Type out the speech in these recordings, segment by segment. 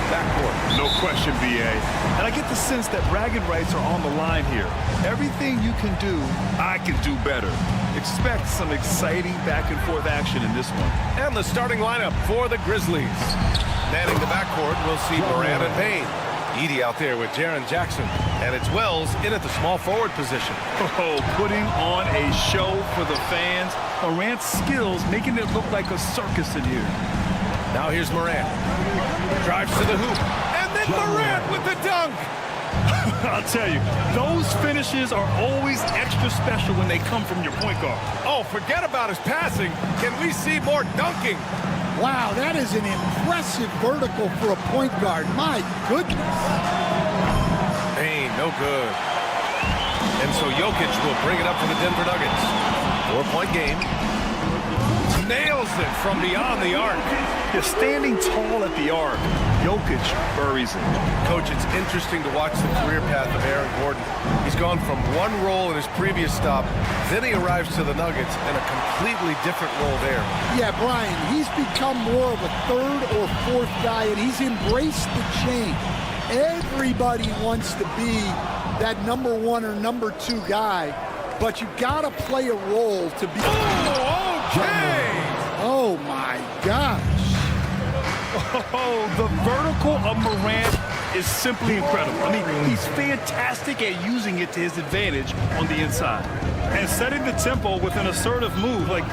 backcourt. No question, BA. And I get the sense that bragging rights are on the line here. Everything you can do, I can do better. Expect some exciting back-and-forth action in this one. And the starting lineup for the Grizzlies. Manning the backcourt, we'll see Moran and Payne. Edey out there with Jaren Jackson. And it's Wells in at the small forward position. Oh, putting on a show for the fans. Morant's skills making it look like a circus in here. Now here's Morant. Drives to the hoop. And then Morant with the dunk. I'll tell you, those finishes are always extra special when they come from your point guard. Oh, forget about his passing. Can we see more dunking? Wow, that is an impressive vertical for a point guard. My goodness. Payne, no good. And so Jokic will bring it up for the Denver Nuggets. 4-point game. Nails it from beyond the arc. You're standing tall at the arc. Jokic buries it. Coach, it's interesting to watch the career path of Aaron Gordon. He's gone from one role in his previous stop, then he arrives to the Nuggets in a completely different role there. Yeah, Brian, he's become more of a third or fourth guy, and he's embraced the change. Everybody wants to be that number one or number two guy, but you gotta play a role to be. Oh, okay! Oh my gosh. Oh, the vertical of Morant is simply incredible. I mean, he's fantastic at using it to his advantage on the inside. And setting the tempo with an assertive move. Like,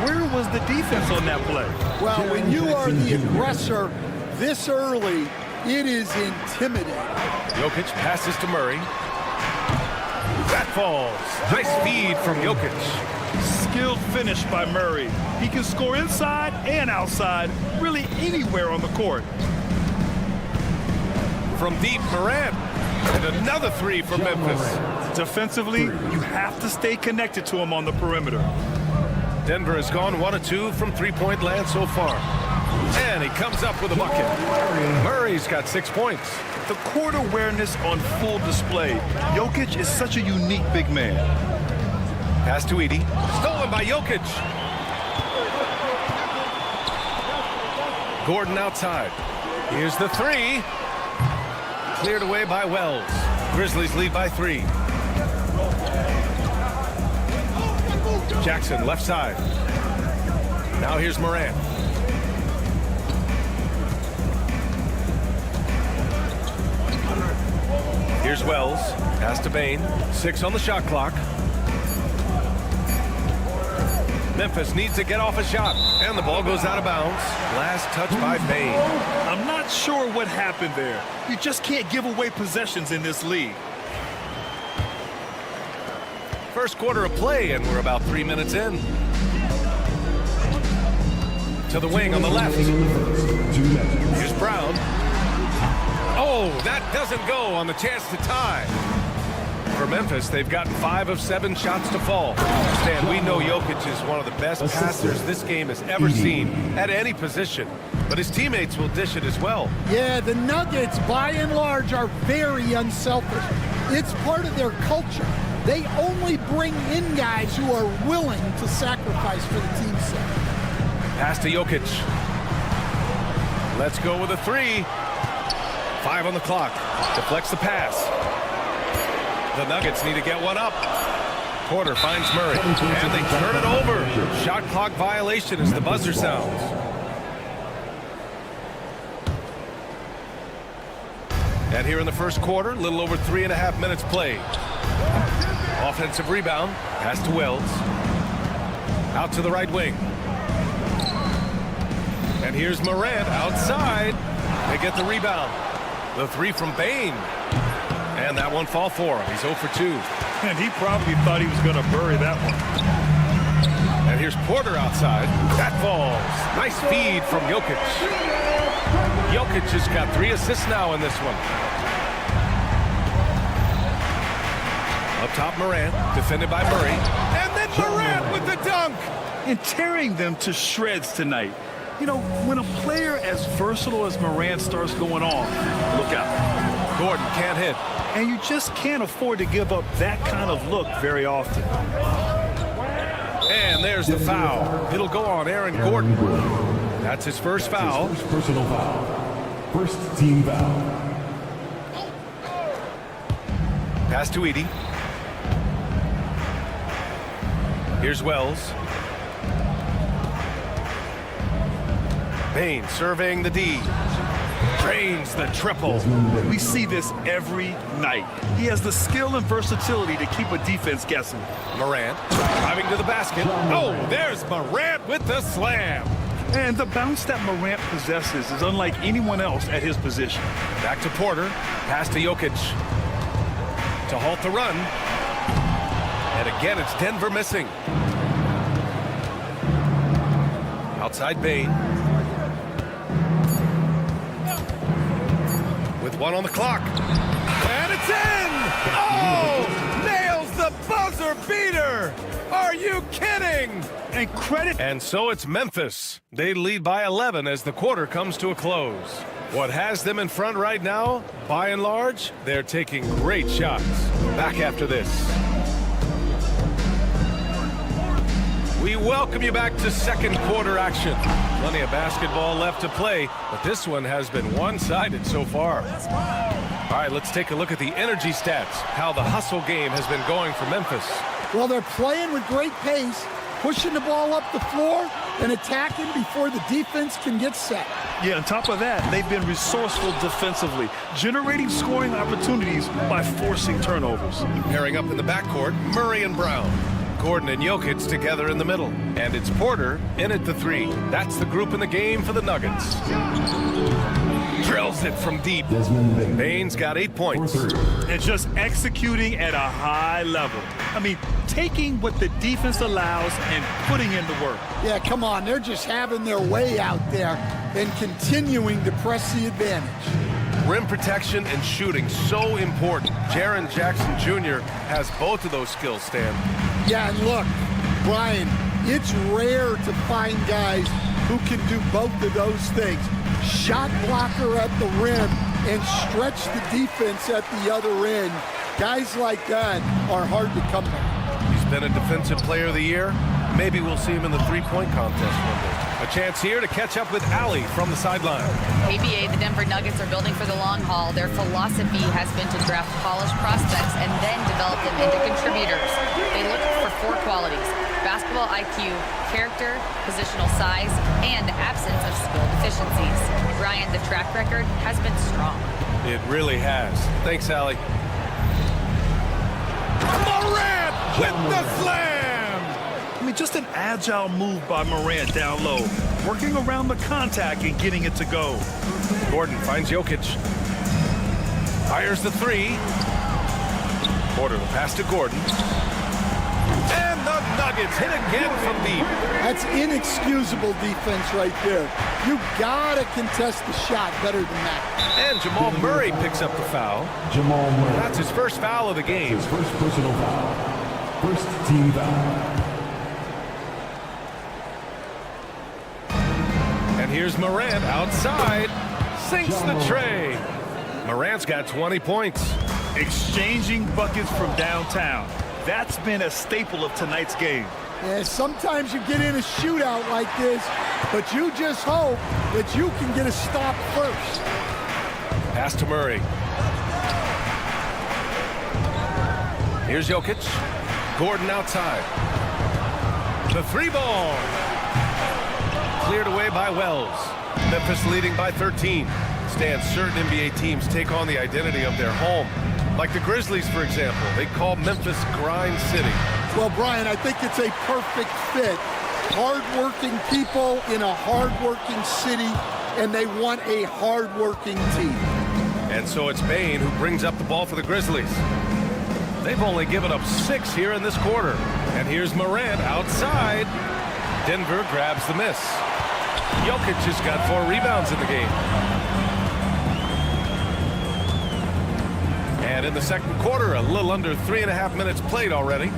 where was the defense on that play? Well, when you are the aggressor this early, it is intimidating. Jokic passes to Murray. That falls. Nice feed from Jokic. Skilled finish by Murray. He can score inside and outside, really anywhere on the court. From deep, Morant. And another three from Memphis. Defensively, you have to stay connected to him on the perimeter. Denver has gone 1 of 2 from three-point land so far. And he comes up with a bucket. Murray's got 6 points. The court awareness on full display. Jokic is such a unique big man. Pass to Edey. Stolen by Jokic. Gordon outside. Here's the three. Cleared away by Wells. Grizzlies lead by 3. Jackson left side. Now here's Morant. Here's Wells. Pass to Payne. 6 on the shot clock. Memphis needs to get off a shot, and the ball goes out of bounds. Last touch by Payne. I'm not sure what happened there. You just can't give away possessions in this league. First quarter of play, and we're about 3 minutes in. To the wing on the left. Here's Brown. Oh, that doesn't go on the chance to tie. For Memphis, they've gotten 5 of 7 shots to fall. Stan, we know Jokic is one of the best passers this game has ever seen at any position, but his teammates will dish it as well. Yeah, the Nuggets, by and large, are very unselfish. It's part of their culture. They only bring in guys who are willing to sacrifice for the team's sake. Pass to Jokic. Let's go with a 3. 5 on the clock. Deflects the pass. The Nuggets need to get one up. Porter finds Murray, and they turn it over. Shot clock violation as the buzzer sounds. And here in the first quarter, a little over 3.5 minutes played. Offensive rebound. Pass to Wells. Out to the right wing. And here's Morant outside. They get the rebound. The 3 from Payne. And that one fall for him. He's 0 for 2. And he probably thought he was going to bury that one. And here's Porter outside. That falls. Nice feed from Jokic. Jokic has got 3 assists now in this one. Up top, Morant. Defended by Murray. And then Morant with the dunk. And tearing them to shreds tonight. You know, when a player as versatile as Morant starts going on, look out. Gordon can't hit. And you just can't afford to give up that kind of look very often. And there's the foul. It'll go on Aaron Gordon. That's his first foul. First team foul. Pass to Edie. Here's Wells. Bain surveying the D. Drains the triple. We see this every night. He has the skill and versatility to keep a defense guessing. Morant driving to the basket. Oh, there's Morant with the slam. And the bounce that Morant possesses is unlike anyone else at his position. Back to Porter. Pass to Jokic. To halt the run. And again, it's Denver missing. Outside Bain. With 1 on the clock. And it's in! Oh! Nails the buzzer beater! Are you kidding? And credit. And so it's Memphis. They lead by 11 as the quarter comes to a close. What has them in front right now, by and large, they're taking great shots. Back after this. We welcome you back to second quarter action. Plenty of basketball left to play, but this one has been one-sided so far. All right, let's take a look at the energy stats, how the hustle game has been going for Memphis. Well, they're playing with great pace, pushing the ball up the floor and attacking before the defense can get set. Yeah, on top of that, they've been resourceful defensively, generating scoring opportunities by forcing turnovers. Pairing up in the backcourt, Murray and Brown. Gordon and Jokic together in the middle. And it's Porter in at the 3. That's the group in the game for the Nuggets. Drills it from deep. Bain's got 8 points. And just executing at a high level. I mean, taking what the defense allows and putting in the work. Yeah, come on. They're just having their way out there and continuing to press the advantage. Rim protection and shooting, so important. Jaren Jackson Jr. has both of those skills, Stan. Yeah, and look, Brian, it's rare to find guys who can do both of those things. Shot blocker at the rim and stretch the defense at the other end. Guys like that are hard to come by. He's been a defensive player of the year. Maybe we'll see him in the three-point contest one day. A chance here to catch up with Allie from the sideline. ABA, the Denver Nuggets are building for the long haul. Their philosophy has been to draft polished prospects and then develop them into contributors. They look for 4 qualities: basketball IQ, character, positional size, and absence of skill deficiencies. Ryan, the track record has been strong. It really has. Thanks, Allie. Morant with the slam! I mean, just an agile move by Morant down low, working around the contact and getting it to go. Gordon finds Jokic. Fires the 3. Porter the pass to Gordon. And the Nuggets hit again from deep. That's inexcusable defense right there. You gotta contest the shot better than that. And Jamal Murray picks up the foul. Jamal Murray. That's his first foul of the game. His first personal foul. First team foul. And here's Morant outside. Sinks the tray. Morant's got 20 points. Exchanging buckets from downtown. That's been a staple of tonight's game. Yeah, sometimes you get in a shootout like this, but you just hope that you can get a stop first. Pass to Murray. Here's Jokic. Gordon outside. The 3-ball. Cleared away by Wells. Memphis leading by 13. Stan, certain NBA teams take on the identity of their home. Like the Grizzlies, for example. They call Memphis Grind City. Well, Brian, I think it's a perfect fit. Hard-working people in a hard-working city, and they want a hard-working team. And so it's Bain who brings up the ball for the Grizzlies. They've only given up 6 here in this quarter. And here's Morant outside. Denver grabs the miss. Jokic just got 4 rebounds in the game. And in the second quarter, a little under 3.5 minutes played already.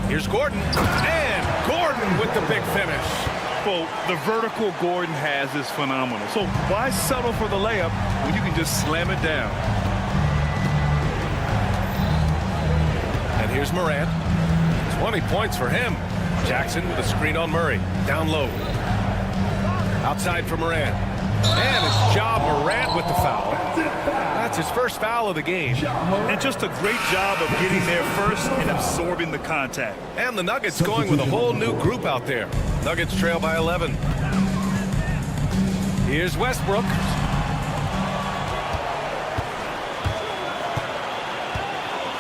Here's Gordon. And Gordon with the big finish. Well, the vertical Gordon has is phenomenal. So why settle for the layup when you can just slam it down? And here's Morant. 20 points for him. Jackson with a screen on Murray. Down low. Outside for Morant. And it's Ja Morant with the foul. That's his first foul of the game. And just a great job of getting there first and absorbing the contact. And the Nuggets going with a whole new group out there. Nuggets trail by 11. Here's Westbrook.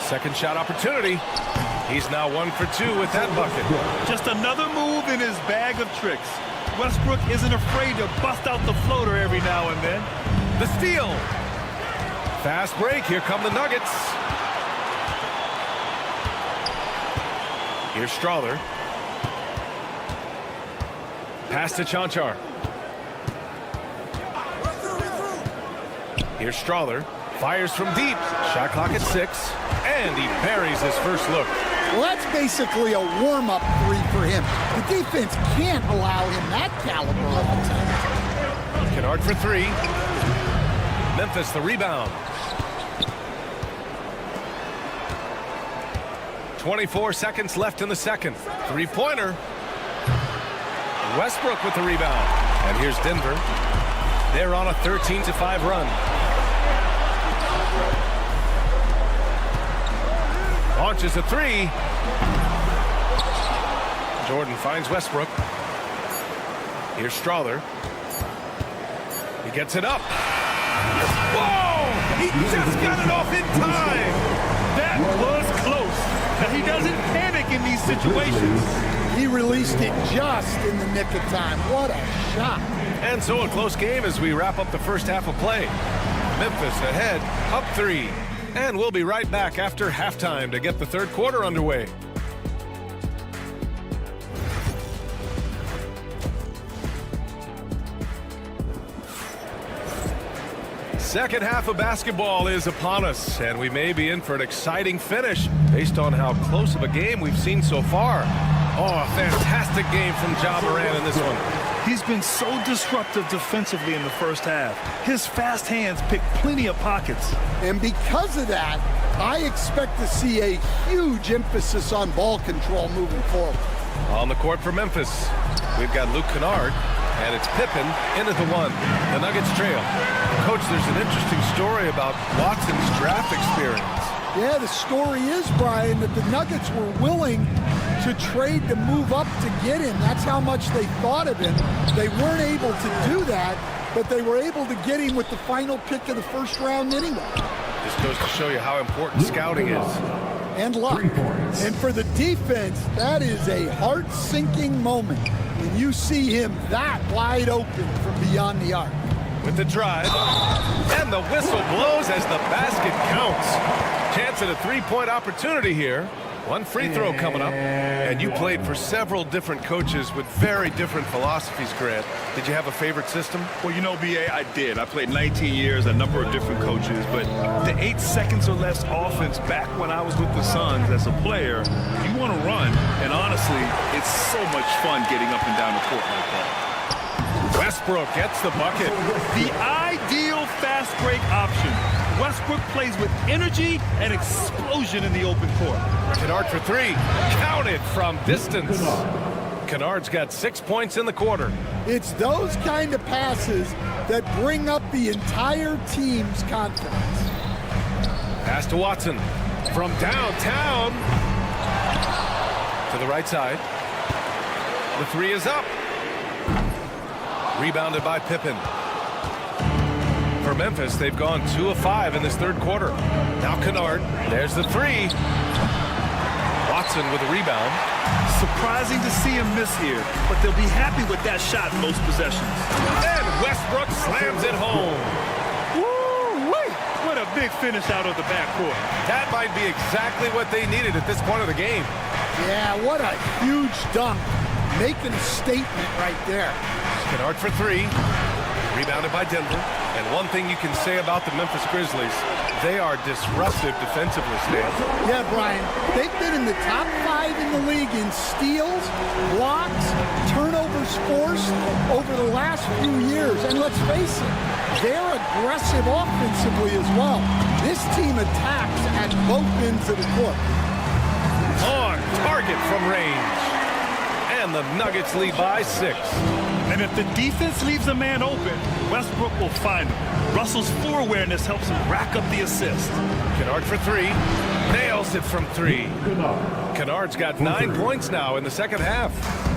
Second shot opportunity. He's now 1 for 2 with that bucket. Just another move in his bag of tricks. Westbrook isn't afraid to bust out the floater every now and then. The steal. Fast break. Here come the Nuggets. Here's Strawther. Pass to Chanchar. Here's Strawther. Fires from deep. Shot clock at 6. And he buries his first look. Well, that's basically a warm-up three for him. The defense can't allow him that caliber of attempt. Kennard for 3. Memphis the rebound. 24 seconds left in the second. Three-pointer. Westbrook with the rebound. And here's Denver. They're on a 13-5 run. Launches a 3. Jordan finds Westbrook. Here's Strawther. He gets it up. Whoa! He just got it off in time. That was close. And he doesn't panic in these situations. He released it just in the nick of time. What a shot. And so a close game as we wrap up the first half of play. Memphis ahead, up 3. And we'll be right back after halftime to get the third quarter underway. Second half of basketball is upon us, and we may be in for an exciting finish based on how close of a game we've seen so far. Oh, a fantastic game from Ja Morant in this one. He's been so disruptive defensively in the first half. His fast hands pick plenty of pockets. And because of that, I expect to see a huge emphasis on ball control moving forward. On the court for Memphis, we've got Luke Kennard, and it's Pippen into the 1. The Nuggets trail. Coach, there's an interesting story about Watson's draft experience. Yeah, the story is, Brian, that the Nuggets were willing to trade to move up to get him. That's how much they thought of him. They weren't able to do that, but they were able to get him with the final pick of the first round anyway. This goes to show you how important scouting is. And luck. And for the defense, that is a heart-sinking moment when you see him that wide open from beyond the arc. With the drive, and the whistle blows as the basket counts. Chance at a three-point opportunity here. One free throw coming up. And you played for several different coaches with very different philosophies, Grant. Did you have a favorite system? Well, you know, B.A., I did. I played 19 years, a number of different coaches, but the 8 seconds or less offense back when I was with the Suns as a player, you want to run, and honestly, it's so much fun getting up and down the court like that. Westbrook gets the bucket. The ideal fast break option. Westbrook plays with energy and explosion in the open court. Kennard for 3. Count it from distance. Kennard's got 6 points in the quarter. It's those kind of passes that bring up the entire team's confidence. Pass to Watson. From downtown to the right side. The 3 is up. Rebounded by Pippen. For Memphis, they've gone 2 of 5 in this third quarter. Now Kennard, there's the 3. Watson with a rebound. Surprising to see him miss here, but they'll be happy with that shot most possessions. And Westbrook slams it home. Woo-wee! What a big finish out of the backcourt. That might be exactly what they needed at this point of the game. Yeah, what a huge dunk. Making a statement right there. Kennard for 3. Rebounded by Denver. And one thing you can say about the Memphis Grizzlies, they are disruptive defensively, Stan. Yeah, Brian, they've been in the top 5 in the league in steals, blocks, turnovers forced over the last few years. And let's face it, they're aggressive offensively as well. This team attacks at both ends of the court. On target from range. And the Nuggets lead by 6. And if the defense leaves a man open, Westbrook will find him. Russell's floor awareness helps him rack up the assist. Kennard for three. Nails it from three. Kennard's got 9 points now in the second half.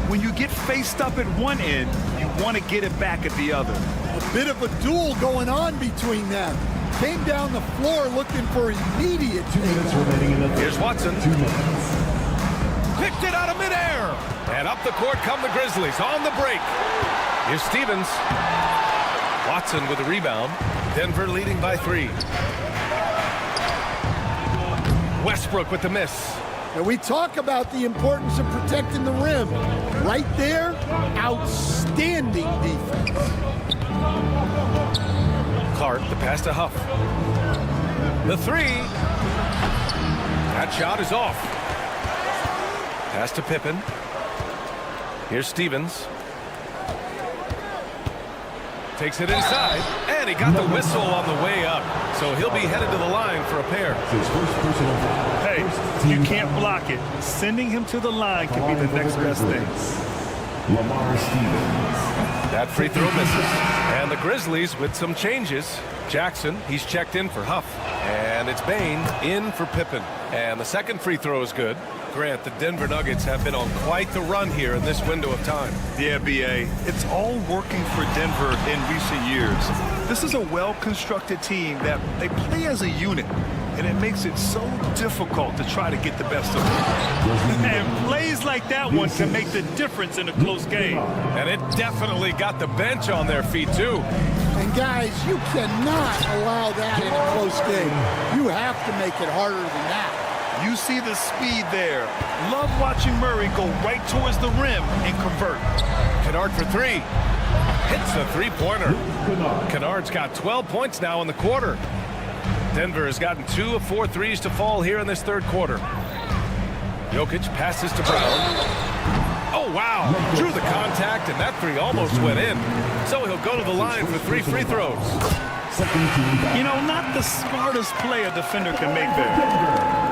When you get faced up at one end, you want to get it back at the other. A bit of a duel going on between them. Came down the floor looking for immediate takeoff. Here's Watson. 2 minutes. Picked it out of midair. And up the court come the Grizzlies on the break. Here's Stevens. Watson with the rebound. Denver leading by 3. Westbrook with the miss. And we talk about the importance of protecting the rim. Right there, outstanding defense. Clark, the pass to Huff. The three. That shot is off. Pass to Pippen. Here's Stevens. Takes it inside, and he got the whistle on the way up. So he'll be headed to the line for a pair. His first personal foul. Hey, you can't block it. Sending him to the line can be the next best thing. Lamar Stevens. That free throw misses. And the Grizzlies with some changes. Jackson, he's checked in for Huff. And it's Bain in for Pippen. And the second free throw is good. Grant, the Denver Nuggets have been on quite the run here in this window of time. Yeah, B.A. It's all working for Denver in recent years. This is a well-constructed team that they play as a unit, and it makes it so difficult to try to get the best of them. And plays like that one can make the difference in a close game. And it definitely got the bench on their feet, too. And guys, you cannot allow that in a close game. You have to make it harder than that. You see the speed there. Love watching Murray go right towards the rim and convert. Kennard for three. Hits a three-pointer. Kennard's got 12 points now in the quarter. Denver has gotten 2 of 4 threes to fall here in this third quarter. Jokic passes to Brown. Oh, wow. Drew the contact, and that three almost went in. So he'll go to the line for 3 free throws. You know, not the smartest play a defender can make there.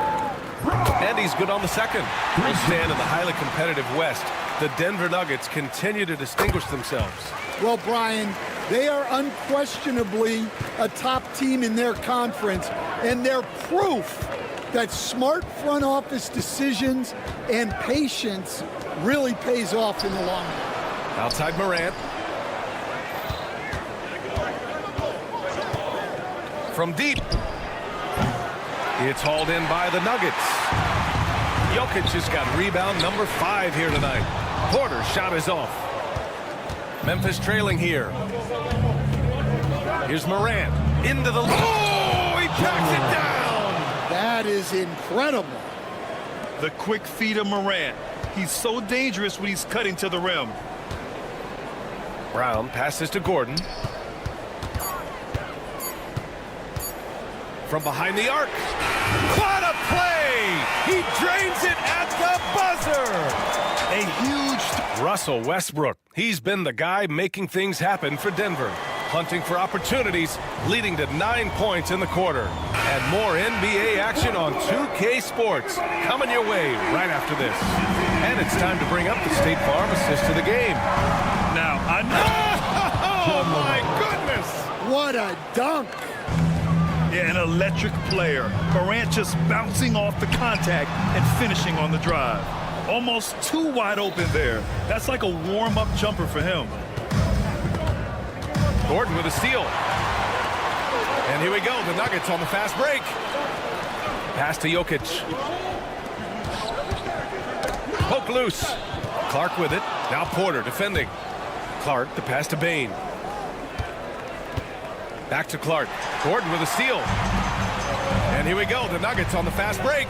And he's good on the second. We'll stand in the highly competitive West. The Denver Nuggets continue to distinguish themselves. Well, Brian, they are unquestionably a top team in their conference, and they're proof that smart front office decisions and patience really pays off in the long run. Outside Morant. From deep. It's hauled in by the Nuggets. Jokic has got rebound number 5 here tonight. Porter's shot is off. Memphis trailing here. Here's Morant. Into the... Oh, he tracks it down! That is incredible. The quick feet of Morant. He's so dangerous when he's cutting to the rim. Brown passes to Gordon. From behind the arc. What a play! He drains it at the buzzer! A huge... Russell Westbrook. He's been the guy making things happen for Denver. Hunting for opportunities, leading to 9 points in the quarter. And more NBA action on 2K Sports. Coming your way right after this. And it's time to bring up the State Farm assist to the game. Now, I know... Oh, my goodness! What a dunk. Yeah, an electric player. Morant just bouncing off the contact and finishing on the drive. Almost too wide open there. That's like a warm-up jumper for him. Gordon with a steal. And here we go, the Nuggets on the fast break. Pass to Jokic. Poke loose. Clark with it. Now Porter defending. Clark, the pass to Bain. Back to Clark. Gordon with a steal. And here we go, the Nuggets on the fast break.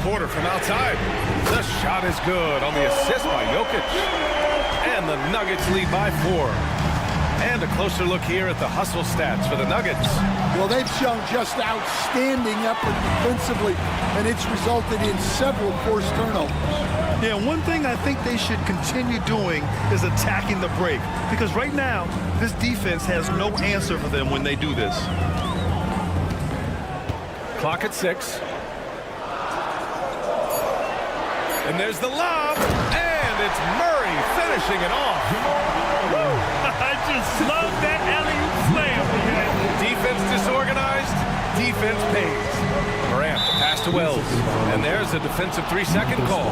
Porter from outside. The shot is good on the assist by Jokic. And the Nuggets lead by 4. And a closer look here at the hustle stats for the Nuggets. Well, they've shown just outstanding effort defensively, and it's resulted in several forced turnovers. Yeah, one thing I think they should continue doing is attacking the break. Because right now, this defense has no answer for them when they do this. Clock at 6. And there's the lob. And it's Murray finishing it off. I just love that alley-oop slam, man. Defense disorganized, defense pays. Morant, pass to Wells, and there's a defensive 3-second call.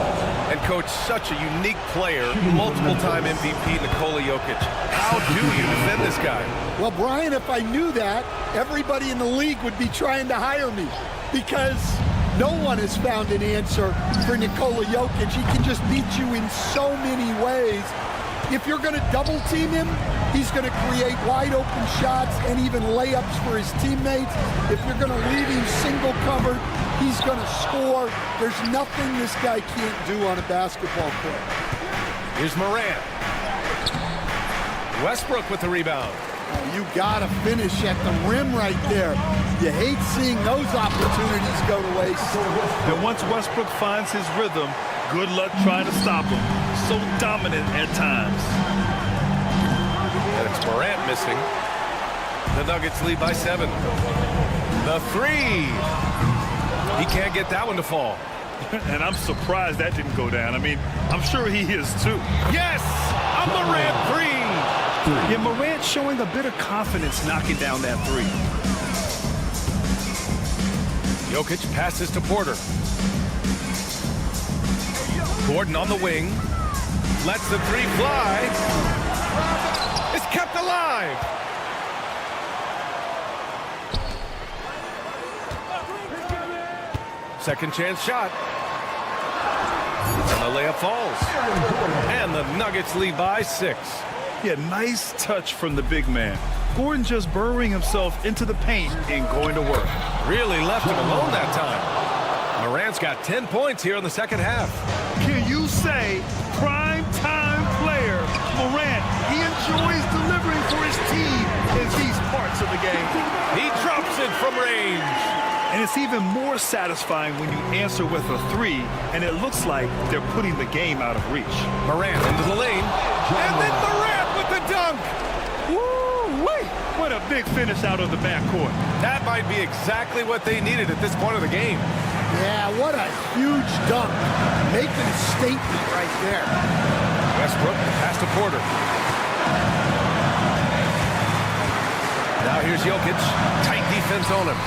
And coach, such a unique player, multiple-time MVP Nikola Jokic. How do you defend this guy? Well, Brian, if I knew that, everybody in the league would be trying to hire me because no one has found an answer for Nikola Jokic. He can just beat you in so many ways. If you're going to double team him, he's going to create wide open shots and even layups for his teammates. If you're going to leave him single covered, he's going to score. There's nothing this guy can't do on a basketball court. Here's Morant. Westbrook with the rebound. You got to finish at the rim right there. You hate seeing those opportunities go to waste. And once Westbrook finds his rhythm, good luck trying to stop him. So dominant at times. And it's Morant missing. The Nuggets lead by 7. The 3. He can't get that one to fall. And I'm surprised that didn't go down. I mean, I'm sure he is too. Yes! A Morant 3! Yeah, Morant showing a bit of confidence knocking down that 3. Jokic passes to Porter. Gordon on the wing. Lets the 3 fly. It's kept alive. Second chance shot. And the layup falls. And the Nuggets lead by 6. Yeah, nice touch from the big man. Gordon just burrowing himself into the paint and going to work. Really left him alone that time. Morant's got 10 points here in the second half. Can you say prime time player Morant? He enjoys delivering for his team in these parts of the game. He drops it from range. And it's even more satisfying when you answer with a 3, and it looks like they're putting the game out of reach. Morant into the lane. And then Morant with the dunk. Woo-wee! What a big finish out of the backcourt. That might be exactly what they needed at this point of the game. Yeah, what a huge dunk. Making a statement right there. Westbrook pass to Porter. Now here's Jokic. Tight defense on him.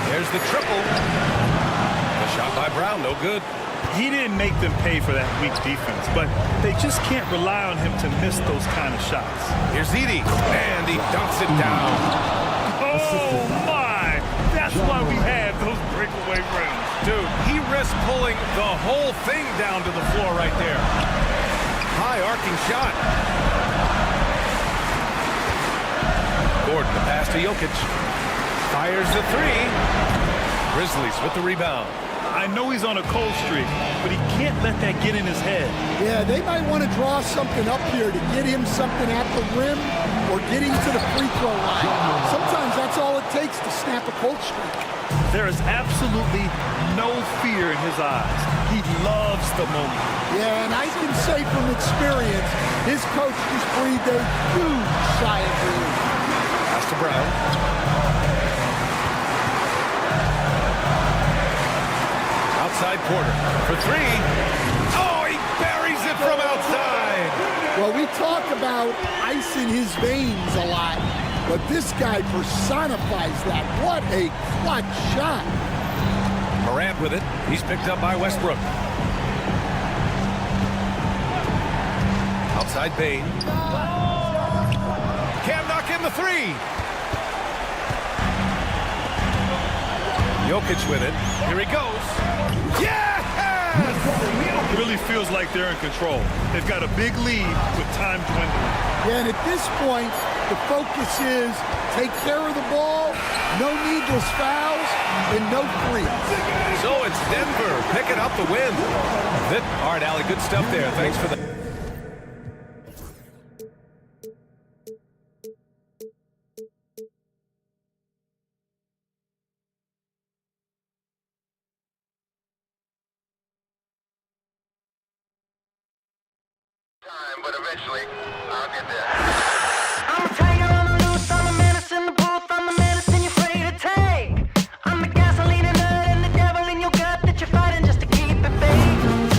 There's the triple. The shot by Brown, no good. He didn't make them pay for that weak defense, but they just can't rely on him to miss those kind of shots. Here's Edey, and he dunks it down. Oh, my! That's why we have those breakaway rims. Dude, he risked pulling the whole thing down to the floor right there. High arcing shot. Gordon, the pass to Jokic. Fires the 3. Grizzlies with the rebound. I know he's on a cold streak, but he can't let that get in his head. Yeah, they might want to draw something up here to get him something at the rim or get him to the free throw line. Sometimes that's all it takes to snap a cold streak. There is absolutely no fear in his eyes. He loves the moment. Yeah, and I can say from experience, his coach just breathed a huge sigh of relief. Pass to Brown. Outside Porter for 3. Oh, he buries it from outside. Well, we talk about ice in his veins a lot, but this guy personifies that. What a clutch shot. Morant with it. He's picked up by Westbrook. Outside Bane. Can't knock in the 3. Jokic with it. Here he goes. Yes! It really feels like they're in control. They've got a big lead with time dwindling. Yeah, and at this point, the focus is take care of the ball, no needless fouls, and no threes. So it's Denver picking up the win. All right, Allie, good stuff there. Thanks for that. But eventually, I'll get there. I'm a tiger on the loose, I'm a menace in the booth, I'm the medicine you're afraid to take. I'm the gasoline and nut and the devil in your gut that you're fighting just to keep it baked.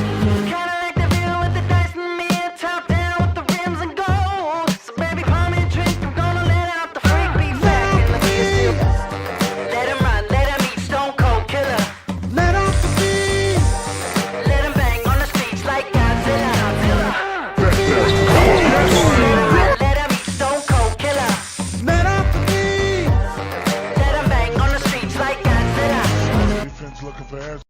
fast.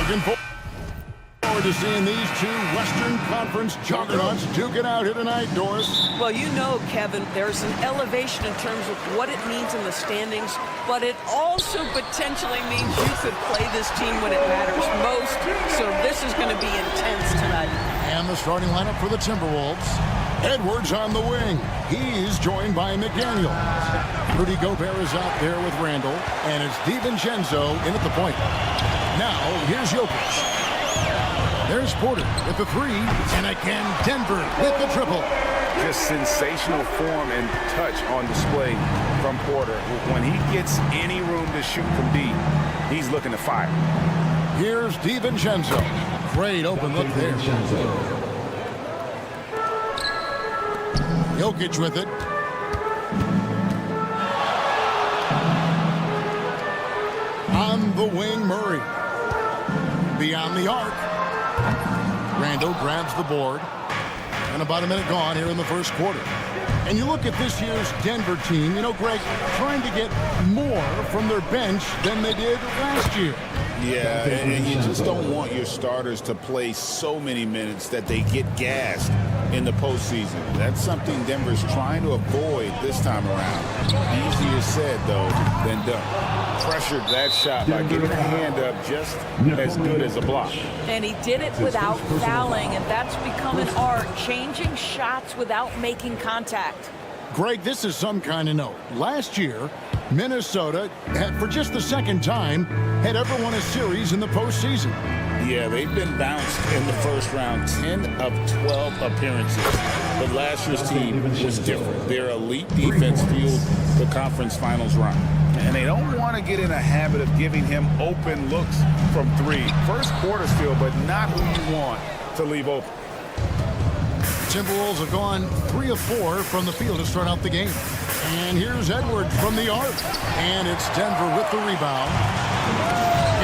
Looking forward to seeing these two Western Conference juggernauts duke it out here tonight, Doris. Well, you know, Kevin, there's an elevation in terms of what it means in the standings, but it also potentially means you could play this team when it matters most. So this is going to be intense tonight. And the starting lineup for the Timberwolves. Edwards on the wing. He's joined by McDaniel. Rudy Gobert is out there with Randall, and it's DiVincenzo in at the point. Now, here's Jokic. There's Porter with the three, and again Denver with the triple. Just sensational form and touch on display from Porter. When he gets any room to shoot from deep, he's looking to fire. Here's DiVincenzo. Great open look there. Jokic with it. On the wing, Murray. Beyond the arc. Randall grabs the board. And about a minute gone here in the first quarter. And you look at this year's Denver team, you know, Greg, trying to get more from their bench than they did last year. Yeah, and you just don't want your starters to play so many minutes that they get gassed in the postseason. That's something Denver's trying to avoid this time around. Easier said, though, than done. Pressured that shot by getting a hand up just as good as a block. And he did it without fouling, and that's become an art, changing shots without making contact. Greg, this is some kind of note. Last year, Minnesota, for just the second time, had ever won a series in the postseason. Yeah, they've been bounced in the first round, 10 of 12 appearances. But last year's team was different. Their elite defense fueled the conference finals run. And they don't want to get in a habit of giving him open looks from three. First quarter still, but not who you want to leave open. Timberwolves have gone 3 of 4 from the field to start out the game. And here's Edwards from the arc. And it's Denver with the rebound.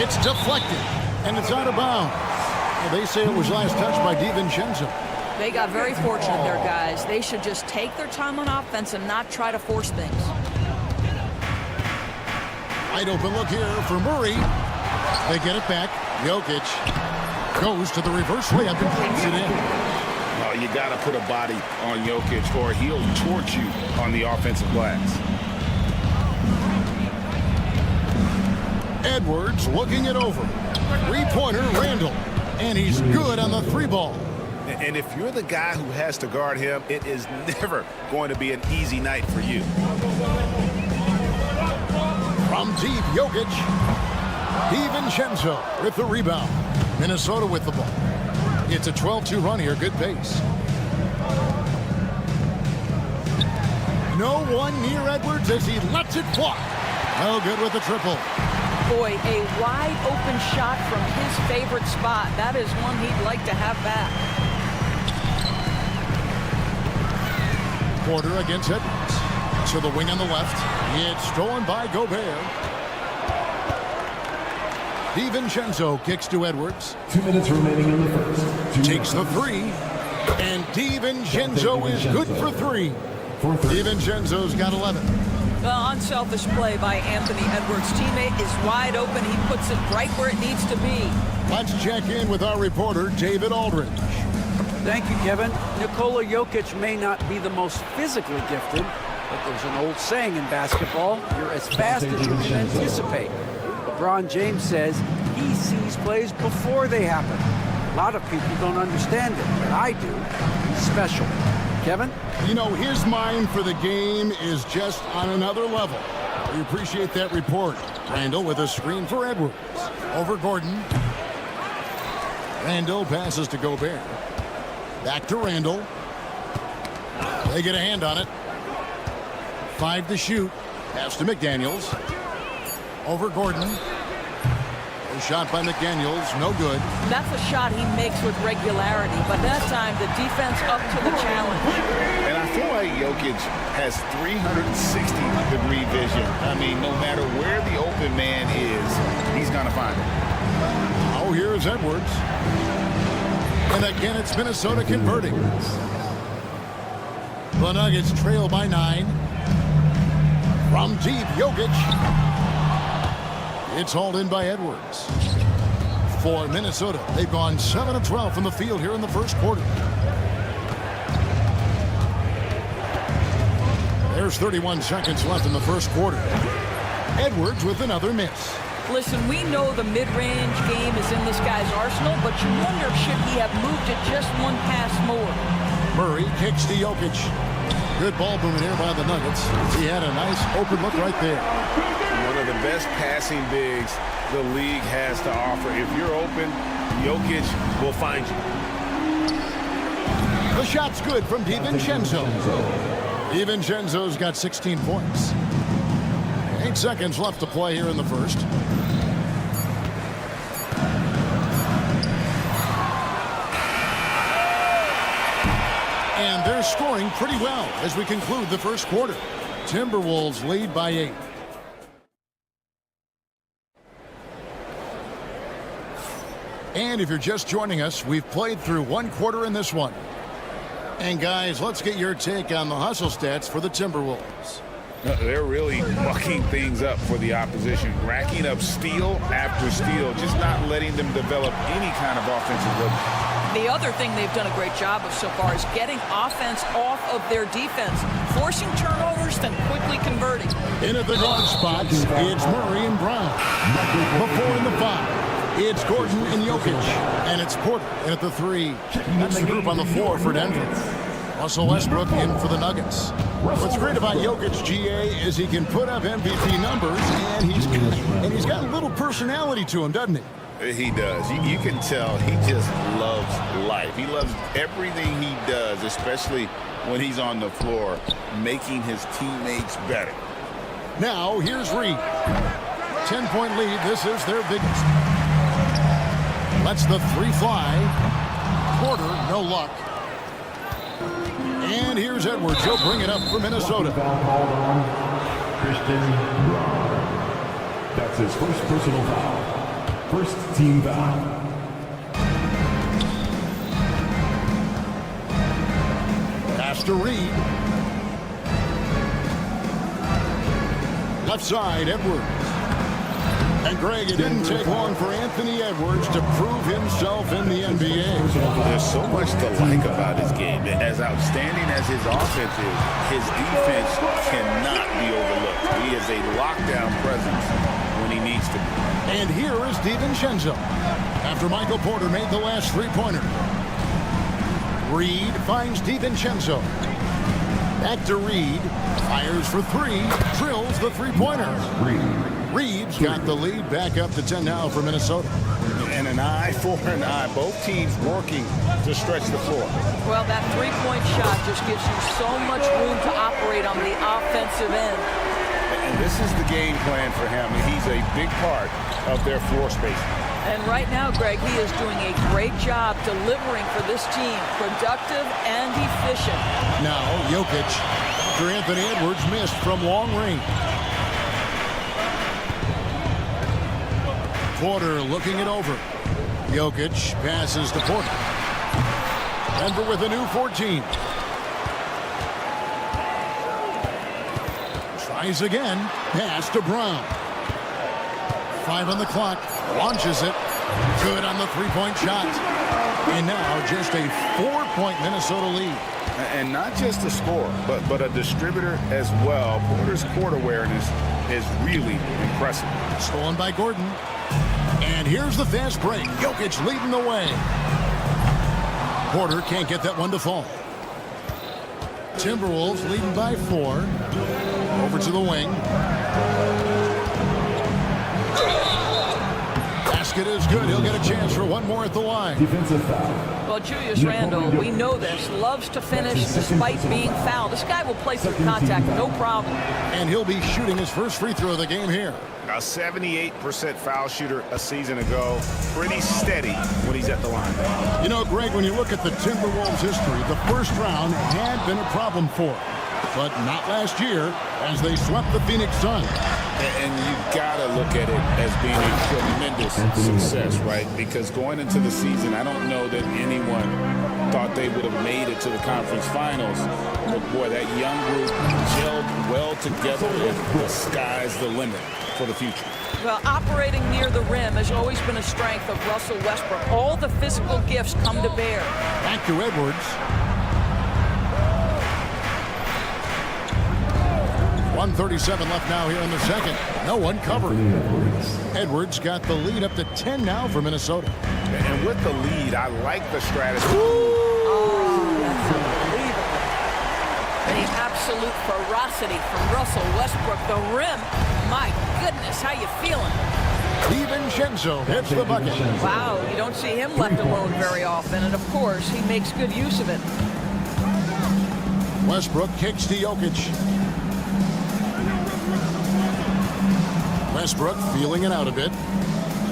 It's deflected. And it's out of bounds. Well, they say it was last touched by DiVincenzo. They got very fortunate there, guys. They should just take their time on offense and not try to force things. Wide open look here for Murray. They get it back. Jokic goes to the reverse layup and puts it in. Oh, you got to put a body on Jokic or he'll torch you on the offensive glass. Edwards looking it over. Three-pointer, Randall. And he's good on the three ball. And if you're the guy who has to guard him, it is never going to be an easy night for you. From deep, Jokic. DiVincenzo with the rebound. Minnesota with the ball. It's a 12-2 run here. Good pace. No one near Edwards as he lets it fly. No good with the triple. Boy, a wide open shot from his favorite spot. That is one he'd like to have back. Porter against Edwards. To the wing on the left. It's stolen by Gobert. DiVincenzo kicks to Edwards. 2 minutes remaining in the first. Takes the three. And DiVincenzo is good for three. DiVincenzo's got 11. Well, unselfish play by Anthony Edwards. Teammate is wide open. He puts it right where it needs to be. Let's check in with our reporter, David Aldridge. Thank you, Kevin. Nikola Jokic may not be the most physically gifted, but there's an old saying in basketball, you're as fast as you can anticipate. LeBron James says he sees plays before they happen. A lot of people don't understand it, but I do. He's special. Kevin? You know, his mind for the game is just on another level. We appreciate that report. Randall with a screen for Edwards. Over Gordon. Randall passes to Gobert. Back to Randall. They get a hand on it. 5 to shoot. Pass to McDaniels. Over Gordon. A shot by McDaniels, no good. That's a shot he makes with regularity, but that time the defense up to the challenge. And I feel like Jokic has 360-degree vision. I mean, no matter where the open man is, he's going to find it. Oh, here's Edwards. And again, it's Minnesota converting. The Nuggets trail by 9. From deep, Jokic. It's hauled in by Edwards. For Minnesota, they've gone 7 of 12 from the field here in the first quarter. There's 31 seconds left in the first quarter. Edwards with another miss. Listen, we know the mid-range game is in this guy's arsenal, but you wonder should he have moved it just one pass more. Murray kicks to Jokic. Good ball movement here by the Nuggets. He had a nice open look right there. One of the best passing bigs the league has to offer. If you're open, Jokic will find you. The shot's good from DiVincenzo. DiVincenzo's got 16 points. 8 seconds left to play here in the first. And they're scoring pretty well as we conclude the first quarter. Timberwolves lead by 8. And if you're just joining us, we've played through one quarter in this one. And guys, let's get your take on the hustle stats for the Timberwolves. They're really bucking things up for the opposition, racking up steal after steal, just not letting them develop any kind of offensive rhythm. The other thing they've done a great job of so far is getting offense off of their defense, forcing turnovers, then quickly converting. In at the guard spots, it's Murray and Brown. Before in the 5, it's Gordon and Jokic. And it's Porter in at the 3. That's the group on the floor for Denver. Russell Westbrook in for the Nuggets. What's great about Jokic, GA, is he can put up MVP numbers, and he's got a little personality to him, doesn't he? He does. You can tell he just loves life. He loves everything he does, especially when he's on the floor, making his teammates better. Now, here's Reed. 10-point lead. This is their biggest. Lets the 3 fly. Porter, no luck. And here's Edwards. He'll bring it up for Minnesota. Christian Braun. That's his first personal foul. First team foul. Pass to Reed. Left side, Edwards. And Greg, it didn't take long for Anthony Edwards to prove himself in the NBA. There's so much to like about his game. As outstanding as his offense is, his defense cannot be overlooked. He is a lockdown presence when he needs to be. And here is DiVincenzo. After Michael Porter made the last 3-pointer. Reed finds DiVincenzo. Back to Reed. Fires for 3. Drills the 3-pointer. Reed's got the lead back up to 10 now for Minnesota. And an eye for an eye. Both teams working to stretch the floor. Well, that 3-point shot just gives you so much room to operate on the offensive end. And this is the game plan for him. He's a big part of their floor space. And right now, Greg, he is doing a great job delivering for this team. Productive and efficient. Now, Jokic, after Anthony Edwards missed from long range. Porter looking it over. Jokic passes to Porter. Denver with a new 14. Tries again. Pass to Brown. 5 on the clock. Launches it. Good on the 3-point shot. And now just a 4-point Minnesota lead. And not just a scorer, but a distributor as well. Porter's court awareness is really impressive. Stolen by Gordon. And here's the fast break. Jokic leading the way. Porter can't get that one to fall. Timberwolves leading by 4. Over to the wing. Basket is good. He'll get a chance for one more at the line. Defensive foul. Well, Julius Randle, we know this, loves to finish despite being fouled. This guy will play through contact, no problem. And he'll be shooting his first free throw of the game here. A 78% foul shooter a season ago. Pretty steady when he's at the line. You know, Greg, when you look at the Timberwolves' history, the first round had been a problem for him. but not last year as they swept the Phoenix Suns. And you got to look at it as being a tremendous success, right? Because going into the season, I don't know that anyone thought they would have made it to the conference finals. But, boy, that young group gelled well together, and the sky's the limit for the future. Well, operating near the rim has always been a strength of Russell Westbrook. All the physical gifts come to bear. Back to Edwards. 1:37 left now here in the second. No one covered. Edwards got the lead up to 10 now for Minnesota. And with the lead, I like the strategy. Oh, that's unbelievable. The absolute ferocity from Russell Westbrook. The rim, my goodness, how you feeling? DiVincenzo hits the bucket. Wow, you don't see him left alone very often, and of course, he makes good use of it. Westbrook kicks to Jokic. Westbrook feeling it out a bit.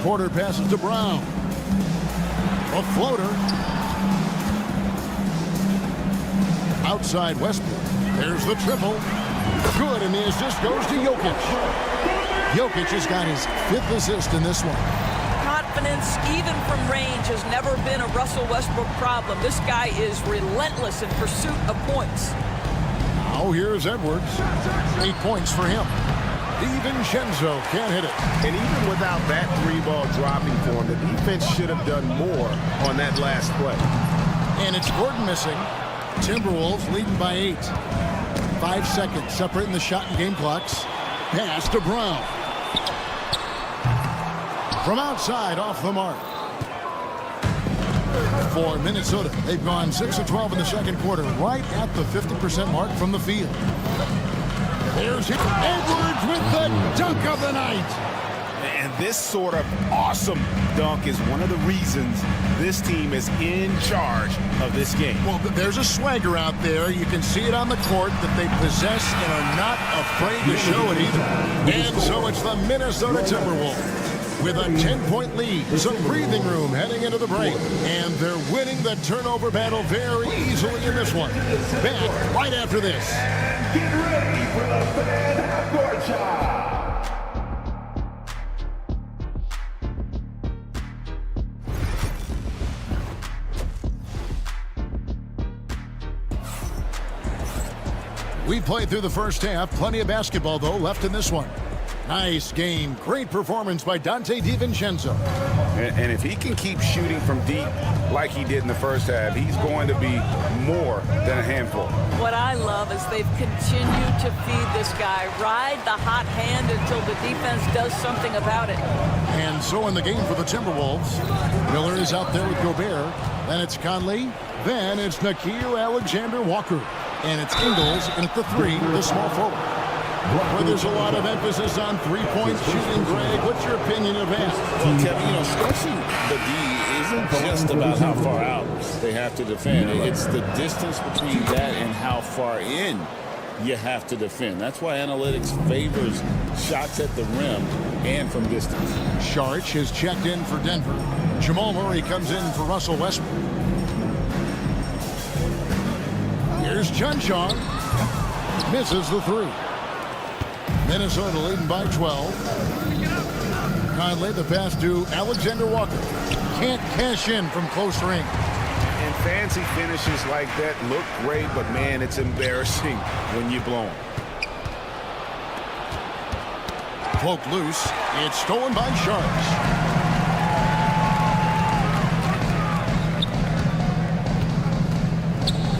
Porter passes to Brown. A floater. Outside Westbrook. There's the triple. Good, and the assist goes to Jokic. Jokic has got his 5th assist in this one. Confidence, even from range, has never been a Russell Westbrook problem. This guy is relentless in pursuit of points. Now here's Edwards. 8 points for him. DiVincenzo can't hit it. And even without that 3-ball dropping for him, the defense should have done more on that last play. And it's Gordon missing. Timberwolves leading by 8. 5 seconds separating the shot and game clocks. Pass to Brown. From outside, off the mark. For Minnesota, they've gone 6 of 12 in the second quarter, right at the 50% mark from the field. There's Edwards with the dunk of the night. And this sort of awesome dunk is one of the reasons this team is in charge of this game. Well, there's a swagger out there. You can see it on the court that they possess and are not afraid to show it either. And so it's the Minnesota Timberwolves with a 10-point lead, some breathing room heading into the break. And they're winning the turnover battle very easily in this one. Back right after this. Get ready for the fan half-court shot. We played through the first half. Plenty of basketball, though, left in this one. Nice game. Great performance by Donte DiVincenzo. And if he can keep shooting from deep like he did in the first half, he's going to be more than a handful. What I love is they've continued to feed this guy. Ride the hot hand until the defense does something about it. And so in the game for the Timberwolves, Miller is out there with Gobert. Then it's Conley. Then it's Nickeil Alexander-Walker. And it's Ingles, and at the 3, the small forward. Where there's a lot of emphasis on three-point shooting, Greg. What's your opinion of that? Well, Kevin, stretching the D isn't just about how far out they have to defend. It's the distance between that and how far in you have to defend. That's why analytics favors shots at the rim and from distance. Saric has checked in for Denver. Jamal Murray comes in for Russell Westbrook. Here's Chunchon. Misses the 3. Minnesota leading by 12. Conley, the pass to Alexander Walker. Can't cash in from close range. And fancy finishes like that look great, but man, it's embarrassing when you blow them. Poked loose. It's stolen by Sharks.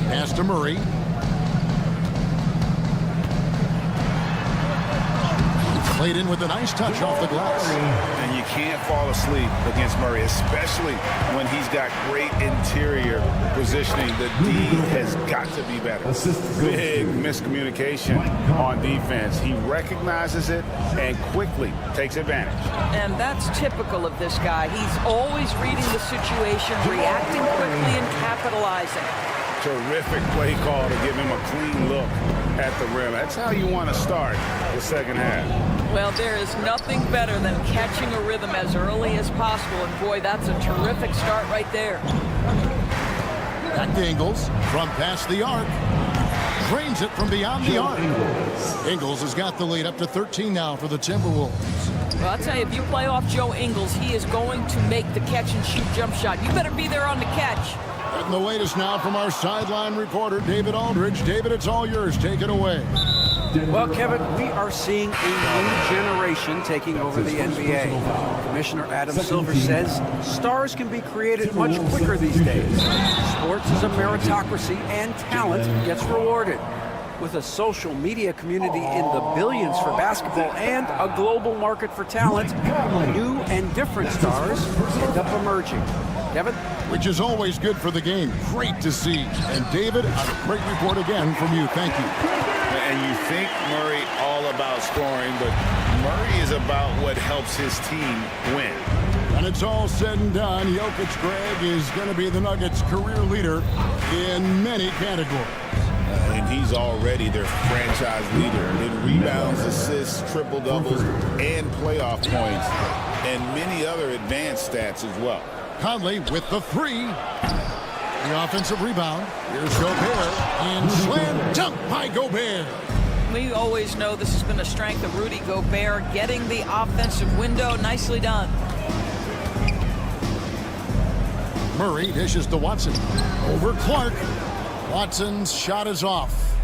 Pass to Murray. Played in with a nice touch off the glass. And you can't fall asleep against Murray, especially when he's got great interior positioning. The D has got to be better. Big miscommunication on defense. He recognizes it and quickly takes advantage. And that's typical of this guy. He's always reading the situation, reacting quickly, and capitalizing. Terrific play call to give him a clean look at the rim. That's how you want to start the second half. Well, there is nothing better than catching a rhythm as early as possible. And boy, that's a terrific start right there. Back to Ingles from past the arc. drains it from beyond the arc. Ingles has got the lead up to 13 now for the Timberwolves. Well, I'll tell you, if you play off Joe Ingles, he is going to make the catch-and-shoot jump shot. You better be there on the catch. And the latest now from our sideline reporter, David Aldridge. David, it's all yours. Take it away. Well, Kevin, we are seeing a new generation taking over the NBA. Commissioner Adam Silver says stars can be created much quicker these days. Sports is a meritocracy, and talent gets rewarded. With a social media community in the billions for basketball and a global market for talent, new and different stars end up emerging. Kevin? Which is always good for the game. Great to see. And David, a great report again from you. Thank you. And you think Murray all about scoring, but Murray is about what helps his team win. When it's all said and done, Jokic, Greg, is going to be the Nuggets' career leader in many categories. And he's already their franchise leader in rebounds, assists, triple-doubles, and playoff points, and many other advanced stats as well. Conley with the three. The offensive rebound. Here's Gobert. And slam dunk by Gobert. We always know this has been a strength of Rudy Gobert, getting the offensive window. Nicely done. Murray dishes to Watson. Over Clark. Watson's shot is off.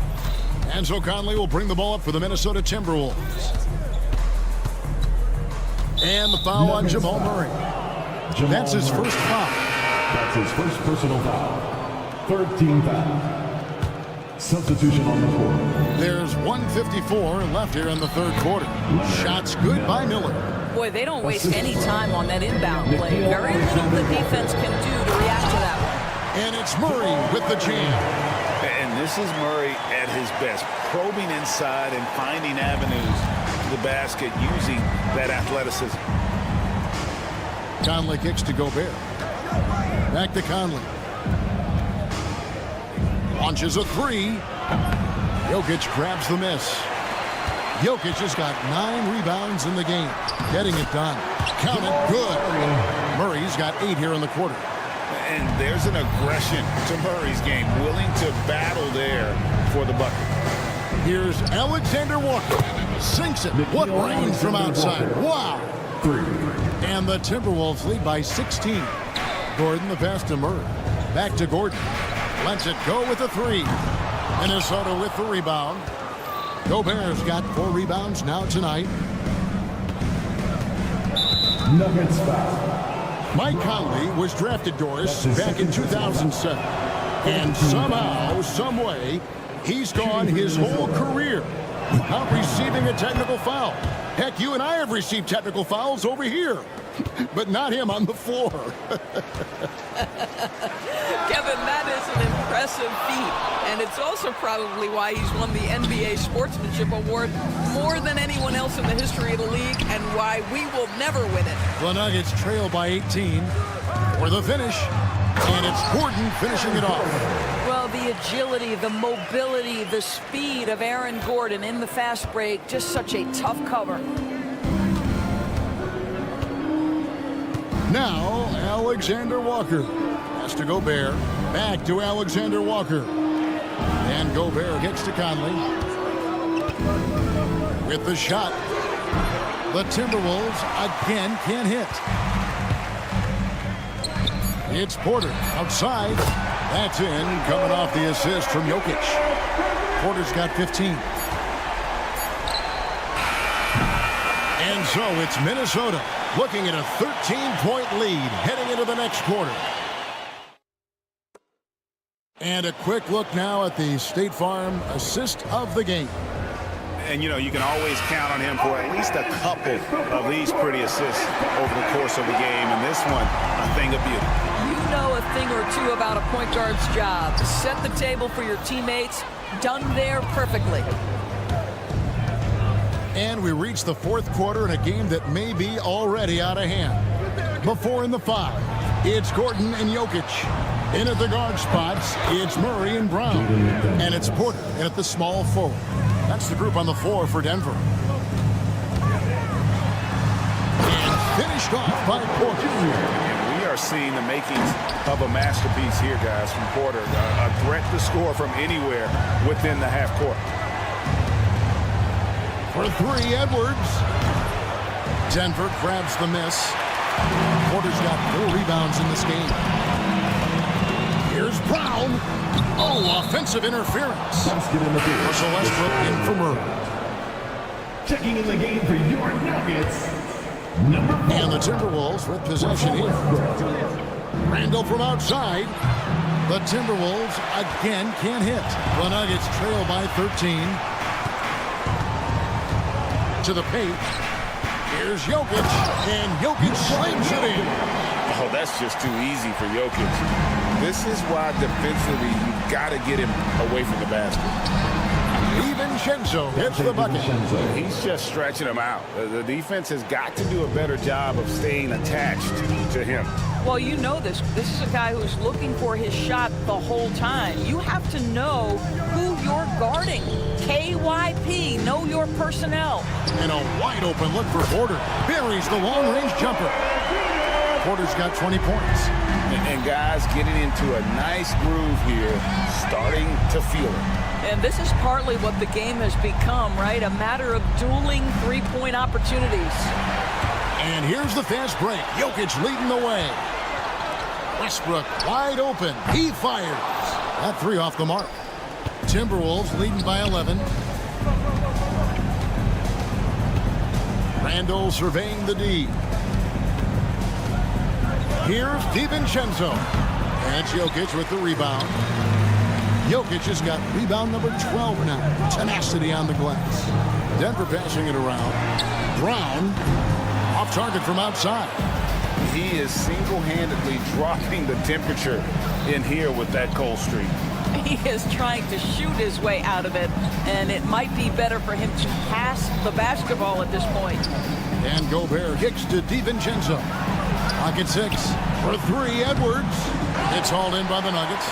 And so Conley will bring the ball up for the Minnesota Timberwolves. And the foul on Jamal Murray. That's his first foul. That's his first personal foul. Third team foul. Substitution on the court. There's 1:54 left here in the third quarter. Shots good by Miller. Boy, they don't waste any time on that inbound play. Very little the defense can do to react to that one. And it's Murray with the jam. And this is Murray at his best, probing inside and finding avenues to the basket using that athleticism. Conley kicks to Gobert. Back to Conley. Launches a three. Jokic grabs the miss. Jokic has got 9 rebounds in the game. Getting it done. Count it. Good. Murray's got 8 here in the quarter. And there's an aggression to Murray's game, willing to battle there for the bucket. Here's Alexander Walker. Sinks it. What range from outside. Wow. 3. And the Timberwolves lead by 16. Gordon the pass to Murray. Back to Gordon. Lets it go with a 3. Minnesota with the rebound. Gobert's got 4 rebounds now tonight. Nuggets foul. Mike Conley was drafted, Doris, back in 2007. And somehow, some way, he's gone his whole career without receiving a technical foul. Heck, you and I have received technical fouls over here, but not him on the floor. Kevin, that is an impressive feat. And it's also probably why he's won the NBA Sportsmanship Award more than anyone else in the history of the league, and why we will never win it. The Nuggets trail by 18 for the finish, and it's Gordon finishing it off. Well, the agility, the mobility, the speed of Aaron Gordon in the fast break, just such a tough cover. Now, Alexander Walker has to Gobert. Back to Alexander Walker. And Gobert gets to Conley. With the shot. The Timberwolves again can't hit. It's Porter outside. That's in, coming off the assist from Jokic. Porter's got 15. And so it's Minnesota looking at a 13-point lead heading into the next quarter. And a quick look now at the State Farm assist of the game. And, you know, you can always count on him for at least a couple of these pretty assists over the course of the game. And this one, a thing of beauty. You know a thing or two about a point guard's job. Set the table for your teammates. Done there perfectly. And we reach the fourth quarter in a game that may be already out of hand. Before in the 5, it's Gordon and Jokic. In at the guard spots, it's Murray and Brown. And it's Porter in at the small forward. That's the group on the floor for Denver. And finished off by Porter. We are seeing the makings of a masterpiece here, guys, from Porter. A threat to score from anywhere within the half court. For three, Edwards. Denver grabs the miss. Porter's got 4 rebounds in this game. Here's Brown. Oh, offensive interference. Russell Westbrook in for Murray. Checking in the game for your Nuggets, number 4. And the Timberwolves with possession here. Randall from outside. The Timberwolves again can't hit. The Nuggets trail by 13. To the paint. Here's Jokic, and Jokic slams it in. Oh, that's just too easy for Jokic. This is why defensively you've got to get him away from the basket. DiVincenzo hits the bucket. He's just stretching him out. The defense has got to do a better job of staying attached to him. Well, you know this. This is a guy who's looking for his shot the whole time. You have to know who you're guarding. KYP, know your personnel. And a wide open look for Porter. Buries the long-range jumper. Porter's got 20 points. And guys getting into a nice groove here, starting to feel it. And this is partly what the game has become, right? A matter of dueling three-point opportunities. And here's the fast break. Jokic leading the way. Westbrook wide open. He fires. That 3 off the mark. Timberwolves leading by 11. Randall surveying the D. Here's DiVincenzo. And Jokic with the rebound. Jokic has got rebound number 12 now. Tenacity on the glass. Denver passing it around. Brown off target from outside. He is single-handedly dropping the temperature in here with that cold streak. He is trying to shoot his way out of it, and it might be better for him to pass the basketball at this point. And Gobert kicks to DiVincenzo. Pocket 6 for 3, Edwards. It's hauled in by the Nuggets.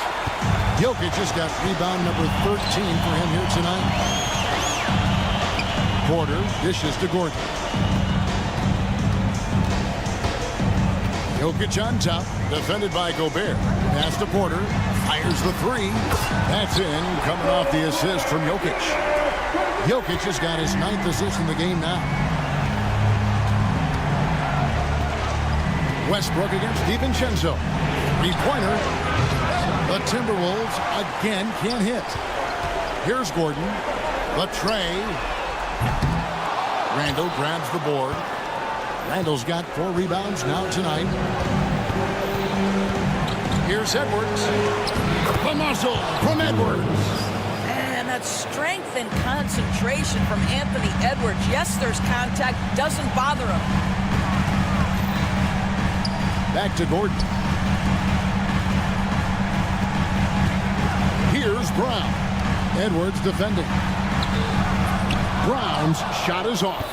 Jokic has got rebound number 13 for him here tonight. Porter dishes to Gordon. Jokic on top, defended by Gobert. Pass to Porter, fires the 3. That's in, coming off the assist from Jokic. Jokic has got his 9th assist in the game now. Westbrook against DiVincenzo. 3-pointer. The Timberwolves again can't hit. Here's Gordon. The tray. Randall grabs the board. Randall's got 4 rebounds now tonight. Here's Edwards. The muzzle from Edwards. And that strength and concentration from Anthony Edwards. Yes, there's contact. Doesn't bother him. Back to Gordon. Here's Brown. Edwards defending. Brown's shot is off.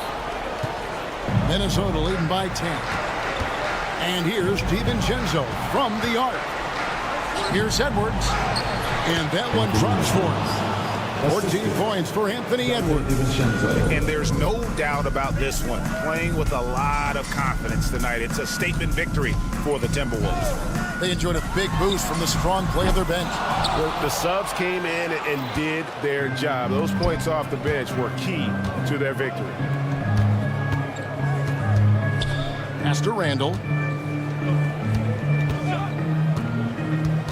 Minnesota leading by 10. And here's DiVincenzo from the arc. Here's Edwards. And that one drops for him. 14 points for Anthony Edwards. And there's no doubt about this one. Playing with a lot of confidence tonight. It's a statement victory for the Timberwolves. They enjoyed a big boost from the strong play of their bench. The subs came in and did their job. Those points off the bench were key to their victory. Pass to Randall.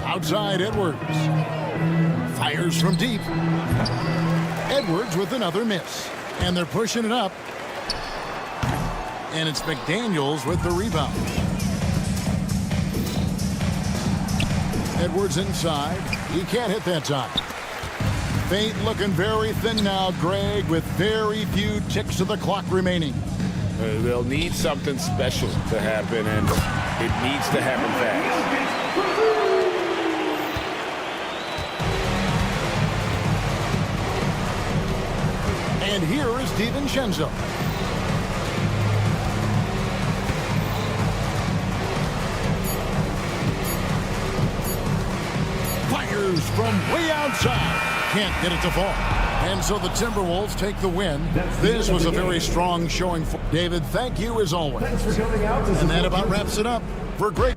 Outside Edwards. Fires from deep. Edwards with another miss. And they're pushing it up. And it's McDaniels with the rebound. Edwards inside. He can't hit that time. Fate looking very thin now, Greg, with very few ticks of the clock remaining. They'll need something special to happen, and it needs to happen fast. And here is DiVincenzo. Fires from way outside. Can't get it to fall. And so the Timberwolves take the win. This was a very strong showing for David. Thank you as always. Thanks for coming out. And that about wraps it up for great.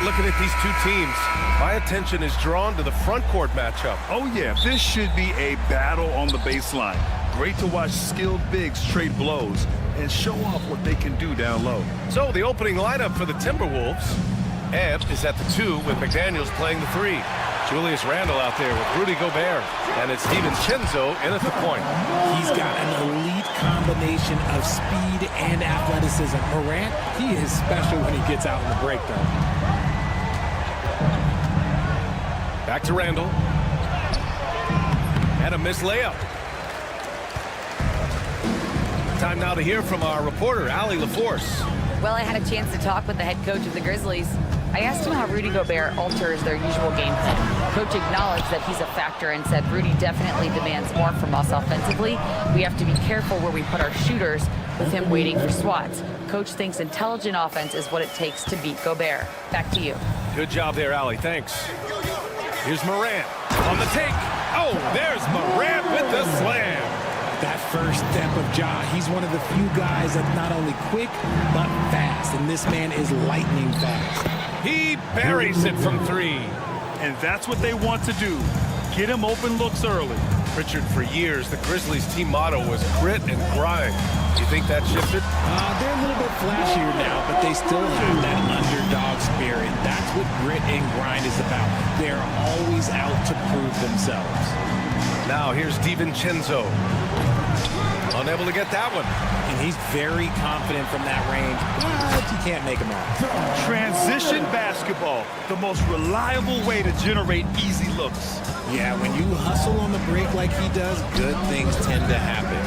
Looking at these two teams, my attention is drawn to the front court matchup. Oh, yeah, this should be a battle on the baseline. Great to watch skilled bigs trade blows and show off what they can do down low. So the opening lineup for the Timberwolves. Ed is at the 2 with McDaniels playing the 3. Julius Randle out there with Rudy Gobert. And it's Sivonja in at the point. He's got an elite combination of speed and athleticism. Morant, he is special when he gets out in the break, though. Back to Randle. And a missed layup. Time now to hear from our reporter, Allie LaForce. Well, I had a chance to talk with the head coach of the Grizzlies. I asked him how Rudy Gobert alters their usual game plan. Coach acknowledged that he's a factor and said Rudy definitely demands more from us offensively. We have to be careful where we put our shooters with him waiting for swats. Coach thinks intelligent offense is what it takes to beat Gobert. Back to you. Good job there, Allie. Thanks. Here's Morant on the take. Oh, there's Morant with the slam. That first step of Ja, he's one of the few guys that's not only quick, but fast. And this man is lightning fast. He buries it from 3. And that's what they want to do. Get him open looks early. Richard, for years, the Grizzlies team motto was grit and grind. Do you think that shifted? They're a little bit flashier now, but they still have that underdog spirit. That's what grit and grind is about. They're always out to prove themselves. Now here's Sivonja. Unable to get that one. And he's very confident from that range, but you can't make him out. Transition basketball, the most reliable way to generate easy looks. Yeah, when you hustle on the break like he does, good things tend to happen.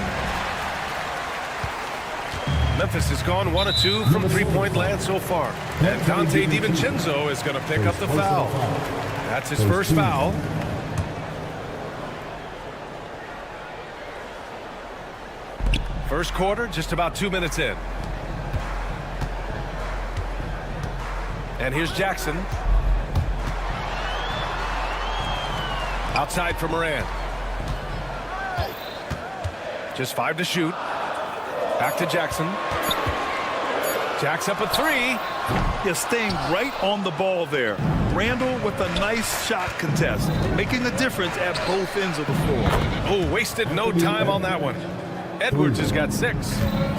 Memphis has gone 1 of 2 from three-point land so far. And Dante Sivonja is going to pick up the foul. That's his first foul. First quarter, just about 2 minutes in. And here's Jackson. Outside for Morant. Just 5 to shoot. Back to Jackson. Jacks up a 3. Yeah, staying right on the ball there. Randle with a nice shot contest, making a difference at both ends of the floor. Oh, wasted no time on that one. Edwards has got 6.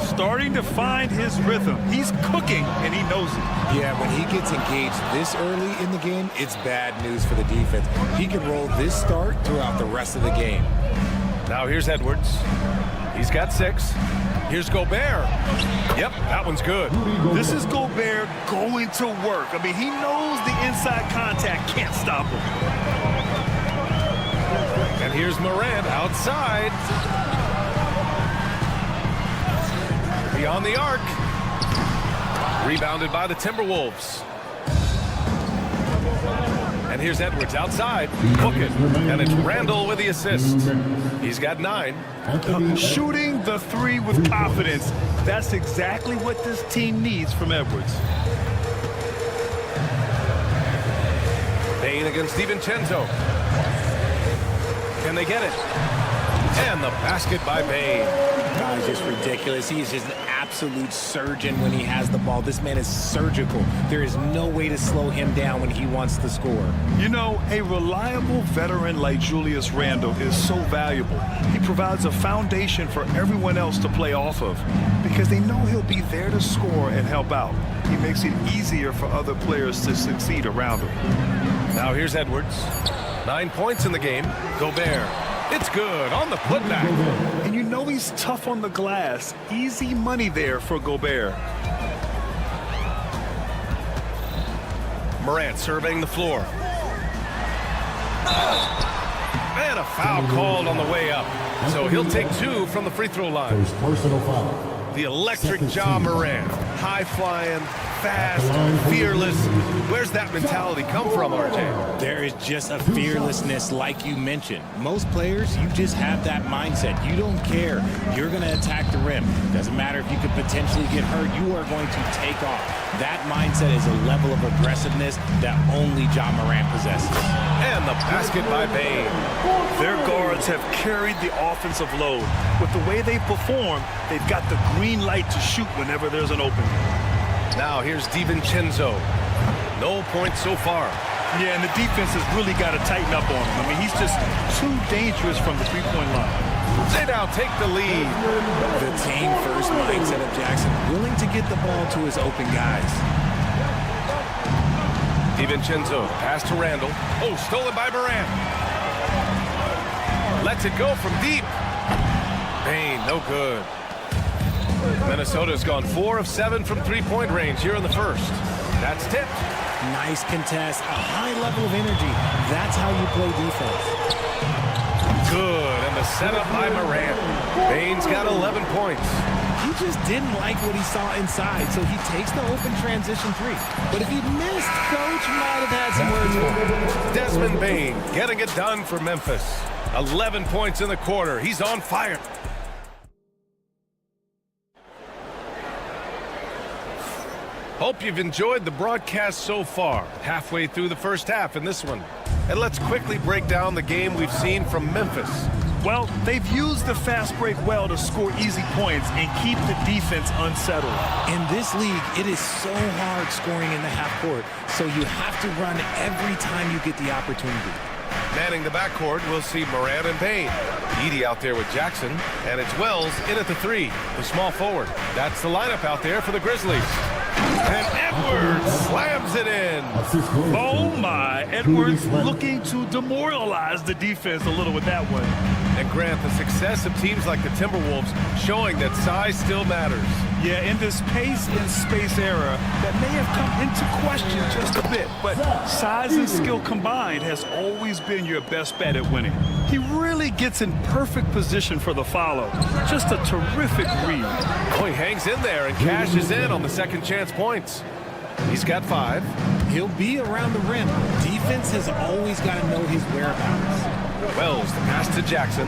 Starting to find his rhythm. He's cooking, and he knows it. Yeah, when he gets engaged this early in the game, it's bad news for the defense. He can roll this start throughout the rest of the game. Now here's Edwards. He's got 6. Here's Gobert. Yep, that one's good. This is Gobert going to work. I mean, he knows the inside contact can't stop him. And here's Morant outside. Beyond the arc. Rebounded by the Timberwolves. And here's Edwards outside. Book it. And it's Randle with the assist. He's got 9. Shooting the 3 with confidence. That's exactly what this team needs from Edwards. Bain against Sivonja. Can they get it? And the basket by Bain. God, it's just ridiculous. He is just an absolute surgeon when he has the ball. This man is surgical. There is no way to slow him down when he wants to score. You know, a reliable veteran like Julius Randle is so valuable. He provides a foundation for everyone else to play off of because they know he'll be there to score and help out. He makes it easier for other players to succeed around him. Now here's Edwards. 9 points in the game. Gobert. It's good on the putback. And you know he's tough on the glass. Easy money there for Gobert. Morant surveying the floor. And a foul called on the way up. So he'll take 2 from the free throw line. First personal foul. The electric Ja Morant. High flying, fast, fearless. Where's that mentality come from, RJ? There is just a fearlessness like you mentioned. Most players, you just have that mindset. You don't care. You're going to attack the rim. Doesn't matter if you could potentially get hurt. You are going to take off. That mindset is a level of aggressiveness that only Ja Morant possesses. And the basket by Bane. Their guards have carried the offensive load. With the way they perform, they've got the green light to shoot whenever there's an opening. Now here's DiVincenzo. No points so far. Yeah, and the defense has really got to tighten up on him. I mean, he's just too dangerous from the three-point line. They now take the lead. The team-first mindset of Jackson, willing to get the ball to his open guys. DiVincenzo, pass to Randall. Oh, stolen by Morant. Lets it go from deep. Bane, no good. Minnesota's gone 4 of 7 from three-point range here in the first. That's tipped. Nice contest, a high level of energy. That's how you play defense. Good, and the setup by Morant. Bane's got 11 points. He just didn't like what he saw inside, so he takes the open transition three. But if he'd missed, Coach might have had some words for him. Desmond Bane getting it done for Memphis. 11 points in the quarter. He's on fire. Hope you've enjoyed the broadcast so far. Halfway through the first half in this one. And let's quickly break down the game we've seen from Memphis. Well, they've used the fast break well to score easy points and keep the defense unsettled. In this league, it is so hard scoring in the half court, so you have to run every time you get the opportunity. Manning the backcourt, we'll see Morant and Bane. Edey out there with Jackson, and it's Wells in at the 3, the small forward. That's the lineup out there for the Grizzlies. And Edwards slams it in. Oh, my. Edwards looking to demoralize the defense a little with that one. And Grant, the success of teams like the Timberwolves showing that size still matters. Yeah, in this pace and space era, that may have come into question just a bit, but size and skill combined has always been your best bet at winning. He really gets in perfect position for the follow. Just a terrific read. Oh, he hangs in there and cashes in on the second chance points. He's got 5. He'll be around the rim. Defense has always got to know his whereabouts. Wells, the pass to Jackson.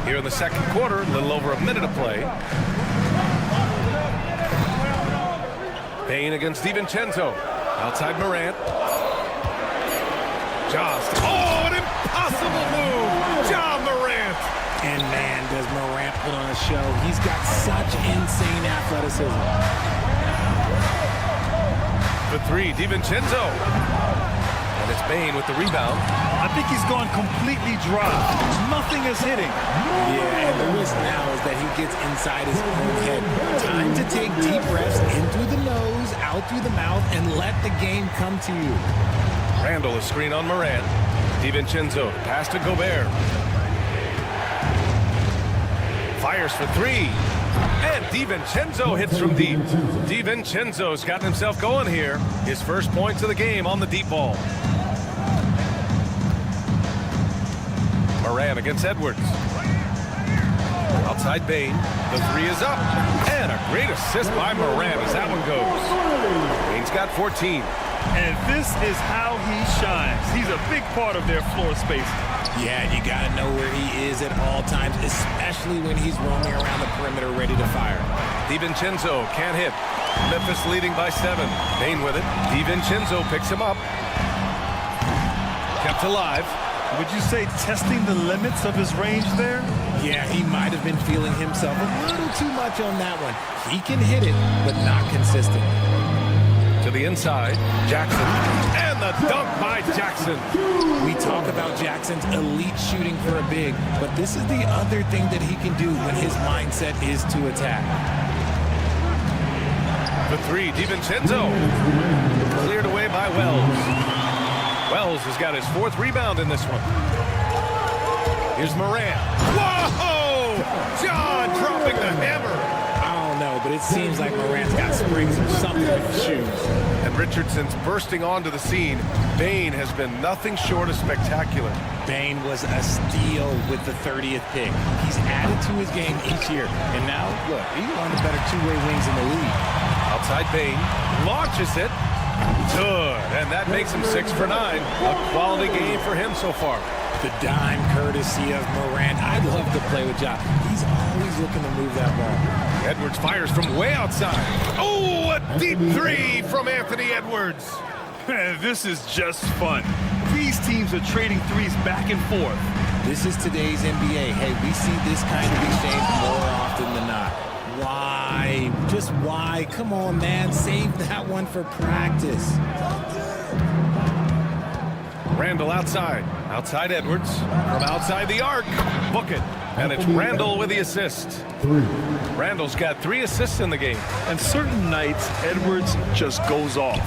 Here in the second quarter, a little over a minute of play. Bane against DiVincenzo. Outside Morant. Just, an impossible move! Ja Morant! And man, does Morant put on a show. He's got such insane athleticism. The 3, DiVincenzo. And it's Bane with the rebound. I think he's gone completely dry. Nothing is hitting. Yeah, and the risk now is that he gets inside his own head. Time to take deep breaths in through the nose, out through the mouth, and let the game come to you. Randall is screen on Morant. DiVincenzo, pass to Gobert. Fires for 3. And DiVincenzo hits from deep. DiVincenzo's gotten himself going here. His first points of the game on the deep ball. Morant against Edwards. Outside Bane. The 3 is up. And a great assist by Morant as that one goes. Bane's got 14. And this is how he shines. He's a big part of their floor space. Yeah, you got to know where he is at all times, especially when he's roaming around the perimeter ready to fire. DiVincenzo can't hit. Memphis leading by 7. Bane with it. DiVincenzo picks him up. Kept alive. Would you say testing the limits of his range there? Yeah, he might have been feeling himself a little too much on that one. He can hit it, but not consistent. To the inside, Jackson. And the dunk by Jackson. We talk about Jackson's elite shooting for a big, but this is the other thing that he can do when his mindset is to attack. The 3, DiVincenzo. Cleared away by Wells. Wells has got his 4th rebound in this one. Here's Morant. Whoa! John dropping the hammer. I don't know. know, but it seems like Morant's got springs or something in his shoes. And Richardson's bursting onto the scene. Bane has been nothing short of spectacular. Bane was a steal with the 30th pick. He's added to his game each year. And now, look, he's one of the better two-way wings in the league. Outside Bane, launches it. Good, and that makes him 6 for 9. A quality game for him so far. The dime courtesy of Morant. I'd love to play with Ja. He's always looking to move that ball. Edwards fires from way outside. Oh, a deep three from Anthony Edwards. Man, this is just fun. These teams are trading threes back and forth. This is today's NBA. Hey, we see this kind of exchange more often than not. Why? Just why? Come on, man. Save that one for practice. Randall outside. Outside Edwards. From outside the arc. Book it. And it's Randall with the assist. 3. Randall's got 3 assists in the game. And certain nights, Edwards just goes off.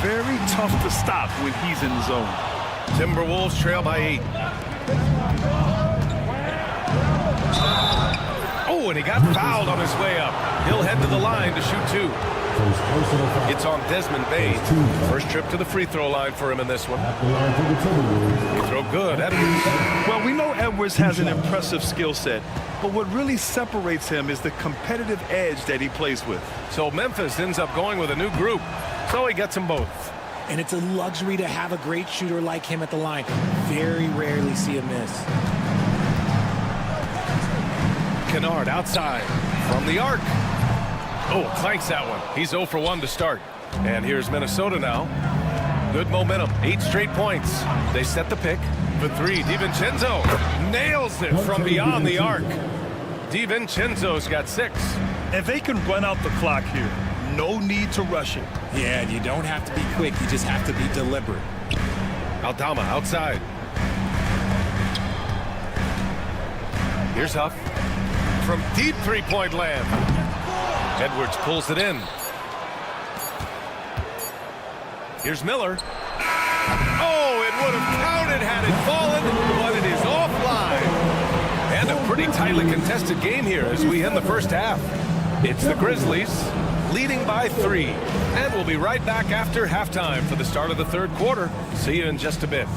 Very tough to stop when he's in the zone. Timberwolves trail by 8. Oh, and he got fouled on his way up. He'll head to the line to shoot 2. It's on Desmond Bane. First trip to the free throw line for him in this one. Free throw good. Edwards. Well, we know Edwards has an impressive skill set, but what really separates him is the competitive edge that he plays with. So Memphis ends up going with a new group. So he gets them both. And it's a luxury to have a great shooter like him at the line. Very rarely see a miss. Kennard outside from the arc. Oh, clanks that one. He's 0 for 1 to start. And here's Minnesota now. Good momentum. 8 straight points. They set the pick. For 3, DiVincenzo nails it from beyond the arc. DiVincenzo's got 6. And they can run out the clock here. No need to rush it. Yeah, and you don't have to be quick. You just have to be deliberate. Aldama outside. Here's Huff. From deep three-point land. Edwards pulls it in. Here's Miller. Oh, it would have counted had it fallen, but it is offline. And a pretty tightly contested game here as we end the first half. It's the Grizzlies leading by 3. And we'll be right back after halftime for the start of the third quarter. See you in just a bit.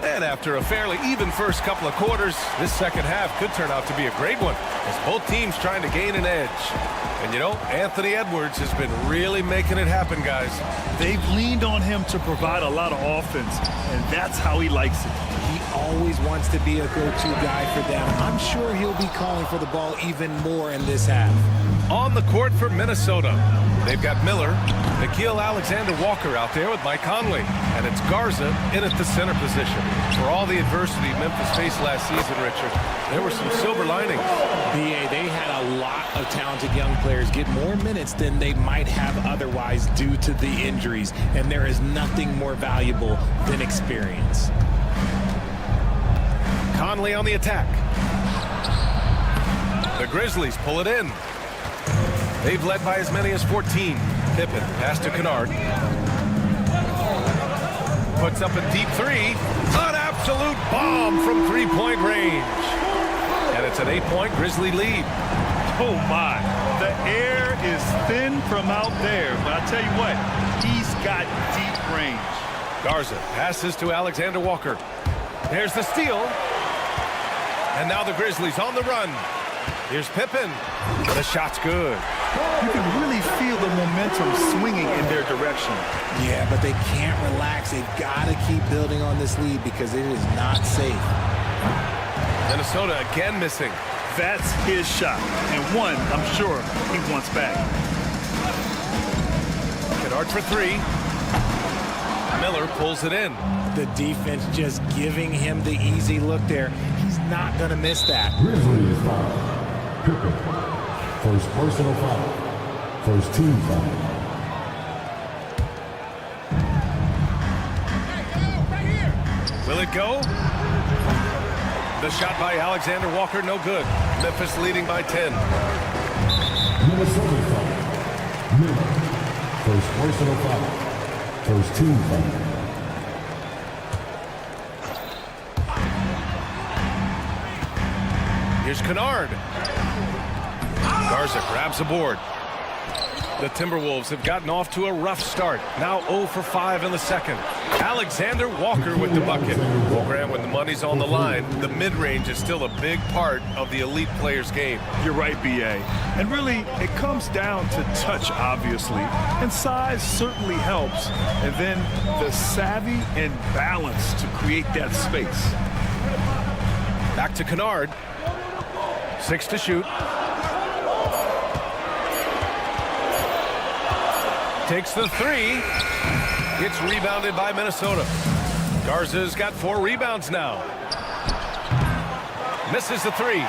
And after a fairly even first couple of quarters, this second half could turn out to be a great one as both teams trying to gain an edge. And you know, Anthony Edwards has been really making it happen, guys. They've leaned on him to provide a lot of offense, and that's how he likes it. He always wants to be a go-to guy for them. I'm sure he'll be calling for the ball even more in this half. On the court for Minnesota, they've got Miller, Nickeil Alexander-Walker out there with Mike Conley, and it's Garza in at the center position. For all the adversity Memphis faced last season, Richard, there were some silver linings. BA, they had a lot of talented young players get more minutes than they might have otherwise due to the injuries, and there is nothing more valuable than experience. Conley on the attack. The Grizzlies pull it in. They've led by as many as 14. Pippen, pass to Kennard. Puts up a deep 3. An absolute bomb from three-point range. And it's an 8-point Grizzly lead. Oh, my. The air is thin from out there. But I tell you what, he's got deep range. Garza passes to Alexander Walker. There's the steal. And now the Grizzlies on the run. Here's Pippen. The shot's good. You can really feel the momentum swinging in their direction. Yeah, but they can't relax. They've got to keep building on this lead because it is not safe. Minnesota again missing. That's his shot. And one, I'm sure, he wants back. Kennard for 3. Miller pulls it in. The defense just giving him the easy look there. He's not going to miss that. Grizzlies foul. Pippen. First personal foul. First team foul. Will it go? The shot by Alexander Walker, no good. Memphis leading by 10. Minnesota foul. Miller. First First personal foul. First team foul. Here's Kennard. Garza grabs the board. The Timberwolves have gotten off to a rough start. Now 0 for 5 in the second. Alexander Walker with the bucket. Well, Graham, when the money's on the line, the mid-range is still a big part of the elite player's game. You're right, B.A. And really, it comes down to touch, obviously. And size certainly helps. And then the savvy and balance to create that space. Back to Kennard. 6 to shoot. Takes the 3. It's rebounded by Minnesota. Garza's got 4 rebounds now. Misses the 3.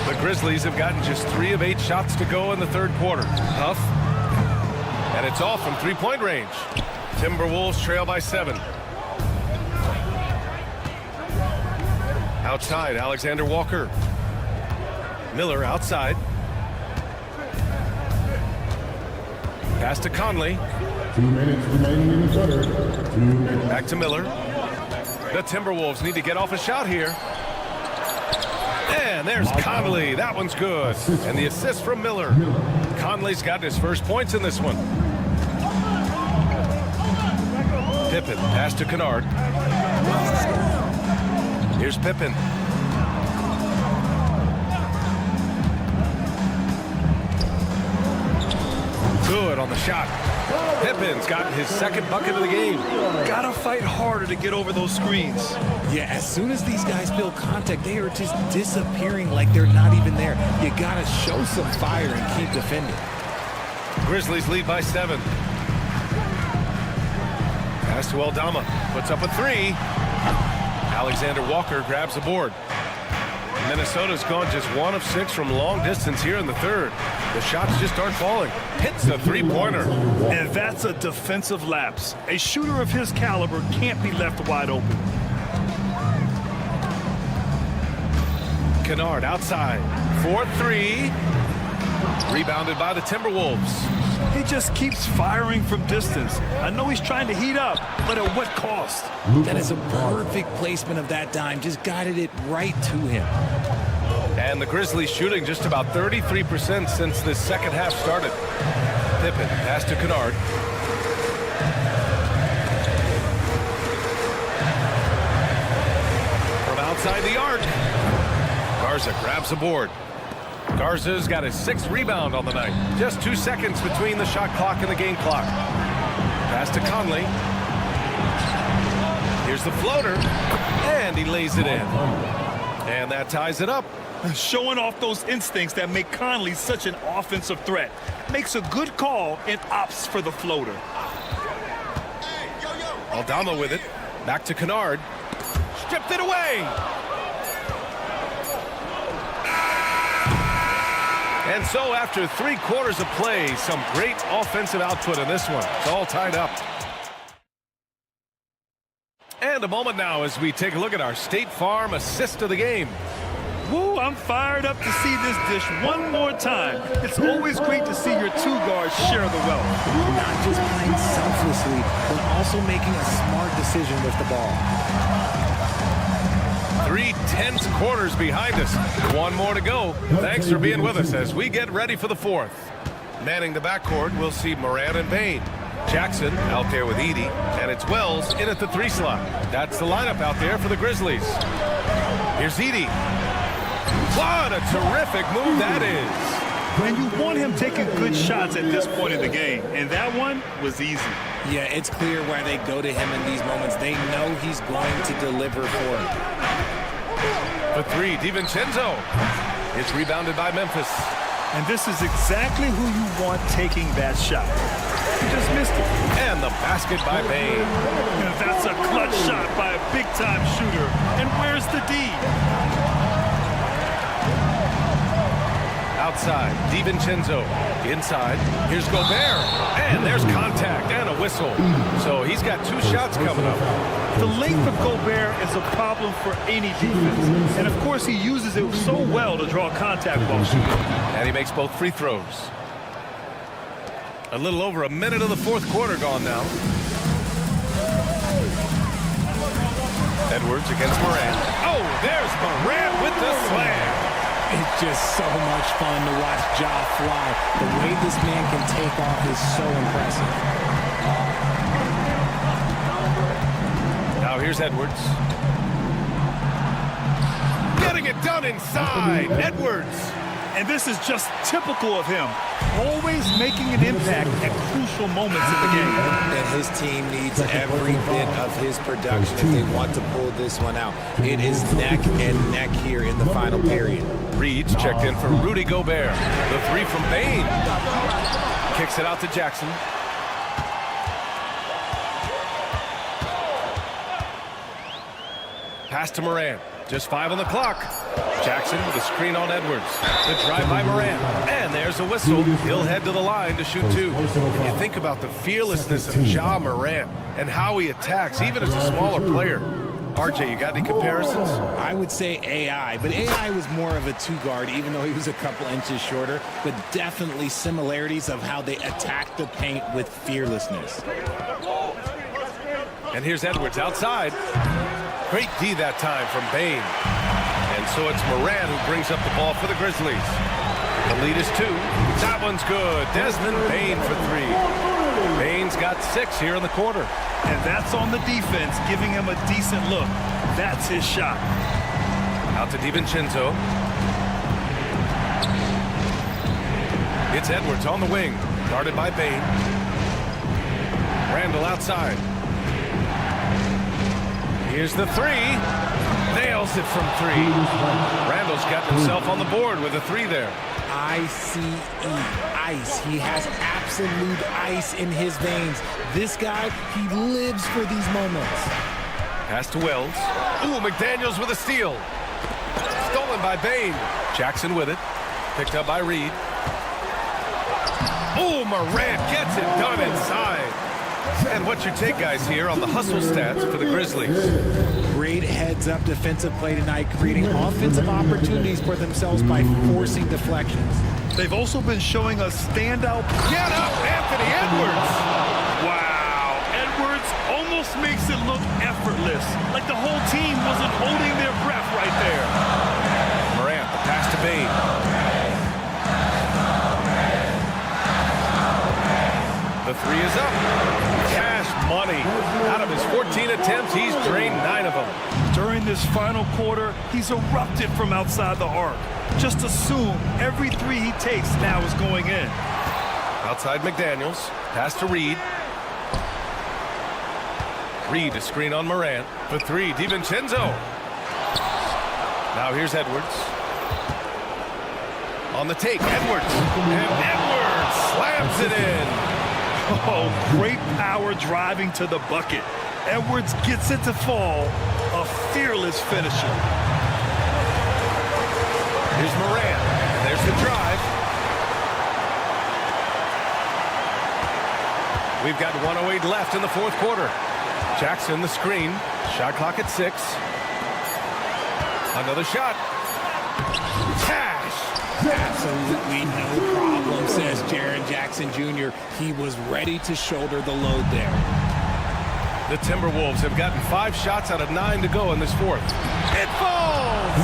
The Grizzlies have gotten just 3 of 8 shots to go in the third quarter. Huff. And it's off from three-point range. Timberwolves trail by 7. Outside, Alexander Walker. Miller outside. Pass to Conley. 2 minutes remaining in the third. 2 minutes. Back to Miller. The Timberwolves need to get off a shot here. And there's Conley. That one's good. And the assist from Miller. Conley's got his first points in this one. Pippen. Pass to Kennard. Here's Pippen. Good on the shot. Pippen's gotten his second bucket of the game. Gotta fight harder to get over those screens. Yeah, as soon as these guys feel contact, they are just disappearing like they're not even there. You gotta show some fire and keep defending. Grizzlies lead by 7. Pass to Aldama. Puts up a 3. Alexander Walker grabs the board. Minnesota's gone just 1 of 6 from long distance here in the third. The shots just aren't falling. Hits a three-pointer. And that's a defensive lapse. A shooter of his caliber can't be left wide open. Kennard outside. 4-3. Rebounded by the Timberwolves. He just keeps firing from distance. I know he's trying to heat up, but at what cost? That is a perfect placement of that dime. Just guided it right to him. And the Grizzlies shooting just about 33% since this second half started. Pippen, pass to Kennard. From outside the arc. Garza grabs the board. Garza's got his 6th rebound on the night. Just 2 seconds between the shot clock and the game clock. Pass to Conley. Here's the floater. And he lays it in. And that ties it up. Showing off those instincts that make Conley such an offensive threat. Makes a good call and opts for the floater. Aldama with it. Back to Kennard. Stripped it away. And so after 3 quarters of play, some great offensive output in this one. It's all tied up. And a moment now as we take a look at our State Farm assist of the game. Woo, I'm fired up to see this dish one more time. It's always great to see your 2 guards share the wealth. Not just playing selflessly, but also making a smart decision with the ball. 3 tense quarters behind us. 1 more to go. Thanks for being with us as we get ready for the 4th. Manning the backcourt, we'll see Moran and Payne. Jackson out there with Edey, and it's Wells in at the 3 slot. That's the lineup out there for the Grizzlies. Here's Edey. What a terrific move that is. And you want him taking good shots at this point in the game, and that one was easy. Yeah, it's clear why they go to him in these moments. They know he's going to deliver for them. The 3, DiVincenzo. It's rebounded by Memphis. And this is exactly who you want taking that shot. He just missed it. And the basket by Payne. And that's a clutch shot by a big-time shooter. And where's the D? Outside, DiVincenzo. Inside, here's Gobert. And there's contact and a whistle. So he's got 2 shots coming up. The length of Gobert is a problem for any defense. And of course, he uses it so well to draw contact ball shooting. And he makes both free throws. A little over a minute of the fourth quarter gone now. Edwards against Morant. Oh, there's Morant with the slam. It's just so much fun to watch Ja fly. The way this man can take off is so impressive. Now here's Edwards. Getting it done inside. Edwards. And this is just typical of him. Always making an impact at crucial moments in the game. And his team needs every bit of his production if they want to pull this one out. It is neck and neck here in the final period. Reed's checked in for Rudy Gobert. The three from Bain. Kicks it out to Jackson. Pass to Morant. Just 5 on the clock. Jackson with a screen on Edwards. The drive by Morant. And there's a whistle. He'll head to the line to shoot 2. You think about the fearlessness of Ja Morant and how he attacks, even as a smaller player. RJ, you got any comparisons? I would say AI, but AI was more of a 2-guard, even though he was a couple inches shorter, but definitely similarities of how they attack the paint with fearlessness. And here's Edwards outside. Great D that time from Bain. And so it's Morant who brings up the ball for the Grizzlies. The lead is 2. That one's good. Desmond Bain for 3. Bain's got 6 here in the quarter. And that's on the defense, giving him a decent look. That's his shot. Out to DiVincenzo. It's Edwards on the wing. Guarded by Bain. Randall outside. Here's the 3. Nails it from 3. Randall's got himself on the board with a 3 there. ICE, ice. He has absolute ice in his veins. This guy, he lives for these moments. Pass to Wells. Ooh, McDaniels with a steal. Stolen by Bain. Jackson with it. Picked up by Reed. Ooh, Morant gets it done inside. And what's your take, guys, here on the hustle stats for the Grizzlies? Great heads-up defensive play tonight, creating offensive opportunities for themselves by forcing deflections. They've also been showing us standout. Get up, Anthony Edwards! Wow, Edwards almost makes it look effortless, like the whole team wasn't holding their breath right there. Morant, the pass to Bain. The 3 is up. Cash money. Out of his 14 attempts, he's drained 9 of them. During this final quarter, he's erupted from outside the arc. Just assume every 3 he takes now is going in. Outside McDaniels. Pass to Reed. Reed to screen on Morant. For 3, DiVincenzo. Now here's Edwards. On the take, Edwards. And Edwards slams it in. Oh, great power driving to the bucket. Edwards gets it to fall. A fearless finisher. Here's Morant. There's the drive. We've got 1:08 left in the fourth quarter. Jackson the screen. Shot clock at 6. Another shot. Cash. Absolutely no problem, says Jaren Jackson Jr. He was ready to shoulder the load there. The Timberwolves have gotten 5 shots out of 9 to go in this fourth. It falls!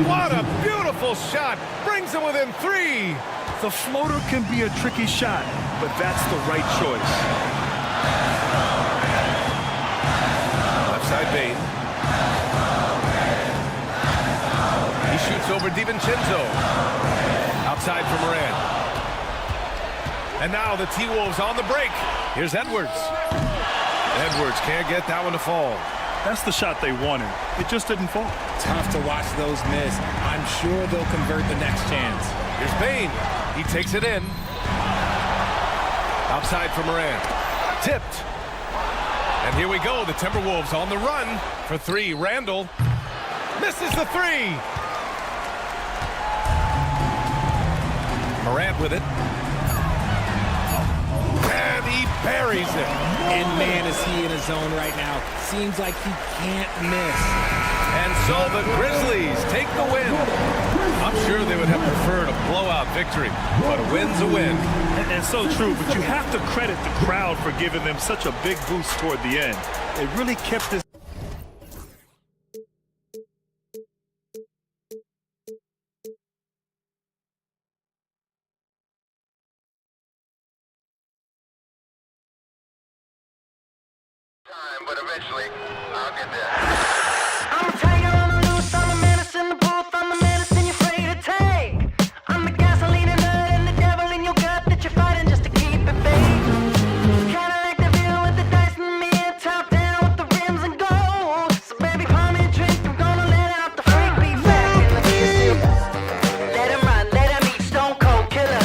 What a beautiful shot! Brings them within 3! The floater can be a tricky shot, but that's the right choice. Left side Bain. He shoots over DiVincenzo. Outside for Morant. And now the T-Wolves on the break. Here's Edwards. Edwards can't get that one to fall. That's the shot they wanted. It just didn't fall. Tough to watch those miss. I'm sure they'll convert the next chance. Here's Bain. He takes it in. Outside for Morant. Tipped. And here we go. The Timberwolves on the run for 3. Randall misses the 3. Morant with it. And he buries it. And man, is he in a zone right now. Seems like he can't miss. And so the Grizzlies take the win. I'm sure they would have preferred a blowout victory, but a win's a win. And so true, but you have to credit the crowd for giving them such a big boost toward the end. It really kept this. But eventually, I'll get there. I'm a tiger on the loose, I'm a menace in the booth, I'm the medicine you're afraid to take. I'm the gasoline and nut and the devil in your gut that you're fighting just to keep it baked. Kinda like the view with the dice and me, top down with the rims and gold. So baby, pour me a drink, I'm gonna let out the freak beat back in the music. Let him run, let him eat, stone cold killer.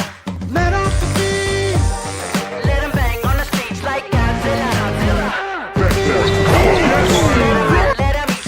Let off the beat. Let him bang on the streets like Godzilla. Let him eat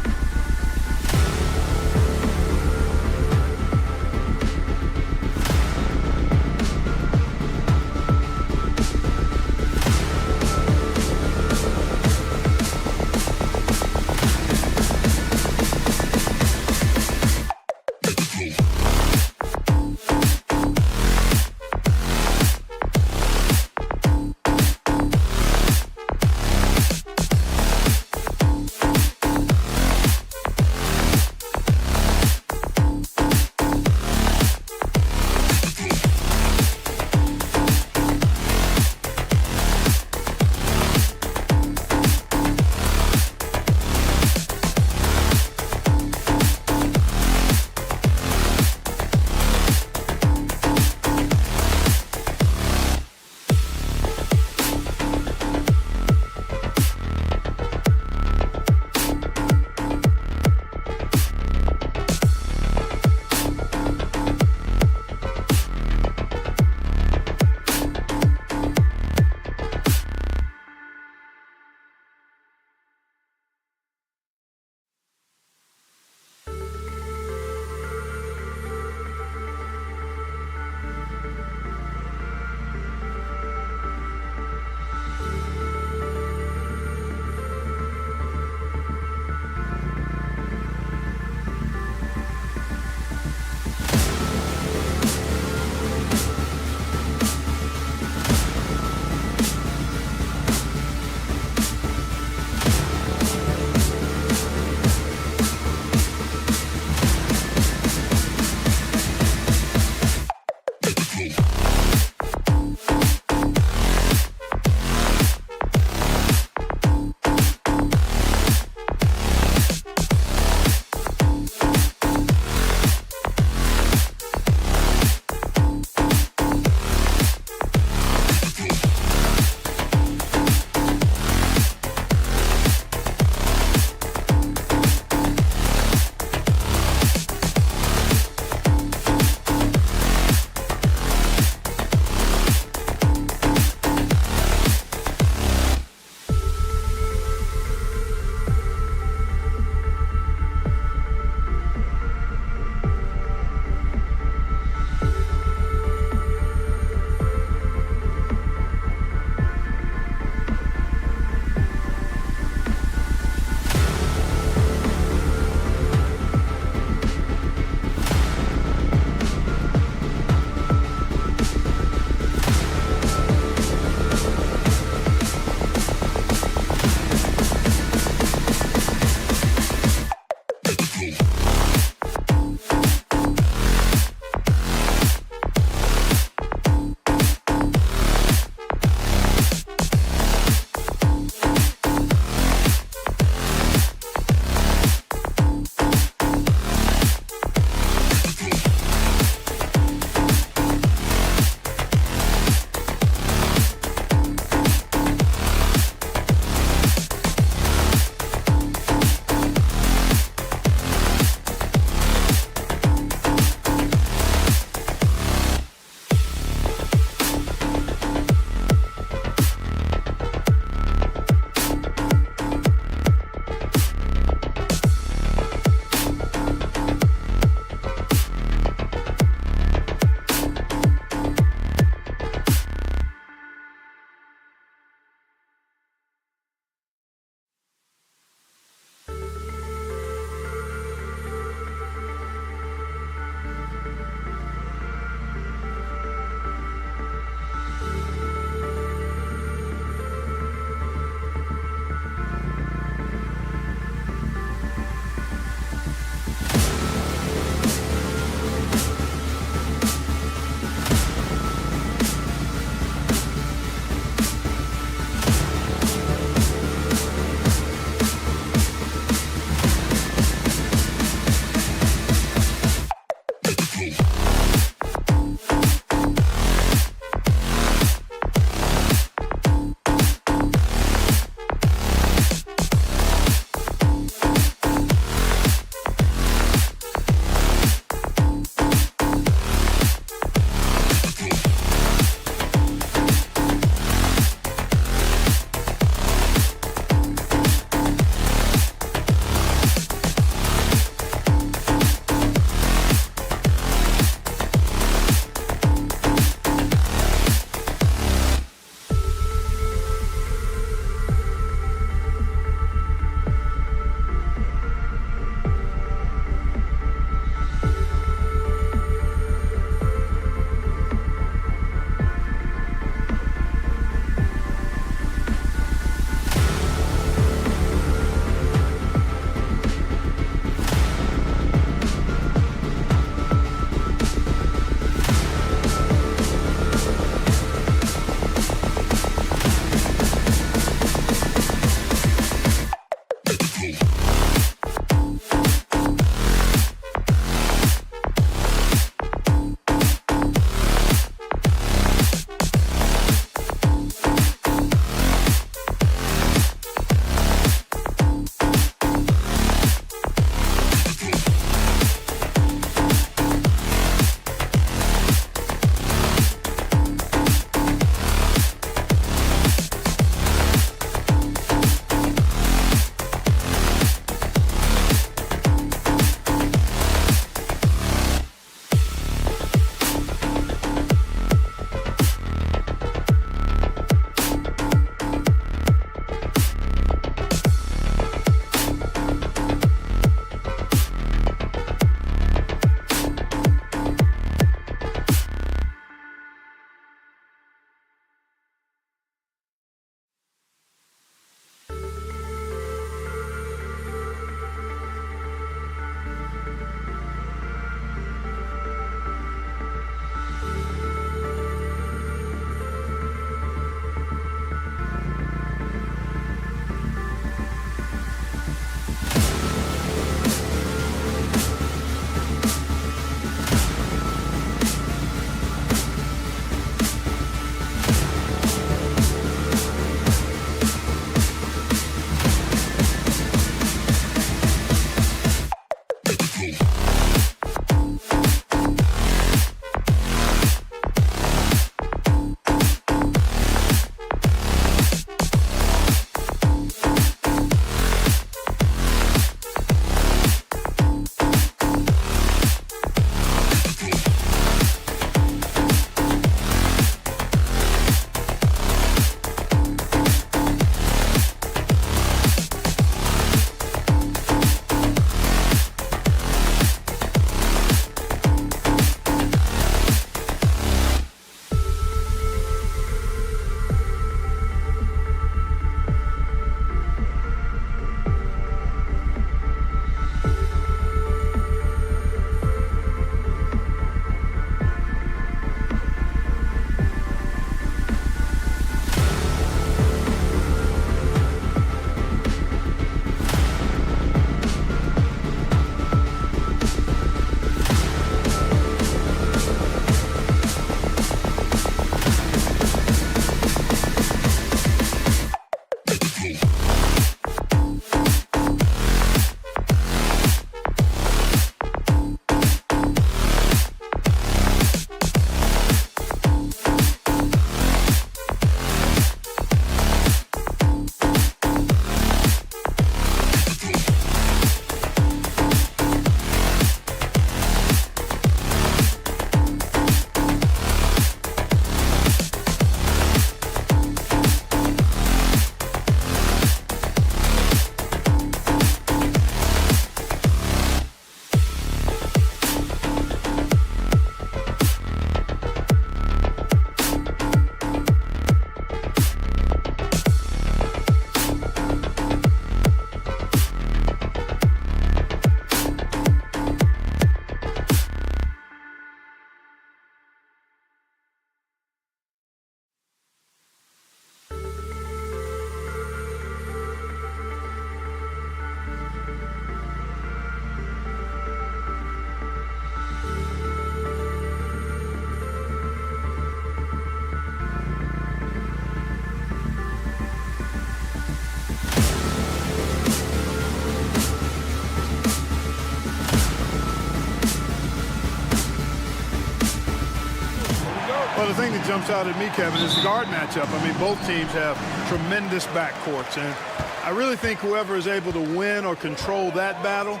Well, the thing that jumps out at me, Kevin, is the guard matchup. I mean, both teams have tremendous backcourts, and I really think whoever is able to win or control that battle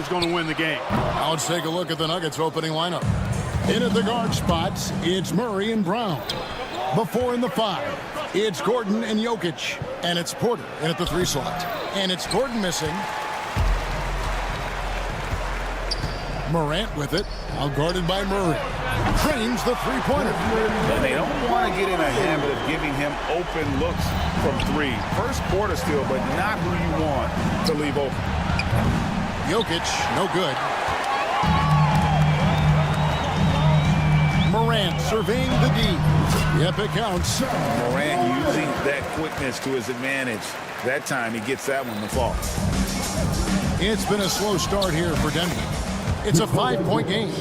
is going to win the game. Now let's take a look at the Nuggets opening lineup. In at the guard spots, it's Murray and Brown. Before in the 5, it's Gordon and Jokic. And it's Porter in at the 3 slot. And it's Gordon missing. Morant with it, now guarded by Murray. Trains the three-pointer. And they don't want to get in a habit of giving him open looks from 3. First quarter still, but not who you want to leave open. Jokic, no good. Morant surveying the D. Yep, it counts. Morant using that quickness to his advantage. That time he gets that one to fall. It's been a slow start here for Denver. It's a 5-point game.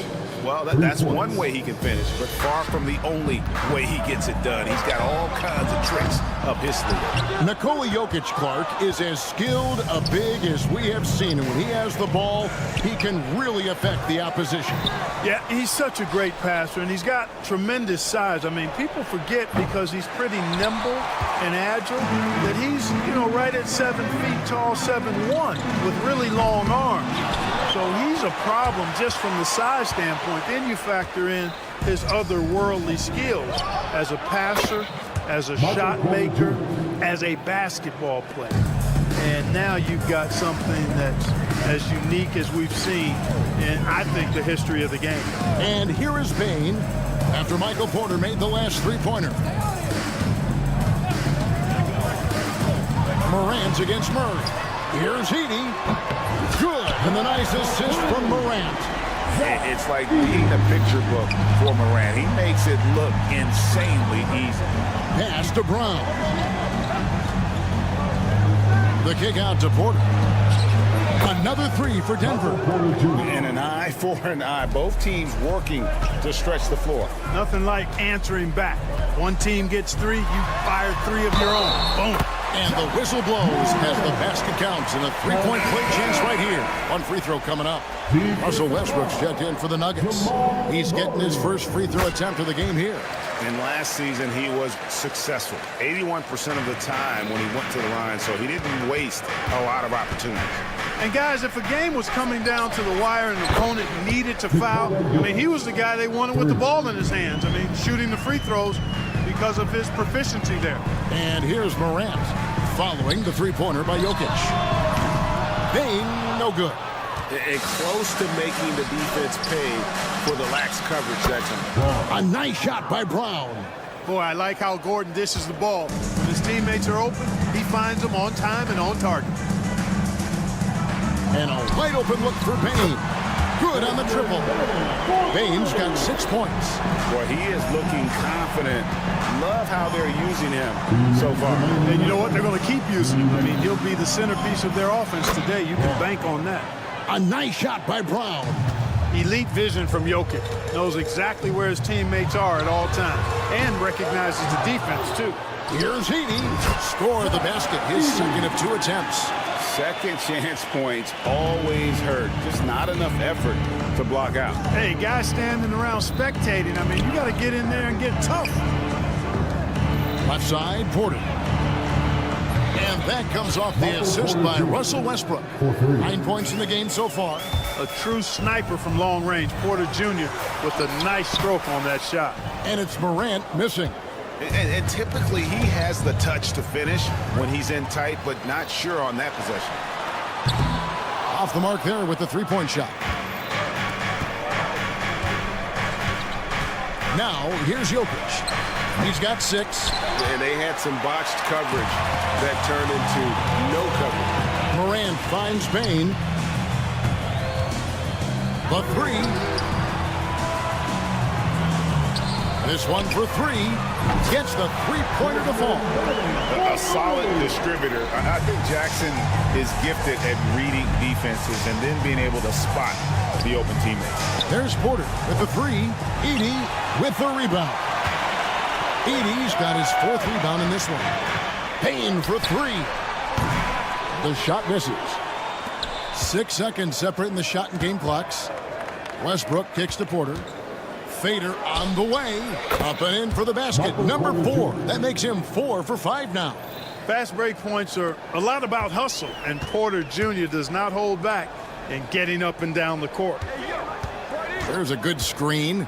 Well, that's one way he can finish, but far from the only way he gets it done. He's got all kinds of tricks up his sleeve. Nikola Jokic, Clark, is as skilled a big as we have seen. And when he has the ball, he can really affect the opposition. Yeah, he's such a great passer, and he's got tremendous size. I mean, people forget because he's pretty nimble and agile that he's, right at 7 feet tall, 7'1", with really long arms. So he's a problem just from the size standpoint. Then you factor in his otherworldly skills as a passer, as a shot maker, as a basketball player. And now you've got something that's as unique as we've seen in, I think, the history of the game. And here is Bain after Michael Porter made the last three-pointer. Morant against Murray. Here's Heaney. Good, and the nice assist from Morant. It's like being a picture book for Morant. He makes it look insanely easy. Pass to Brown. The kick out to Porter. Another three for Denver. And an eye for an eye. Both teams working to stretch the floor. Nothing like answering back. One team gets 3, you fire 3 of your own. Boom. And the whistle blows as the basket counts, and a three-point play chance right here. One free throw coming up. Russell Westbrook's checked in for the Nuggets. He's getting his first free throw attempt of the game here. And last season, he was successful 81% of the time when he went to the line, so he didn't waste a lot of opportunities. And guys, if a game was coming down to the wire and the opponent needed to foul, I mean, he was the guy they wanted with the ball in his hands. I mean, shooting the free throws because of his proficiency there. And here's Morant following the three-pointer by Jokic. Bain, no good. And close to making the defense pay for the lax coverage that time. A nice shot by Brown. Boy, I like how Gordon dishes the ball. When his teammates are open, he finds them on time and on target. And a wide open look for Bain. Good on the triple. Bain's got 6 points. Boy, he is looking confident. Love how they're using him so far. And you know what? They're going to keep using him. I mean, he'll be the centerpiece of their offense today. You can bank on that. A nice shot by Brown. Elite vision from Jokic. Knows exactly where his teammates are at all times. And recognizes the defense, too. Here's Heaney. Score the basket. His second of 2 attempts. Second chance points always hurt. Just not enough effort to block out. Hey, guys standing around spectating. I mean, you got to get in there and get tough. Left side, Porter. And that comes off the assist by Russell Westbrook. 9 points in the game so far. A true sniper from long range, Porter Jr. with a nice stroke on that shot. And it's Morant missing. And typically he has the touch to finish when he's in tight, but not sure on that possession. Off the mark there with the three-point shot. Now, here's Jokic. He's got 6. And they had some botched coverage that turned into no coverage. Morant finds Bain. The 3. This one for 3. Gets the three-pointer to fall. A solid distributor. I think Jackson is gifted at reading defenses and then being able to spot the open teammate. There's Porter with the 3. Edey with the rebound. Edey's got his 4th rebound in this one. Bain for 3. The shot misses. 6 seconds separating the shot and game clocks. Westbrook kicks to Porter. Fader on the way. Up and in for the basket. Number 4. That makes him 4 for 5 now. Fast break points are a lot about hustle, and Porter Jr. does not hold back in getting up and down the court. There's a good screen.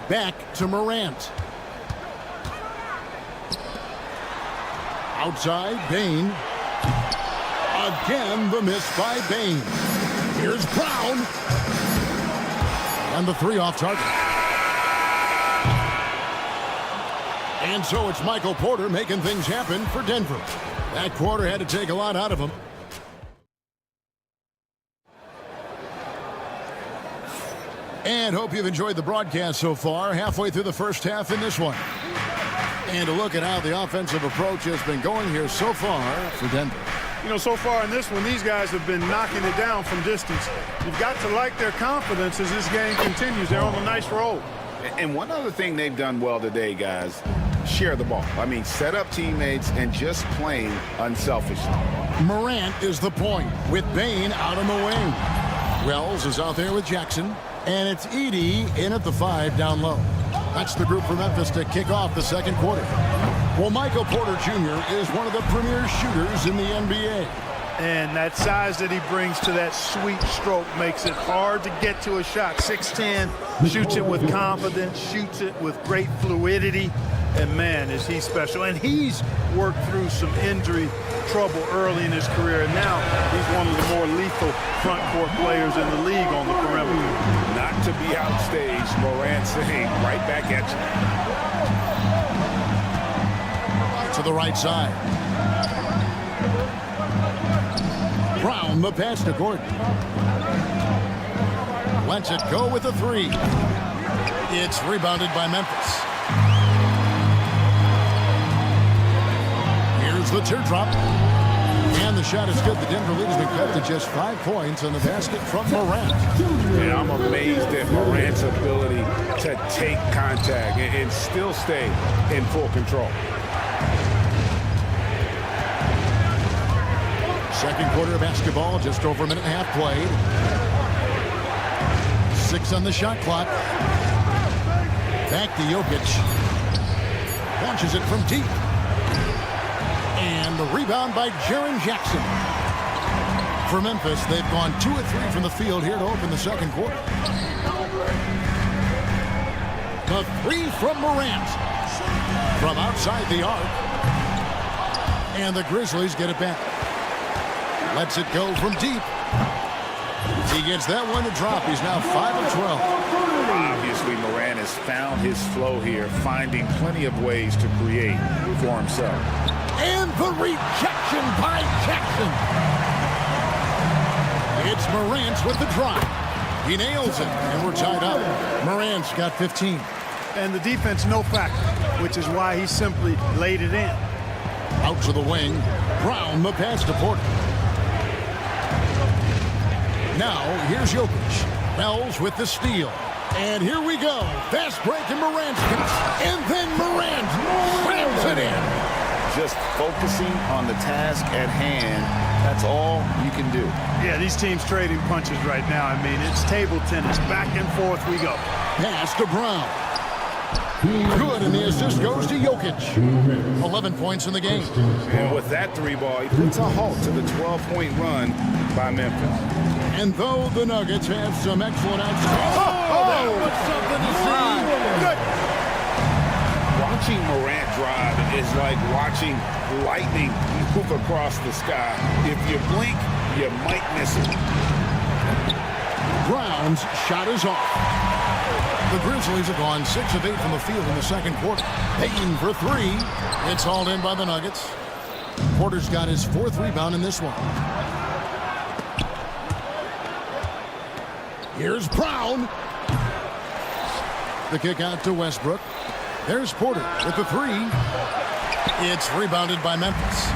Back to Morant. Outside, Bain. Again, the miss by Bain. Here's Brown. And the 3 off target. And so it's Michael Porter making things happen for Denver. That quarter had to take a lot out of him. And hope you've enjoyed the broadcast so far. Halfway through the first half in this one. And a look at how the offensive approach has been going here so far for Denver. You know, so far in this one, these guys have been knocking it down from distance. You've got to like their confidence as this game continues. They're on a nice roll. And one other thing they've done well today, guys, share the ball. I mean, set up teammates and just playing unselfishly. Morant is the point with Bain out on the wing. Wells is out there with Jackson. And it's Edey in at the 5 down low. That's the group for Memphis to kick off the second quarter. Well, Michael Porter Jr. is one of the premier shooters in the NBA. And that size that he brings to that sweet stroke makes it hard to get to a shot. 6'10", shoots it with confidence, shoots it with great fluidity. And man, is he special. And he's worked through some injury trouble early in his career. And now he's one of the more lethal front court players in the league on the perimeter. Not to be outstaged, Morant saying right back at you. To the right side. Brown, the pass to Gordon. Lets it go with the 3. It's rebounded by Memphis. Here's the teardrop. And the shot is good. The Denver lead has been cut to just 5 points on the basket from Morant. Yeah, I'm amazed at Morant's ability to take contact and still stay in full control. Second quarter of basketball, just over a minute and a half played. 6 on the shot clock. Back to Jokic. Launches it from deep. And the rebound by Jaren Jackson. For Memphis, they've gone 2 of 3 from the field here to open the second quarter. The 3 from Morant. From outside the arc. And the Grizzlies get it back. Lets it go from deep. He gets that one to drop. He's now 5 of 12. Obviously, Morant has found his flow here, finding plenty of ways to create for himself. And the rejection by Jackson. It's Morant with the drop. He nails it, and we're tied up. Morant's got 15. And the defense no factor, which is why he simply laid it in. Out to the wing. Brown, the pass to Porter. Now, here's Jokic. Wells with the steal. And here we go. Fast break in Morant's pass. And then Morant slams it in. Just focusing on the task at hand. That's all you can do. Yeah, these teams trading punches right now. I mean, it's table tennis. Back and forth we go. Pass to Brown. Good, and the assist goes to Jokic. 11 points in the game. And with that 3 ball, he puts a halt to the 12-point run by Memphis. And though the Nuggets have some excellent outside. That was something to see. Good. Watching Morant drive is like watching lightning move across the sky. If you blink, you might miss it. Brown's shot is off. The Grizzlies have gone 6 of 8 from the field in the second quarter. Payton for 3. It's hauled in by the Nuggets. Porter's got his 4th rebound in this one. Here's Brown. The kick out to Westbrook. There's Porter with the 3. It's rebounded by Memphis.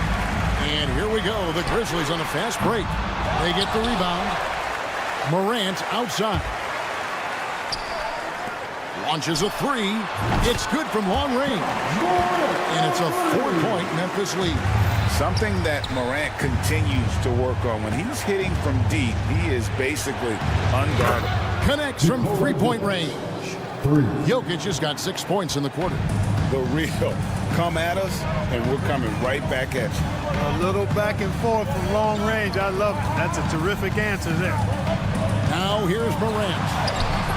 And here we go. The Grizzlies on a fast break. They get the rebound. Morant outside. Launches a 3. It's good from long range. And it's a 4-point Memphis lead. Something that Morant continues to work on. When he's hitting from deep, he is basically unguarded. Connects from 3-point range. Jokic has got 6 points in the quarter. The real come at us, and we're coming right back at you. A little back and forth from long range. I love it. That's a terrific answer there. Now here's Morant.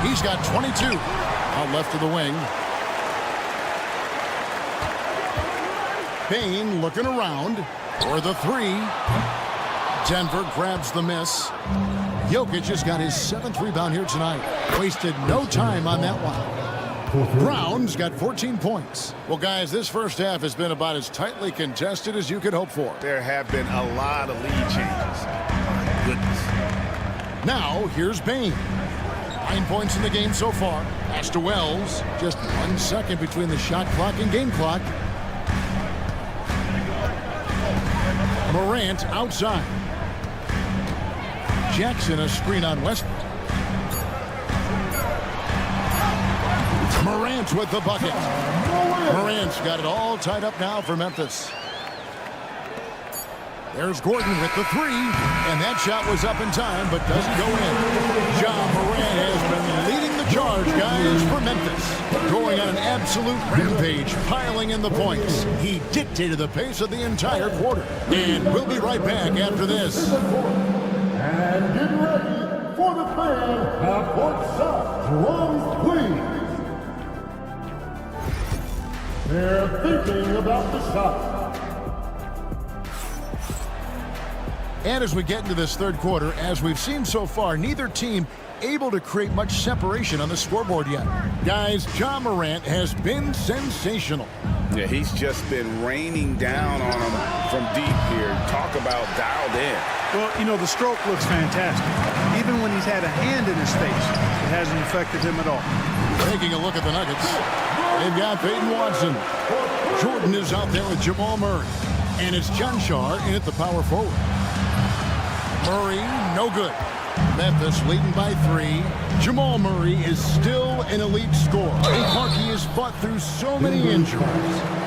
He's got 22. Out left of the wing. Bain looking around for the 3. Denver grabs the miss. Jokic has got his 7th rebound here tonight. Wasted no time on that one. Brown's got 14 points. Well, guys, this first half has been about as tightly contested as you could hope for. There have been a lot of lead changes. My goodness. Now, here's Bain. 9 points in the game so far. Pass to Wells. Just 1 second between the shot clock and game clock. Morant outside. Jackson a screen on Westbrook. Morant with the bucket. Morant's got it all tied up now for Memphis. There's Gordon with the three, and that shot was up in time, but doesn't go in. Ja Morant has been leading the charge, guys, for Memphis. Going on an absolute rampage, piling in the points. He dictated the pace of the entire quarter. And we'll be right back after this. And get ready for the fan half-court shot. Drums, please. They're thinking about the shot. And as we get into this third quarter, as we've seen so far, neither team able to create much separation on the scoreboard yet. Guys, Ja Morant has been sensational. Yeah, he's just been raining down on them from deep here. Talk about dialed in. Well, you know, the stroke looks fantastic. Even when he's had a hand in his face, it hasn't affected him at all. Taking a look at the Nuggets. They've got Peyton Watson. Jordan is out there with Jamal Murray. And it's John Shar in at the power forward. Murray, no good. Memphis leading by 3. Jamal Murray is still an elite scorer. And Clarkie has fought through so many injuries.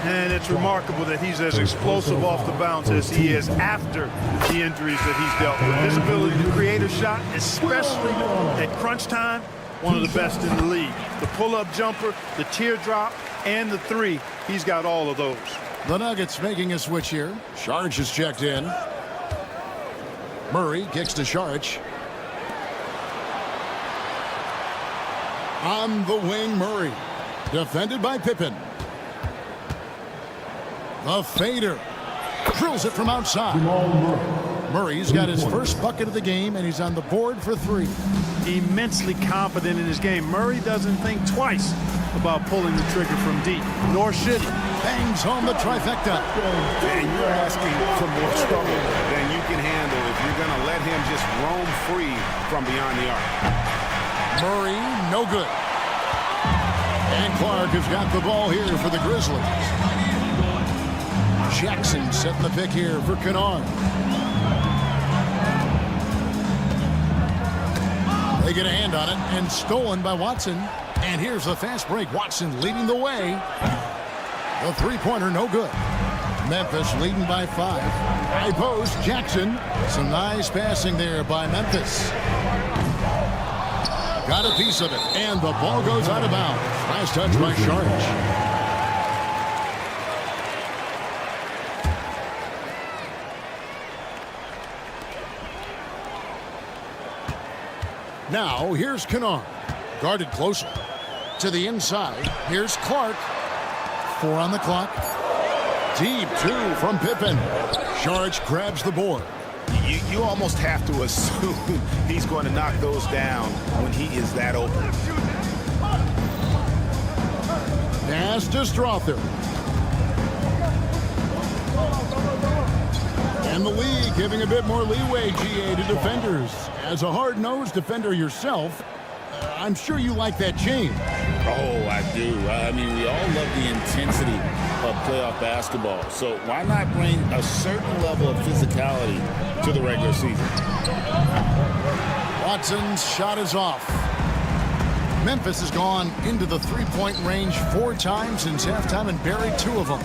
And it's remarkable that he's as explosive off the bounce as he is after the injuries that he's dealt with. His ability to create a shot, especially at crunch time, one of the best in the league. The pull-up jumper, the teardrop, and the three, he's got all of those. The Nuggets making a switch here. Sharge is checked in. Murray kicks to Sharge. On the wing, Murray. Defended by Pippen. The fader. Drills it from outside. Murray's got his first bucket of the game, and he's on the board for 3. Immensely confident in his game. Murray doesn't think twice about pulling the trigger from deep, nor should he. Bangs home the trifecta. And you're asking for more trouble than you can handle if you're going to let him just roam free from beyond the arc. Murray, no good. And Clark has got the ball here for the Grizzlies. Jackson setting the pick here for Kennard. They get a hand on it, and stolen by Watson. And here's the fast break. Watson leading the way. The three-pointer, no good. Memphis leading by 5. High post, Jackson. Some nice passing there by Memphis. Got a piece of it, and the ball goes out of bounds. Nice touch by Sharge. Now, here's Kennard. Guarded closer. To the inside. Here's Clark. 4 on the clock. Deep 2 from Pippen. Sharge grabs the board. You almost have to assume he's going to knock those down when he is that open. Pass to Strother. And the league giving a bit more leeway, GA, to defenders. As a hard-nosed defender yourself, I'm sure you like that change. Oh, I do. I mean, we all love the intensity of playoff basketball. So why not bring a certain level of physicality to the regular season? Watson's shot is off. Memphis has gone into the three-point range 4 times since halftime and buried 2 of them.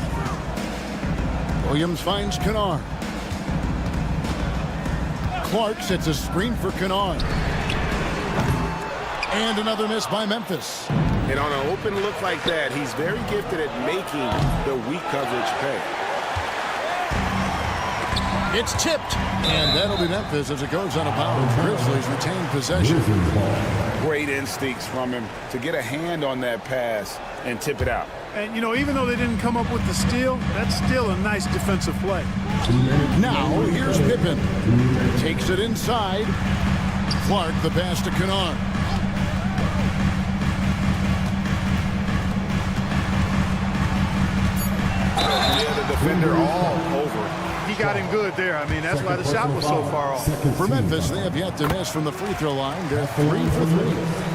Williams finds Kennard. Clark sets a screen for Kennard. And another miss by Memphis. And on an open look like that, he's very gifted at making the weak coverage pay. It's tipped. And that'll be Memphis as it goes out of bounds. Grizzlies retain possession. Great instincts from him to get a hand on that pass and tip it out. And, you know, even though they didn't come up with the steal, that's still a nice defensive play. Now, here's Pippen. Takes it inside. Clark, the pass to Kennard. Yeah, the defender all over. He got him good there. I mean, that's why the shot was so far off. For Memphis, they have yet to miss from the free throw line. They're 3 for 3.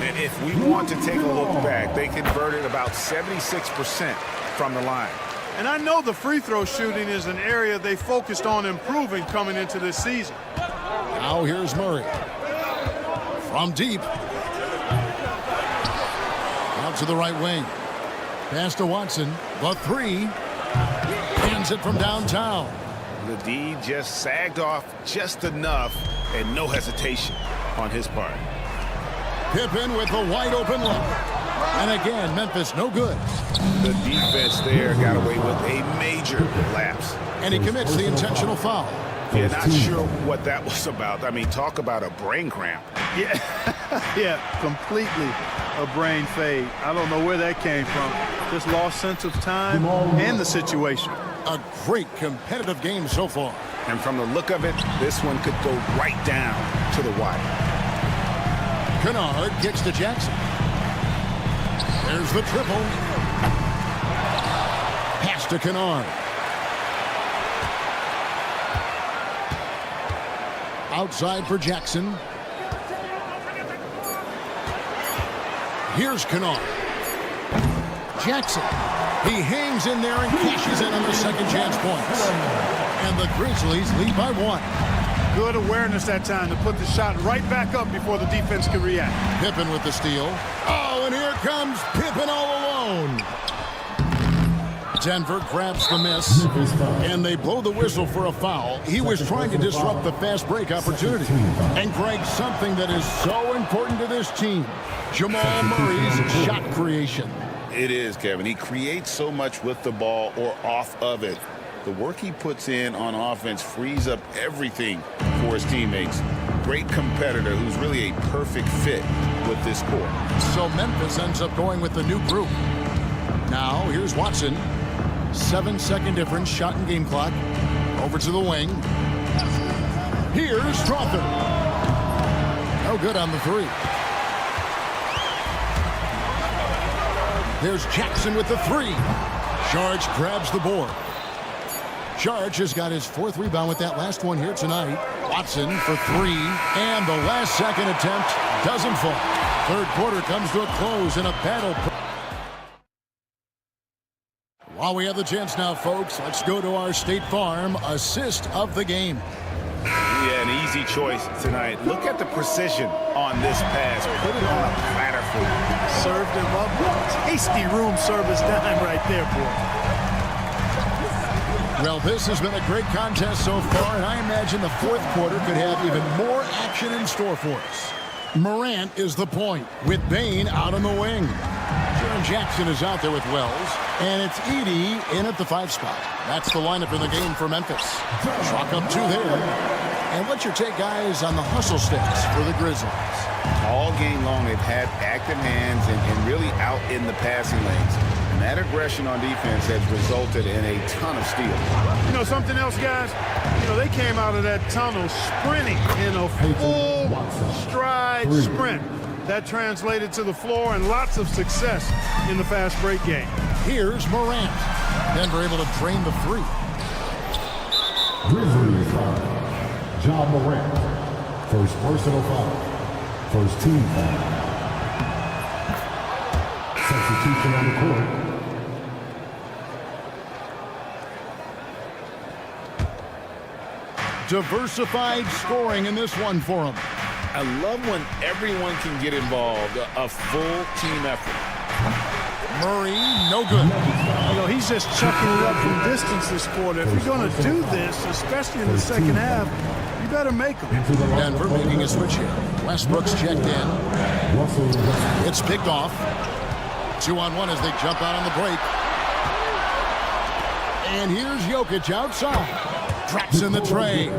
And if we want to take a look back, they converted about 76% from the line. And I know the free throw shooting is an area they focused on improving coming into this season. Now here's Murray. From deep. Out to the right wing. Pass to Watson. The three. Hands it from downtown. The D just sagged off just enough and no hesitation on his part. Pippen with a wide open look. And again, Memphis no good. The defense there got away with a major lapse. And he commits the intentional foul. Yeah, not sure what that was about. I mean, talk about a brain cramp. Yeah, yeah, completely a brain fade. I don't know where that came from. Just lost sense of time and the situation. A great competitive game so far. And from the look of it, this one could go right down to the wire. Kennard kicks to Jackson. There's the triple. Pass to Kennard. Outside for Jackson. Here's Kennard. Jackson. He hangs in there and cashes in on the second chance points. And the Grizzlies lead by 1. Good awareness that time to put the shot right back up before the defense could react. Pippen with the steal. Oh, and here comes Pippen all alone. Denver grabs the miss, and they blow the whistle for a foul. He was trying to disrupt the fast break opportunity. And Greg, something that is so important to this team, Jamal Murray's shot creation. It is, Kevin. He creates so much with the ball or off of it. The work he puts in on offense frees up everything for his teammates. Great competitor who's really a perfect fit with this core. So Memphis ends up going with the new group. Now, here's Watson. 7-second difference, shot and game clock. Over to the wing. Here's Strawther. No good on the three. There's Jackson with the three. Charge grabs the board. Charge has got his 4th rebound with that last one here tonight. Watson for 3. And the last second attempt doesn't fall. Third quarter comes to a close in a battle. While we have the chance now, folks, let's go to our State Farm assist of the game. Yeah, an easy choice tonight. Look at the precision on this pass. Put it on a platter for you. Served him up. Tasty room service dime right there, boy. Well, this has been a great contest so far, and I imagine the fourth quarter could have even more action in store for us. Morant is the point, with Bain out on the wing. Jaren Jackson is out there with Wells, and it's Edey in at the 5 spot. That's the lineup in the game for Memphis. Chalk up 2 there. And what's your take, guys, on the hustle stats for the Grizzlies? All game long, they've had active hands and really out in the passing lanes. And that aggression on defense has resulted in a ton of steals. You know something else, guys? You know, they came out of that tunnel sprinting in a full stride sprint. That translated to the floor and lots of success in the fast break game. Here's Morant. Denver able to drain the 3. Grizzlies foul. John Morant. First personal foul. First team foul. Substitution on the court. Diversified scoring in this one for him. I love when everyone can get involved, a full team effort. Murray, no good. You know, he's just chucking it up from distance this quarter. If you're going to do this, especially in the second half, you better make them. Denver making a switch here. Westbrook's checked in. It's picked off. 2-on-1 as they jump out on the break. And here's Jokic outside. Drops in the tray.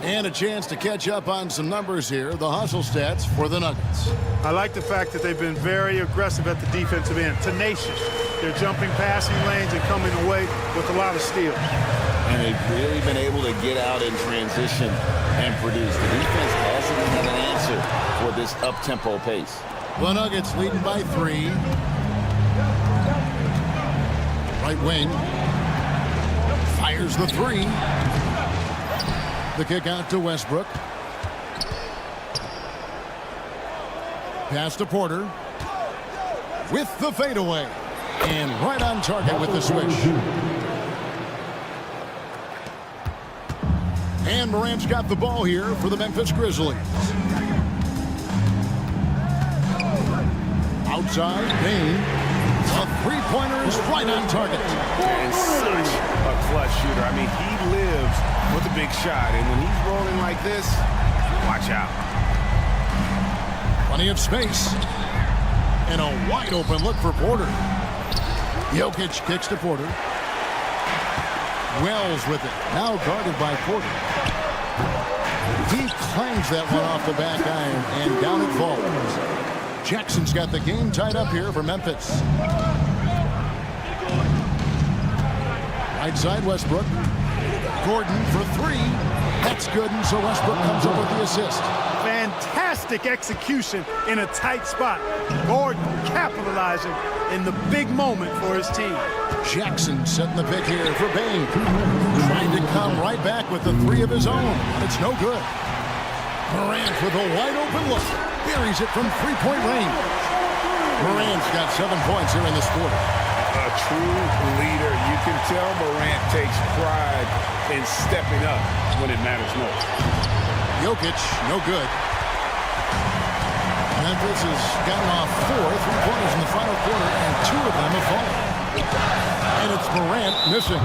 And a chance to catch up on some numbers here. The hustle stats for the Nuggets. I like the fact that they've been very aggressive at the defensive end. Tenacious. They're jumping passing lanes and coming away with a lot of steals. And they've really been able to get out in transition and produce. The defense hasn't had an answer for this up-tempo pace. The Nuggets leading by 3. Right wing. Fires the 3. The kick out to Westbrook. Pass to Porter. With the fadeaway. And right on target with the switch. And Morant's got the ball here for the Memphis Grizzlies. Outside, Bain. A three-pointer is right on target. And such a clutch shooter. I mean, he lives with a big shot. And when he's rolling like this, watch out. Plenty of space. And a wide open look for Porter. Jokic kicks to Porter. Wells with it. Now guarded by Porter. He clangs that one off the back iron, and down it falls. Jackson's got the game tied up here for Memphis. Right side, Westbrook. Gordon for three. That's good, and so Westbrook comes up with the assist. Fantastic execution in a tight spot. Gordon capitalizing in the big moment for his team. Jackson setting the pick here for Bain. Trying to come right back with the three of his own. It's no good. Morant with a wide open look. Buries it from three-point range. Morant's got 7 points here in this quarter. A true leader. You can tell Morant takes pride in stepping up when it matters most. Jokic, no good. Memphis has gotten off 4 3-pointers in the final quarter, and 2 of them have fallen. And it's Morant missing,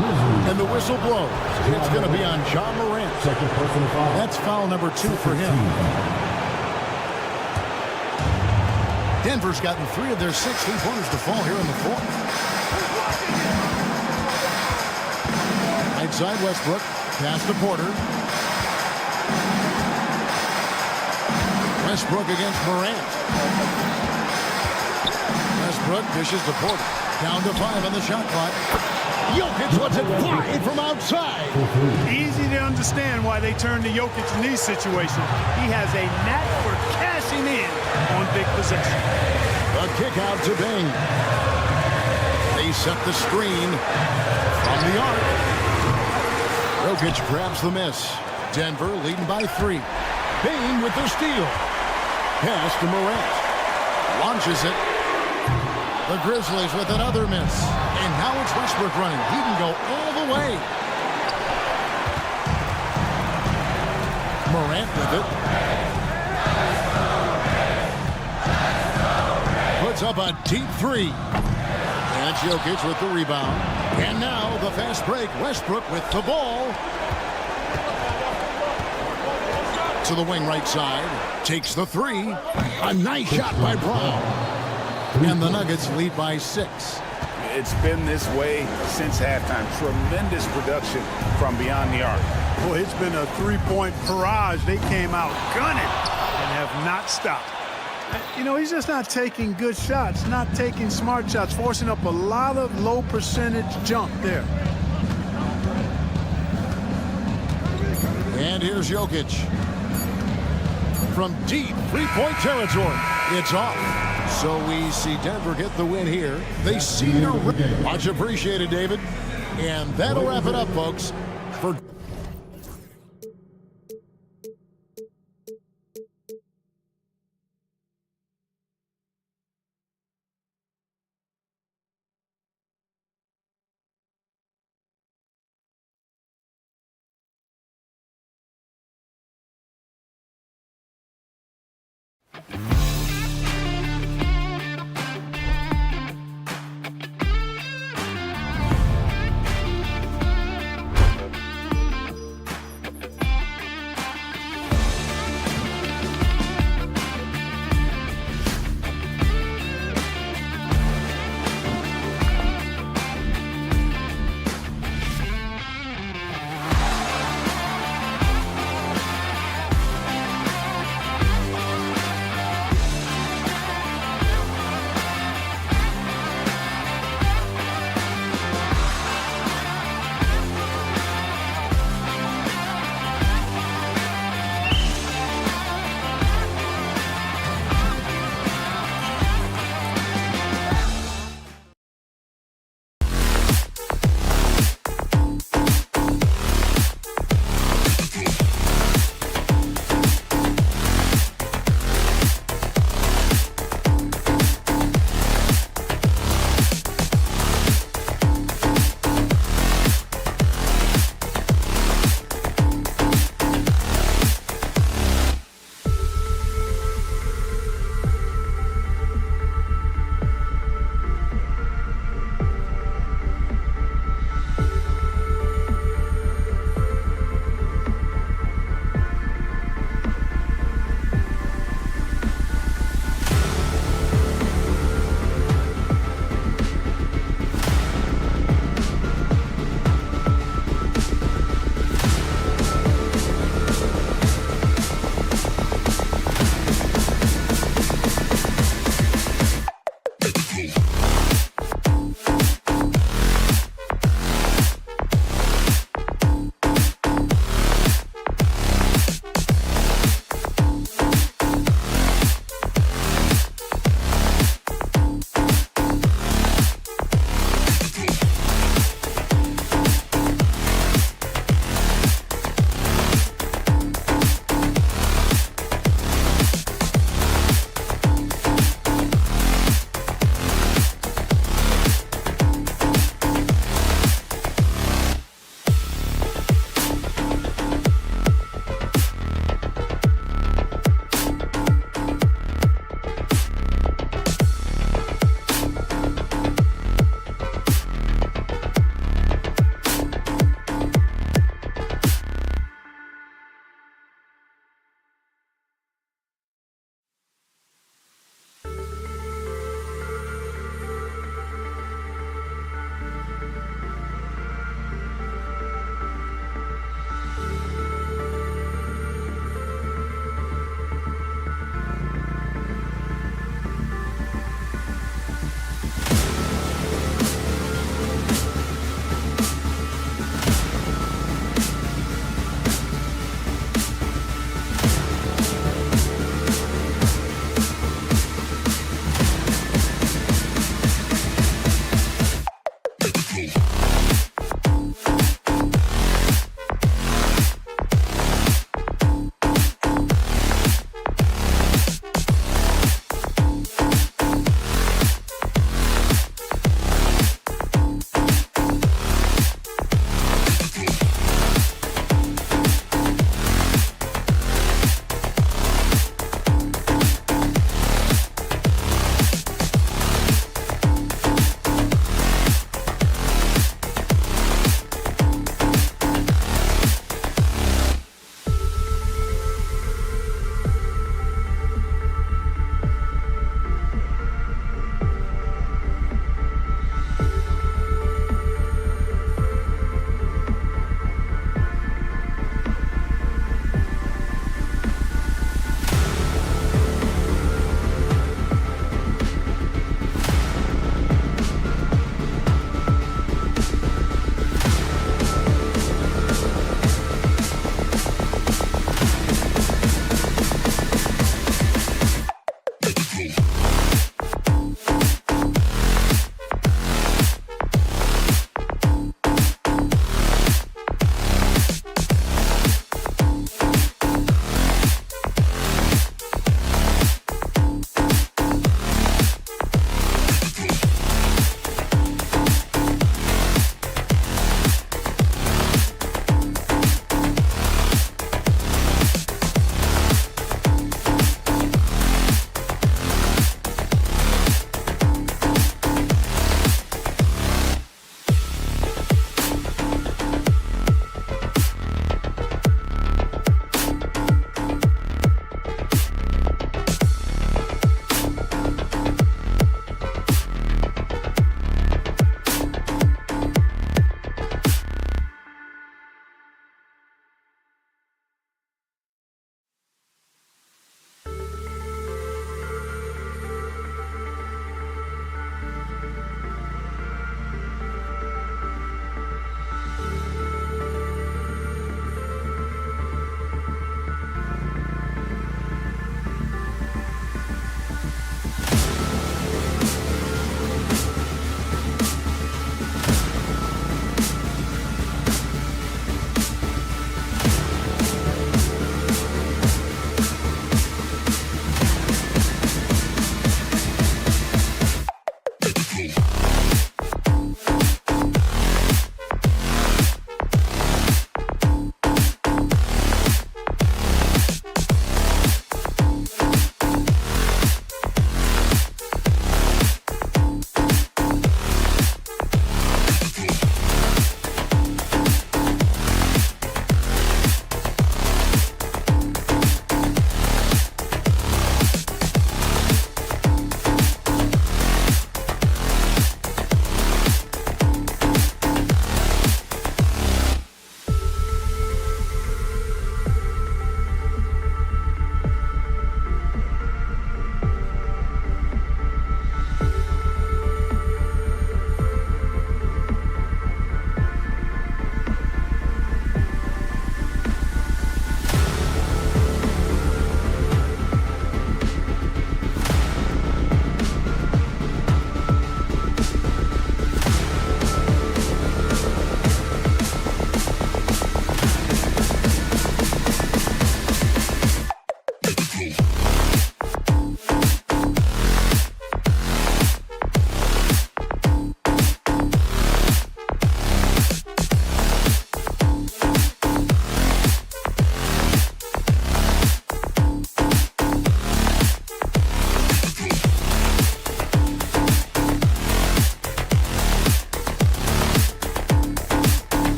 and the whistle blows. It's going to be on John Morant. That's foul number 2 for him. Denver's gotten 3 of their 6 3-pointers to fall here in the fourth. Right side, Westbrook. Pass to Porter. Westbrook against Morant. Westbrook dishes to Porter. Down to 5 on the shot clock. Jokic lets it fly from outside. Easy to understand why they turn to Jokic in these situations. He has a knack for cashing in on big possession. A kick out to Bain. They set the screen from the arc. Jokic grabs the miss. Denver leading by 3. Bain with the steal. Pass to Morant. Launches it. The Grizzlies with another miss. And now it's Westbrook running. He can go all the way. Morant with it. Puts up a deep 3. And Jokic with the rebound. And now the fast break. Westbrook with the ball. To the wing right side. Takes the 3. A nice shot by Brown. And the Nuggets lead by 6. It's been this way since halftime. Tremendous production from beyond the arc. Boy, it's been a three-point barrage. They came out gunning and have not stopped. You know, he's just not taking good shots, not taking smart shots, forcing up a lot of low percentage jump there. And here's Jokic. From deep three-point territory. It's off. So we see Denver get the win here. They see their... Much appreciated, David. And that'll wrap it up, folks. For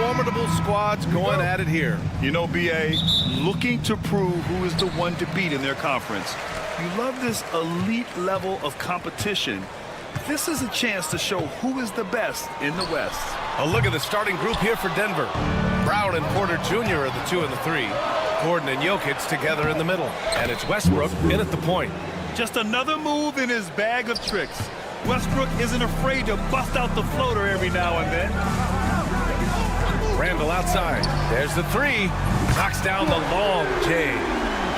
formidable squads going at it here. You know, B.A., looking to prove who is the one to beat in their conference. You love this elite level of competition. This is a chance to show who is the best in the West. A look at the starting group here for Denver. Brown and Porter Jr. are the 2 and the 3. Gordon and Jokic together in the middle. And it's Westbrook in at the point. Just another move in his bag of tricks. Westbrook isn't afraid to bust out the floater every now and then. Randall outside. There's the 3. Knocks down the long J.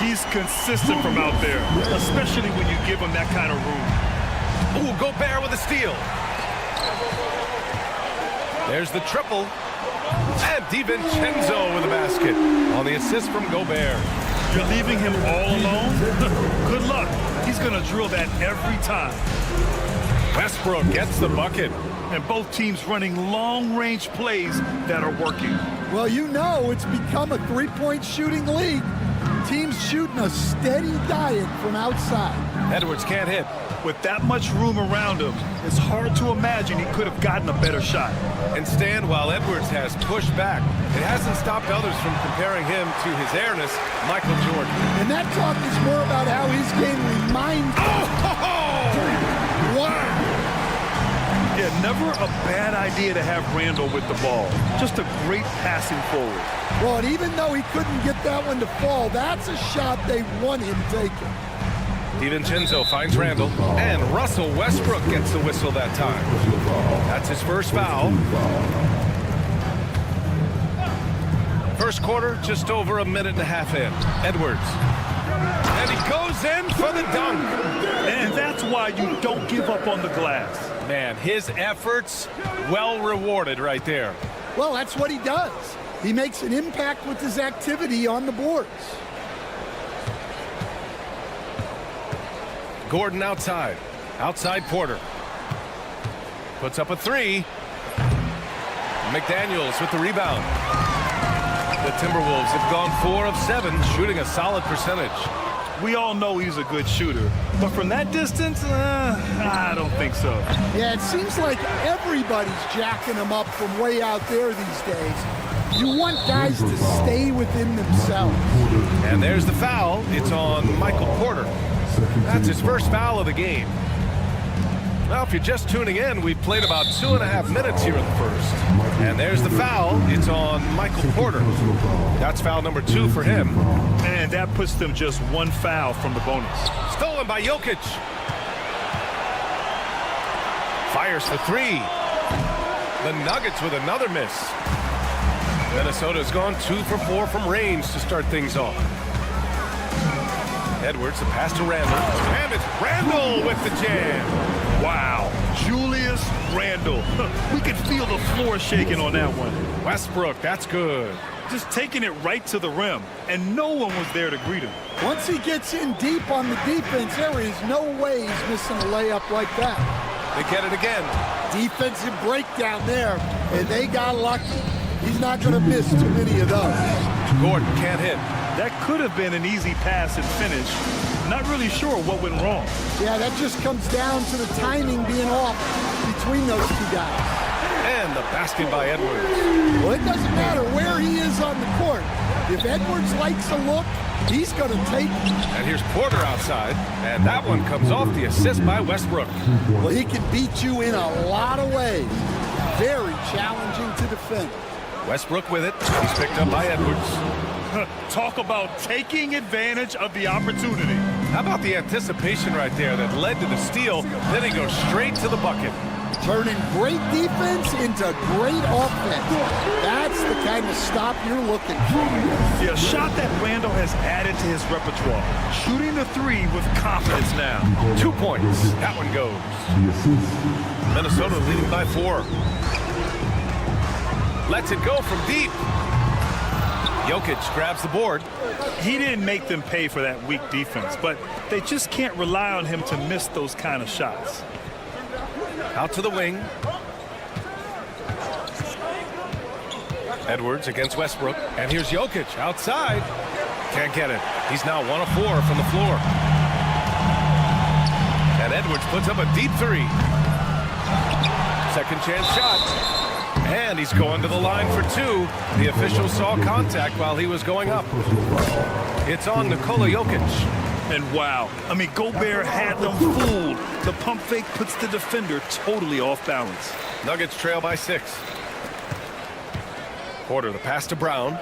He's consistent from out there, especially when you give him that kind of room. Ooh, Gobert with a steal. There's the triple. And DiVincenzo with a basket on the assist from Gobert. You're leaving him all alone? Good luck. He's going to drill that every time. Westbrook gets the bucket. And both teams running long-range plays that are working. Well, you know it's become a three-point shooting league. Teams shooting a steady diet from outside. Edwards can't hit. With that much room around him, it's hard to imagine he could have gotten a better shot. And stand while Edwards has pushed back. It hasn't stopped others from comparing him to his airness, Michael Jordan. And that talk is more about how his game reminds him. Wow. Yeah, never a bad idea to have Randall with the ball. Just a great passing forward. Well, and even though he couldn't get that one to fall, that's a shot they want him taking. DiVincenzo finds Randall, and Russell Westbrook gets the whistle that time. That's his first foul. First quarter, just over a minute and a half in. Edwards. And he goes in for the dunk. And that's why you don't give up on the glass. Man, his efforts well rewarded right there. Well, that's what he does. He makes an impact with his activity on the boards. Gordon outside. Outside Porter. Puts up a 3. McDaniels with the rebound. The Timberwolves have gone 4 of 7, shooting a solid percentage. We all know he's a good shooter, but from that distance, I don't think so. Yeah, it seems like everybody's jacking him up from way out there these days. You want guys to stay within themselves. And there's the foul. It's on Michael Porter. That's his first foul of the game. Well, if you're just tuning in, we've played about 2.5 minutes here in the first. And there's the foul. It's on Michael Porter. That's foul number 2 for him. And that puts them just 1 foul from the bonus. Stolen by Jokic. Fires for 3. The Nuggets with another miss. Minnesota's gone 2 for 4 from range to start things off. Edwards, the pass to Randall. And it's Randall with the jam. Wow. Julius Randall. We could feel the floor shaking on that one. Westbrook, that's good. Just taking it right to the rim, and no one was there to greet him. Once he gets in deep on the defense, there is no way he's missing a layup like that. They get it again. Defensive breakdown there, and they got lucky. He's not going to miss too many of those. Gordon can't hit. That could have been an easy pass and finish. Not really sure what went wrong. Yeah, that just comes down to the timing being off between those 2 guys. And the basket by Edwards. Well, it doesn't matter where he is on the court. If Edwards likes a look, he's going to take it. And here's Porter outside, and that one comes off the assist by Westbrook. Well, he can beat you in a lot of ways. Very challenging to defend. Westbrook with it. He's picked up by Edwards. Talk about taking advantage of the opportunity. How about the anticipation right there that led to the steal? Then he goes straight to the bucket. Turning great defense into great offense. That's the kind of stop you're looking for. Yeah, a shot that Randall has added to his repertoire. Shooting the 3 with confidence now. 2 points. That one goes. Minnesota leading by 4. Lets it go from deep. Jokic grabs the board. He didn't make them pay for that weak defense, but they just can't rely on him to miss those kind of shots. Out to the wing. Edwards against Westbrook. And here's Jokic outside. Can't get it. He's now 1 of 4 from the floor. And Edwards puts up a deep 3. Second chance shot. And he's going to the line for two. The official saw contact while he was going up. It's on Nikola Jokic. And wow, I mean, Gobert had them fooled. The pump fake puts the defender totally off balance. Nuggets trail by 6. Porter, the pass to Brown.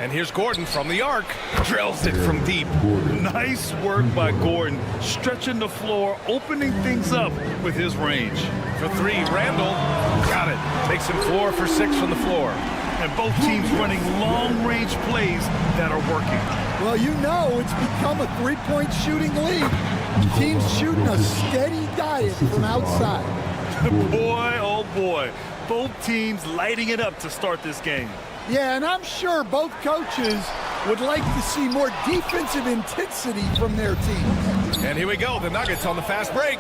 And here's Gordon from the arc. Drills it from deep. Nice work by Gordon, stretching the floor, opening things up with his range. For 3, Randall. Got it. Takes him 4 for 6 from the floor. And both teams running long-range plays that are working. Well, you know it's become a three-point shooting league. Teams shooting a steady diet from outside. Boy, oh boy. Both teams lighting it up to start this game. Yeah, and I'm sure both coaches would like to see more defensive intensity from their teams. And here we go, the Nuggets on the fast break.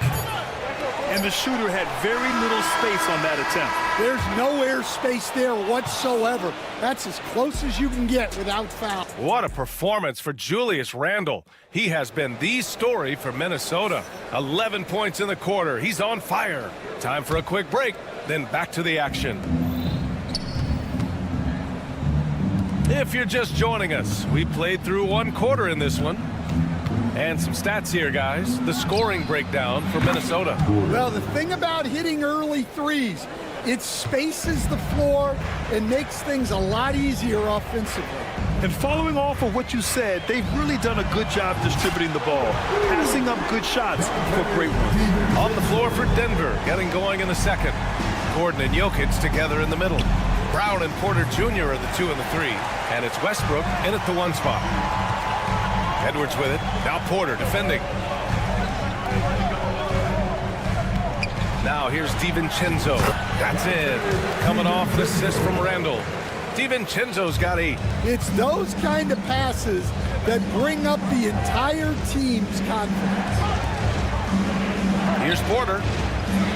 And the shooter had very little space on that attempt. There's no air space there whatsoever. That's as close as you can get without foul. What a performance for Julius Randle. He has been the story for Minnesota. 11 points in the quarter. He's on fire. Time for a quick break, then back to the action. If you're just joining us, we played through 1 quarter in this one. And some stats here, guys. The scoring breakdown for Minnesota. Well, the thing about hitting early threes, it spaces the floor and makes things a lot easier offensively. And following off of what you said, they've really done a good job distributing the ball, passing up good shots for great ones. On the floor for Denver, getting going in the second. Gordon and Jokic together in the middle. Brown and Porter Jr. are the 2 and the 3. And it's Westbrook in at the 1 spot. Edwards with it. Now Porter defending. Now here's DiVincenzo. That's in. Coming off an assist from Randall. DiVincenzo's got 8. It's those kind of passes that bring up the entire team's confidence. Here's Porter.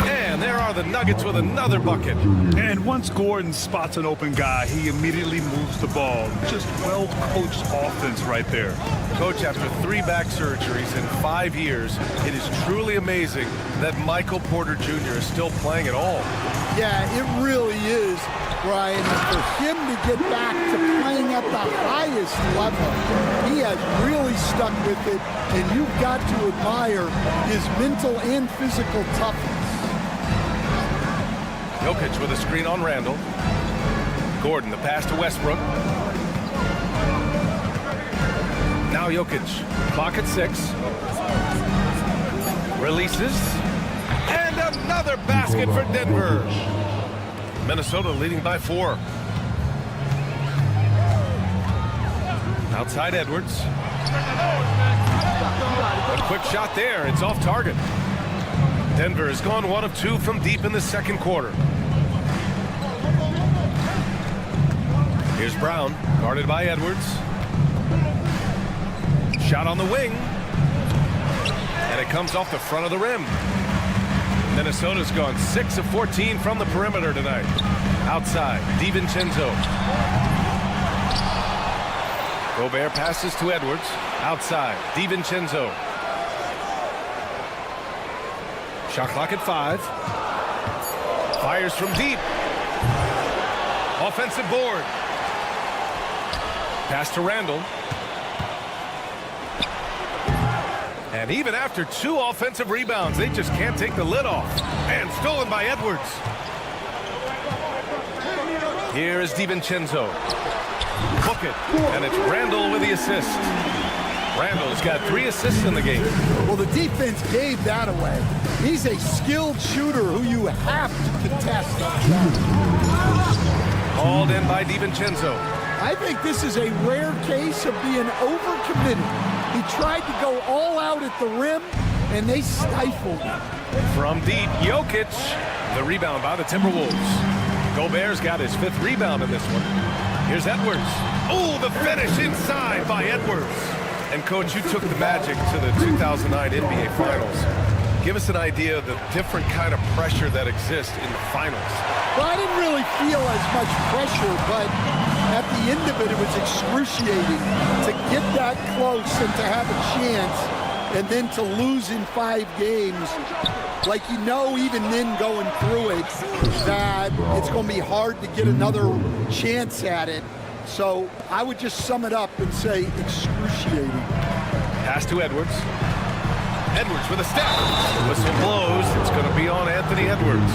And there are the Nuggets with another bucket. And once Gordon spots an open guy, he immediately moves the ball. Just well-coached offense right there. Coach, after 3 back surgeries in 5 years, it is truly amazing that Michael Porter Jr. is still playing at all. Yeah, it really is, Brian. And for him to get back to playing at the highest level, he has really stuck with it, and you've got to admire his mental and physical toughness. Jokic with a screen on Randall. Gordon, the pass to Westbrook. Now Jokic, clock at 6. Releases. And another basket for Denver. Minnesota leading by 4. Outside Edwards. A quick shot there. It's off target. Denver has gone 1 of 2 from deep in the second quarter. Here's Brown, guarded by Edwards. Shot on the wing. And it comes off the front of the rim. Minnesota's gone 6 of 14 from the perimeter tonight. Outside, DiVincenzo. Gobert passes to Edwards. Outside, DiVincenzo. Shot clock at 5. Fires from deep. Offensive board. Pass to Randall. And even after 2 offensive rebounds, they just can't take the lid off. And stolen by Edwards. Here is DiVincenzo. Book it. And it's Randall with the assist. Randall's got 3 assists in the game. Well, the defense gave that away. He's a skilled shooter who you have to contest. Hauled in by DiVincenzo. I think this is a rare case of being overcommitted. He tried to go all out at the rim, and they stifled him. From deep, Jokic. The rebound by the Timberwolves. Gobert's got his 5th rebound in this one. Here's Edwards. Oh, the finish inside by Edwards. And, Coach, you took the Magic to the 2009 NBA Finals. Give us an idea of the different kind of pressure that exists in the finals. Well, I didn't really feel as much pressure, but at the end of it, it was excruciating to get that close and to have a chance. and then to lose in 5 games, like even then going through it, that it's going to be hard to get another chance at it. So I would just sum it up and say excruciating. Pass to Edwards. Edwards with a step. The whistle blows. It's going to be on Anthony Edwards.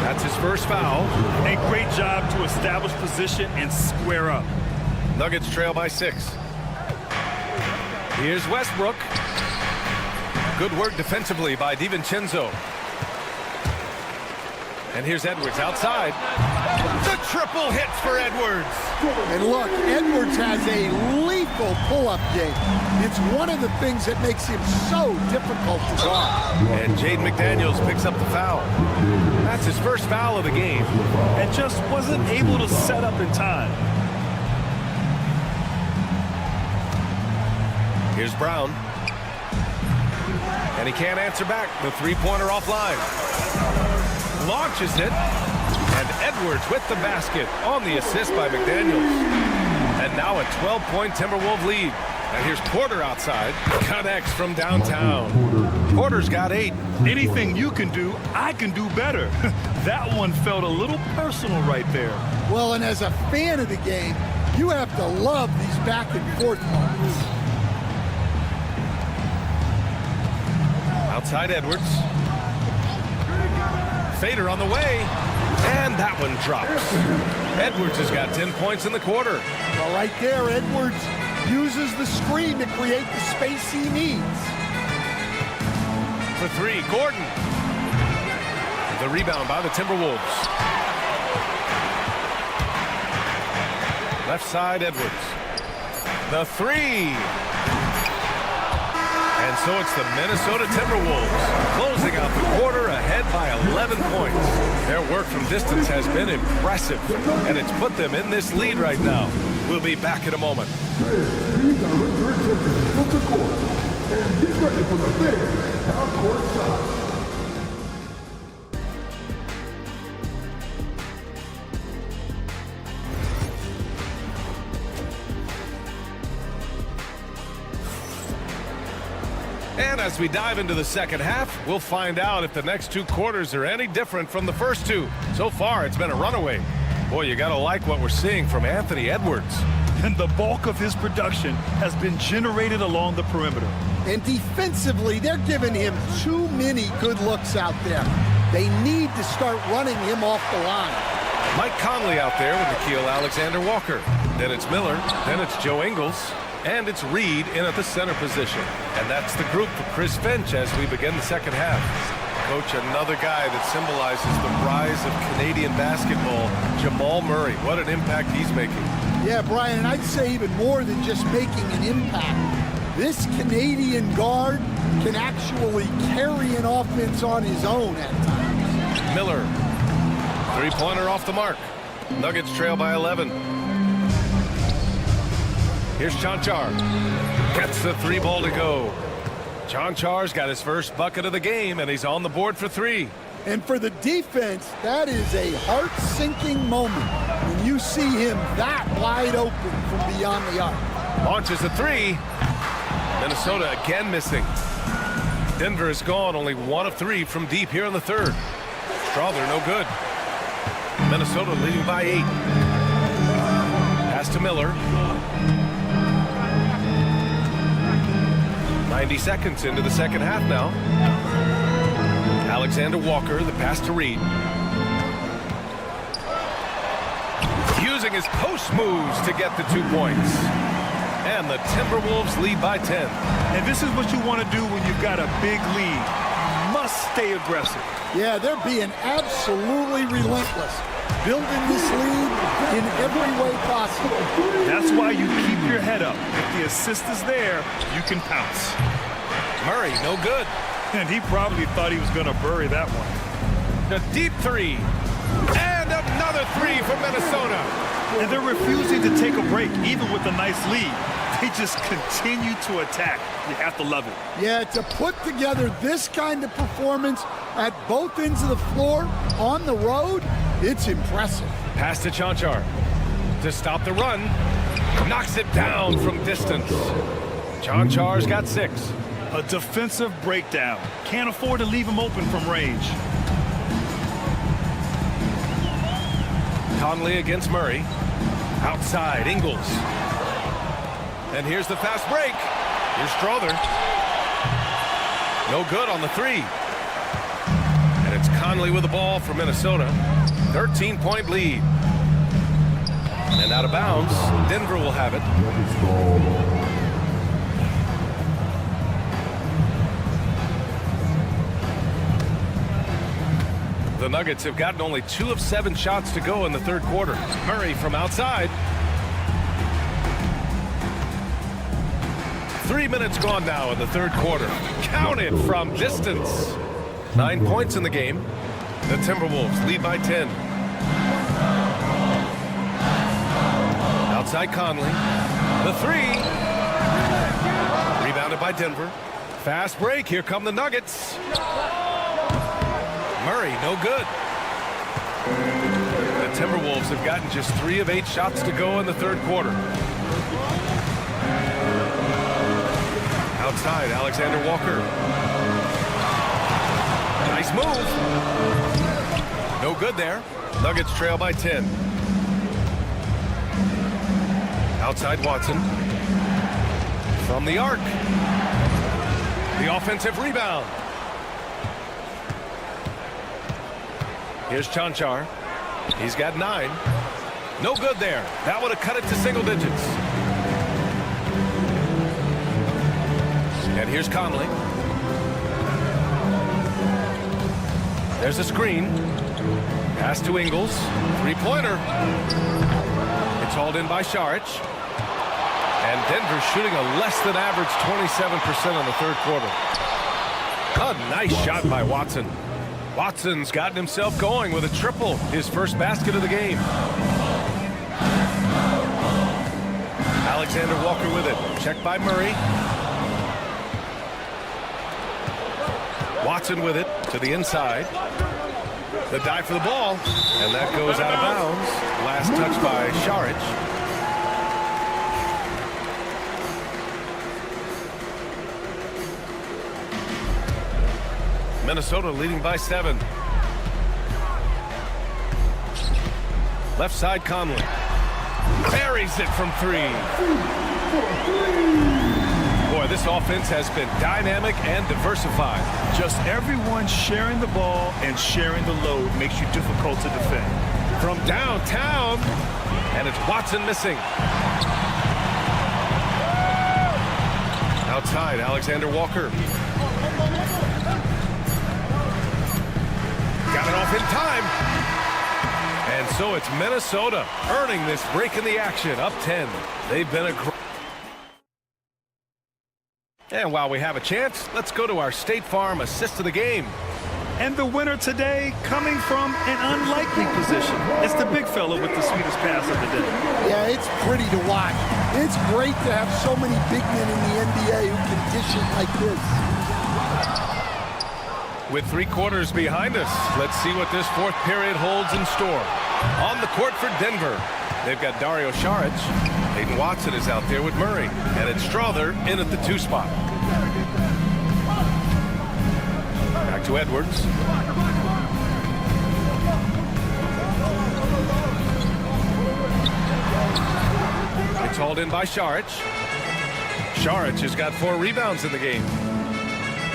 That's his first foul. A great job to establish position and square up. Nuggets trail by 6. Here's Westbrook. Good work defensively by DiVincenzo. And here's Edwards outside. The triple hits for Edwards. And look, Edwards has a lethal pull-up game. It's one of the things that makes him so difficult to guard. And Jaden McDaniels picks up the foul. That's his first foul of the game. And just wasn't able to set up in time. Here's Brown. And he can't answer back. The three-pointer offline. Launches it. And Edwards with the basket on the assist by McDaniels. And now a 12-point Timberwolves lead. And here's Porter outside. Connects from downtown. Porter's got 8. Anything you can do, I can do better. That one felt a little personal right there. Well, and as a fan of the game, you have to love these back-and-forth moments. Outside Edwards. Fader on the way. And that one drops. Edwards has got 10 points in the quarter. Well, right there, Edwards uses the screen to create the space he needs. For 3, Gordon. The rebound by the Timberwolves. Left side, Edwards. The 3. And so it's the Minnesota Timberwolves closing out the quarter ahead by 11 points. Their work from distance has been impressive, and it's put them in this lead right now. We'll be back in a moment. And as we dive into the second half, we'll find out if the next 2 quarters are any different from the first 2. So far, it's been a runaway. Boy, you got to like what we're seeing from Anthony Edwards. And the bulk of his production has been generated along the perimeter. And defensively, they're giving him too many good looks out there. They need to start running him off the line. Mike Conley out there with Nickeil Alexander-Walker. Then it's Miller. Then it's Joe Ingles. And it's Reed in at the center position. And that's the group for Chris Finch as we begin the second half. Coach, another guy that symbolizes the rise of Canadian basketball, Jamal Murray. What an impact he's making. Yeah, Brian, and I'd say even more than just making an impact. This Canadian guard can actually carry an offense on his own at times. Miller, three-pointer off the mark. Nuggets trail by 11. Here's Chanchar. Gets the 3 ball to go. Chanchar's got his first bucket of the game, and he's on the board for 3. And for the defense, that is a heart-sinking moment when you see him that wide open from beyond the arc. Launches a 3. Minnesota again missing. Denver is gone, only 1 of 3 from deep here in the third. Strawther no good. Minnesota leading by 8. Pass to Miller. 90 seconds into the second half now. Alexander Walker, the pass to Reed. Using his post moves to get the 2 points. And the Timberwolves lead by 10. And this is what you want to do when you've got a big lead. Must stay aggressive. Yeah, they're being absolutely relentless. Building this lead in every way possible. That's why you keep your head up. If the assist is there, you can pounce. Murray, no good. And he probably thought he was going to bury that one. The deep 3. And another 3 for Minnesota. And they're refusing to take a break, even with a nice lead. They just continue to attack. You have to love it. Yeah, to put together this kind of performance at both ends of the floor on the road, it's impressive. Pass to Chanchar to stop the run. Knocks it down from distance. Chanchar's got 6. A defensive breakdown. Can't afford to leave him open from range. Conley against Murray. Outside, Ingles. And here's the fast break. Here's Strother. No good on the three. And it's Conley with the ball for Minnesota. 13-point lead. And out of bounds, Denver will have it. The Nuggets have gotten only 2 of 7 shots to go in the third quarter. Murray from outside. 3 minutes gone now in the third quarter. Counted from distance. 9 points in the game. The Timberwolves lead by 10. Outside Conley. The three. Rebounded by Denver. Fast break. Here come the Nuggets. Murray, no good. The Timberwolves have gotten just 3 of 8 shots to go in the third quarter. Outside, Alexander Walker. Nice move. No good there. Nuggets trail by 10. Outside Watson. From the arc. The offensive rebound. Here's Chanchar. He's got 9. No good there. That would have cut it to single digits. And here's Conley. There's a screen. Pass to Ingles. Three-pointer. It's hauled in by Saric. And Denver shooting a less than average 27% in the third quarter. A nice shot by Watson. Watson's gotten himself going with a triple, his first basket of the game. Alexander Walker with it. Checked by Murray. Watson with it to the inside. The dive for the ball, and that goes out of bounds. Last touch by Saric. Minnesota leading by 7. Left side Conley. Buries it from 3. Boy, this offense has been dynamic and diversified. Just everyone sharing the ball and sharing the load makes you difficult to defend. From downtown, and it's Watson missing. Outside, Alexander Walker. Got it off in time. And so it's Minnesota earning this break in the action, up 10. They've been a great. And while we have a chance, let's go to our State Farm assist of the game. And the winner today coming from an unlikely position. It's the big fella with the sweetest pass of the day. Yeah, it's pretty to watch. It's great to have so many big men in the NBA who can dish it like this. With 3 quarters behind us, let's see what this fourth period holds in store. On the court for Denver, they've got Dario Saric. Hayden Watson is out there with Murray. And it's Strother in at the 2 spot. Back to Edwards. It's hauled in by Saric. Saric has got 4 rebounds in the game.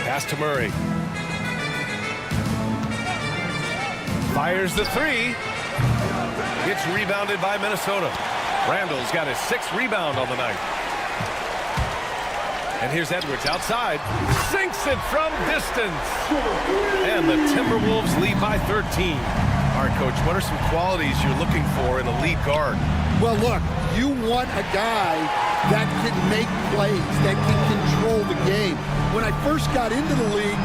Pass to Murray. Fires the 3. Gets rebounded by Minnesota. Randall's got his 6th rebound on the night. And here's Edwards outside. Sinks it from distance. And the Timberwolves lead by 13. All right, Coach, what are some qualities you're looking for in a lead guard? Well, look, you want a guy that can make plays, that can control the game. When I first got into the league,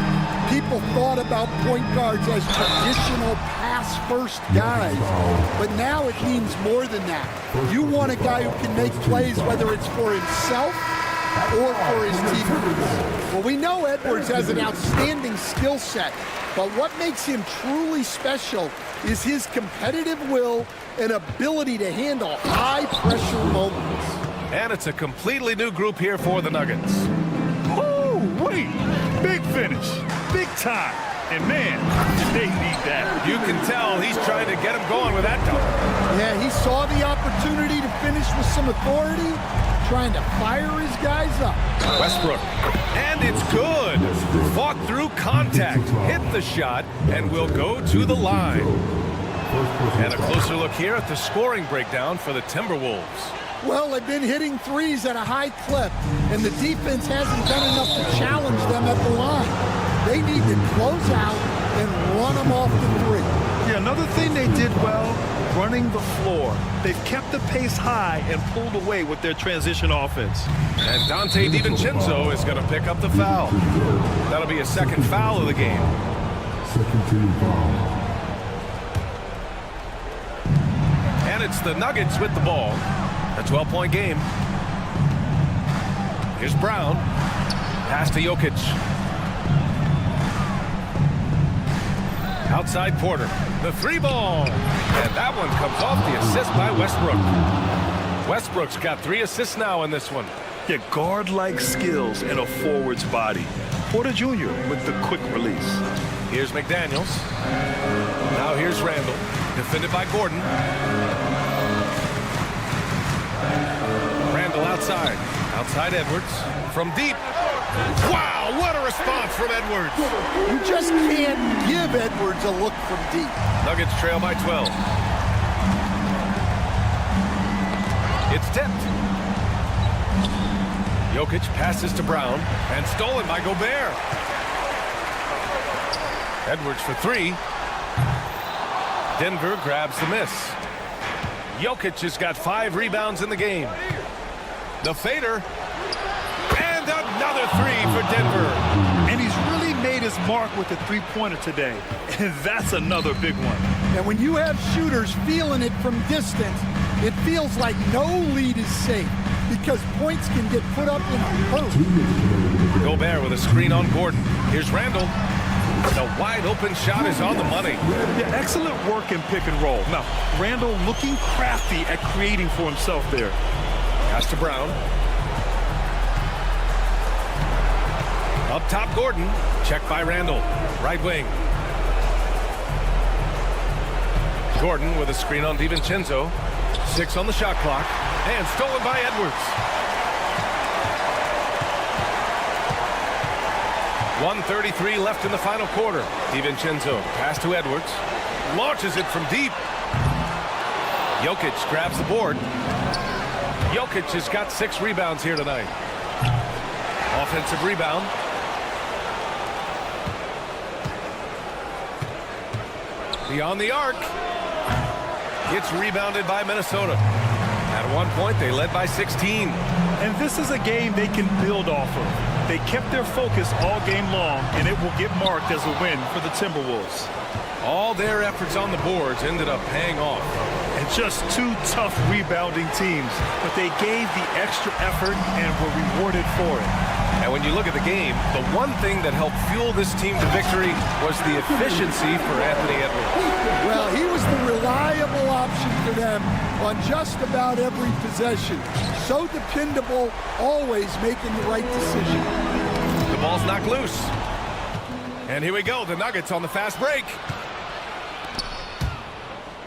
people thought about point guards as traditional pass-first guys. But now it means more than that. You want a guy who can make plays, whether it's for himself or for his teammates. Well, we know Edwards has an outstanding skill set, but what makes him truly special is his competitive will and ability to handle high-pressure moments. And it's a completely new group here for the Nuggets. Woo! Ooh-wee. Big finish. Big time. And, man, they need that. You can tell he's trying to get him going with that dunk. Yeah, he saw the opportunity to finish with some authority, trying to fire his guys up. Westbrook. And it's good. Fought through contact, hit the shot, and will go to the line. And a closer look here at the scoring breakdown for the Timberwolves. Well, they've been hitting threes at a high clip, and the defense hasn't done enough to challenge them at the line. They need to close out and run them off the three. Yeah, another thing they did well, running the floor. They've kept the pace high and pulled away with their transition offense. And Dante DiVincenzo is going to pick up the foul. That'll be a second foul of the game. Second team foul. And it's the Nuggets with the ball. A 12-point game. Here's Brown. Pass to Jokic. Outside Porter. The three ball. And that one comes off the assist by Westbrook. Westbrook's got 3 assists now in this one. Yeah, guard-like skills and a forward's body. Porter Jr. with the quick release. Here's McDaniels. Now here's Randall. Defended by Gordon. Randall outside. Outside Edwards. From deep. Wow, what a response from Edwards. You just can't give Edwards a look from deep. Nuggets trail by 12. It's tipped. Jokic passes to Brown and stolen by Gobert. Edwards for 3. Denver grabs the miss. Jokic has got 5 rebounds in the game. The fader. And another 3 for Denver. And he's really made his mark with the three-pointer today. And that's another big one. And when you have shooters feeling it from distance, it feels like no lead is safe because points can get put up in a hurry. Gobert with a screen on Gordon. Here's Randall. The wide open shot is on the money. Yeah, excellent work in pick and roll. Now, Randall looking crafty at creating for himself there. Pass to Brown. Up top, Gordon. Check by Randall. Right wing. Gordon with a screen on DiVincenzo. 6 on the shot clock. And stolen by Edwards. 1:33 left in the final quarter. DiVincenzo pass to Edwards. Launches it from deep. Jokic grabs the board. Jokic has got 6 rebounds here tonight. Offensive rebound. Beyond the arc. It's rebounded by Minnesota. At one point, they led by 16. And this is a game they can build off of. They kept their focus all game long, and it will get marked as a win for the Timberwolves. All their efforts on the boards ended up paying off. And just 2 tough rebounding teams, but they gave the extra effort and were rewarded for it. And when you look at the game, the one thing that helped fuel this team to victory was the efficiency for Anthony Edwards. Well, he was the reliable option for them on just about every possession. So dependable, always making the right decision. The ball's knocked loose. And here we go, the Nuggets on the fast break.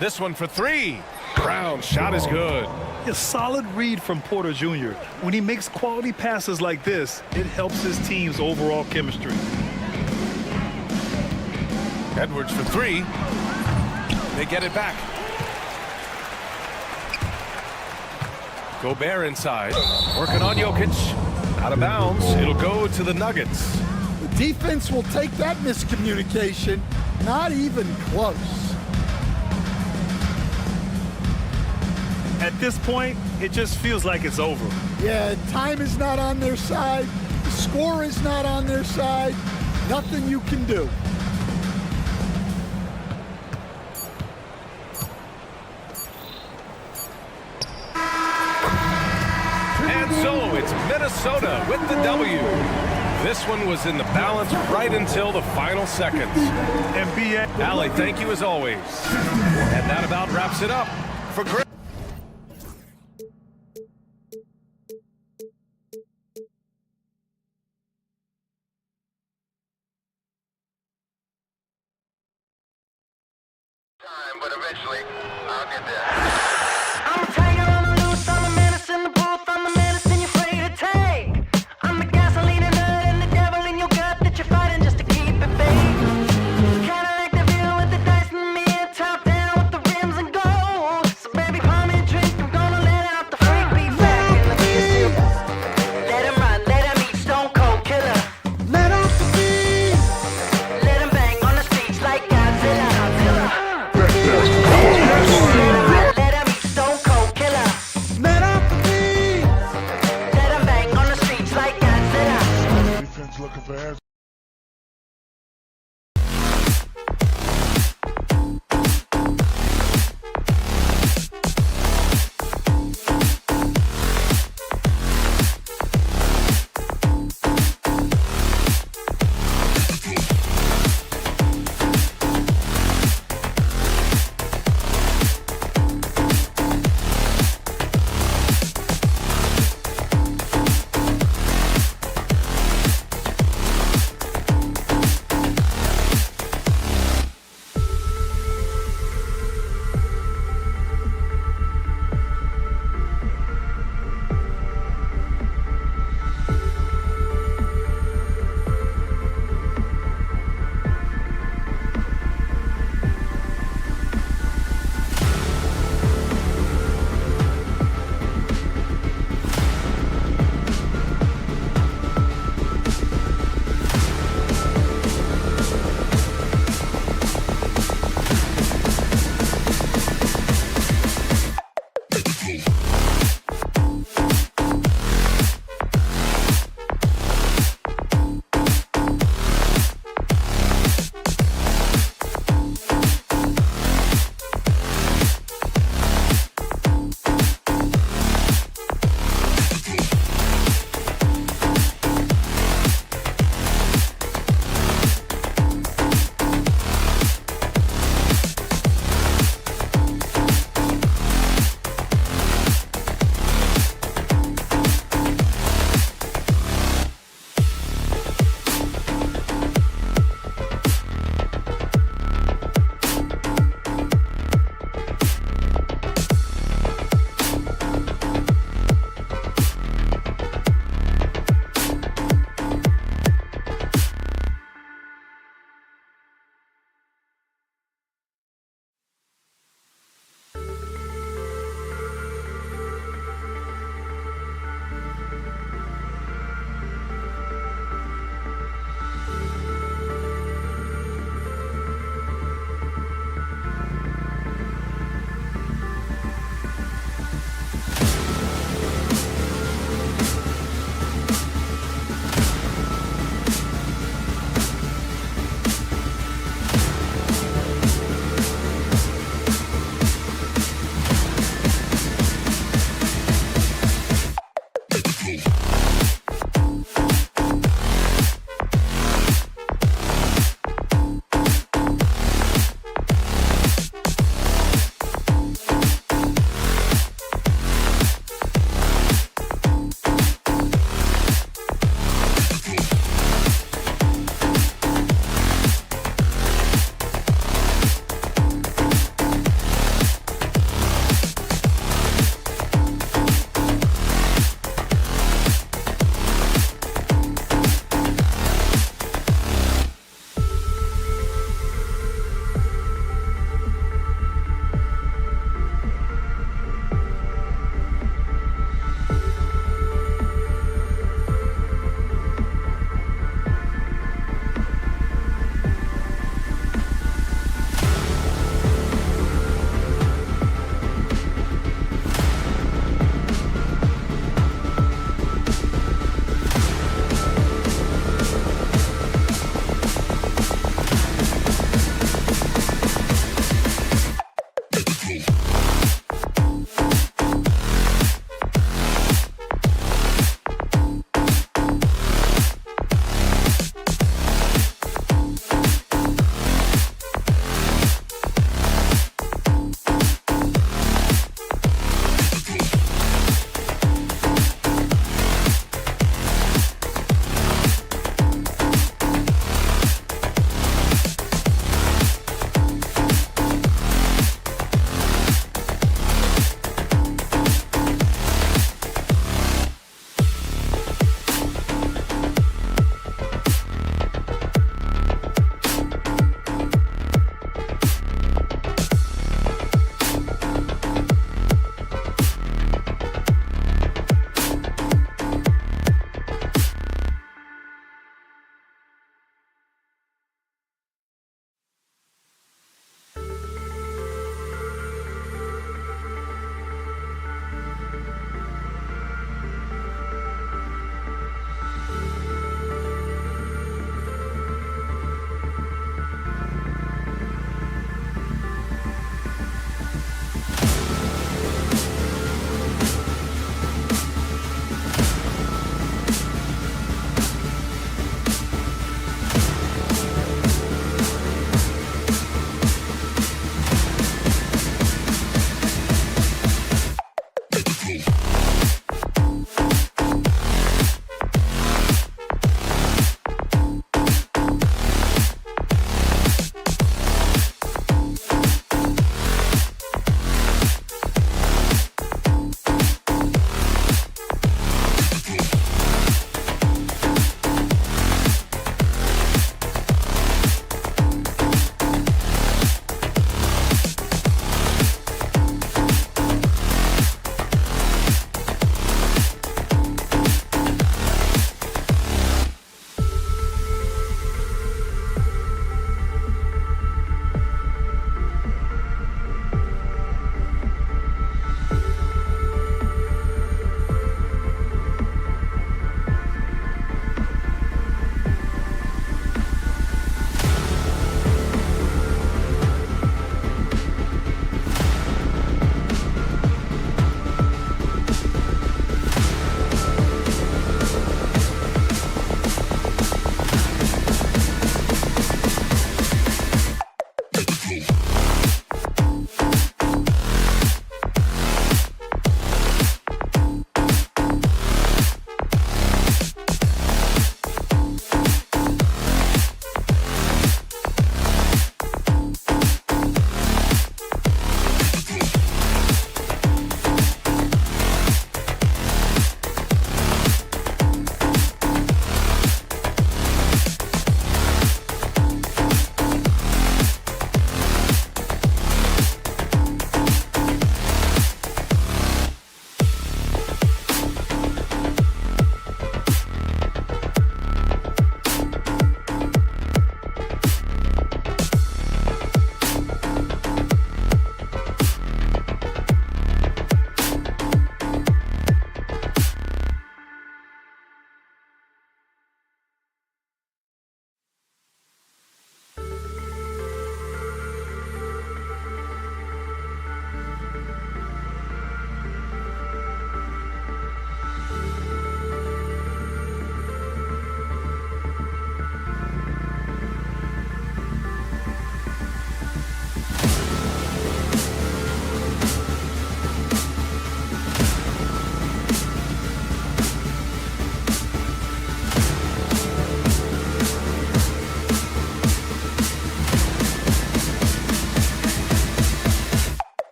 This one for 3. Brown's shot is good. A solid read from Porter Jr. When he makes quality passes like this, it helps his team's overall chemistry. Edwards for 3. They get it back. Gobert inside. Working on Jokic. Out of bounds. It'll go to the Nuggets. The defense will take that miscommunication. Not even close. At this point, it just feels like it's over. Yeah, time is not on their side. The score is not on their side. Nothing you can do. And so it's Minnesota with the W. This one was in the balance right until the final seconds. NBA. Allie, thank you as always. And that about wraps it up for Grizzlies. Time, but eventually I'll get there. I'm a tiger on the loose, I'm a menace in the booth, I'm the medicine you're afraid to take. I'm the gasoline and nut and the devil in your gut that you're fighting just to keep it baked. Kinda like the view with the dice in the mid, top down with the rims and gold. So baby, pour me a drink, I'm gonna let out the freak beat back in the fist. Let him run, let him eat, stone cold killer. Let off the beat. Let him bang on the streets like Godzilla. Let him eat, stone cold killer. Let off the beat. Let him bang on the streets like Godzilla. Defense looking for answers.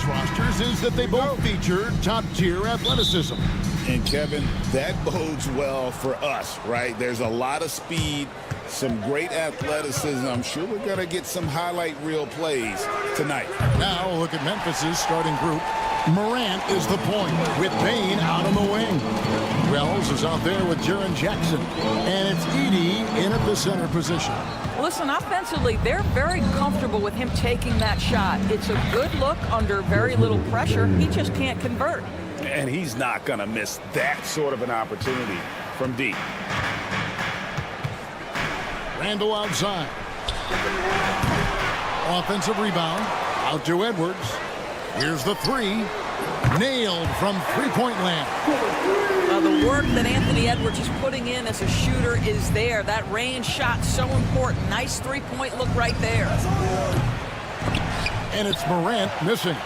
rosters is that they both feature top-tier athleticism. And Kevin, that bodes well for us, right? There's a lot of speed, some great athleticism. I'm sure we're going to get some highlight reel plays tonight. Now look at Memphis's starting group. Morant is the point with Payne out on the wing. Wells is out there with Jaren Jackson. And it's Edey in at the center position. Listen, offensively, they're very comfortable with him taking that shot. It's a good look under very little pressure. He just can't convert. And he's not going to miss that sort of an opportunity from deep. Randall outside. Offensive rebound. Out to Edwards. Here's the three. Nailed from three-point land. The work that Anthony Edwards is putting in as a shooter is there. That range shot so important. Nice three-point look right there. And it's Morant missing.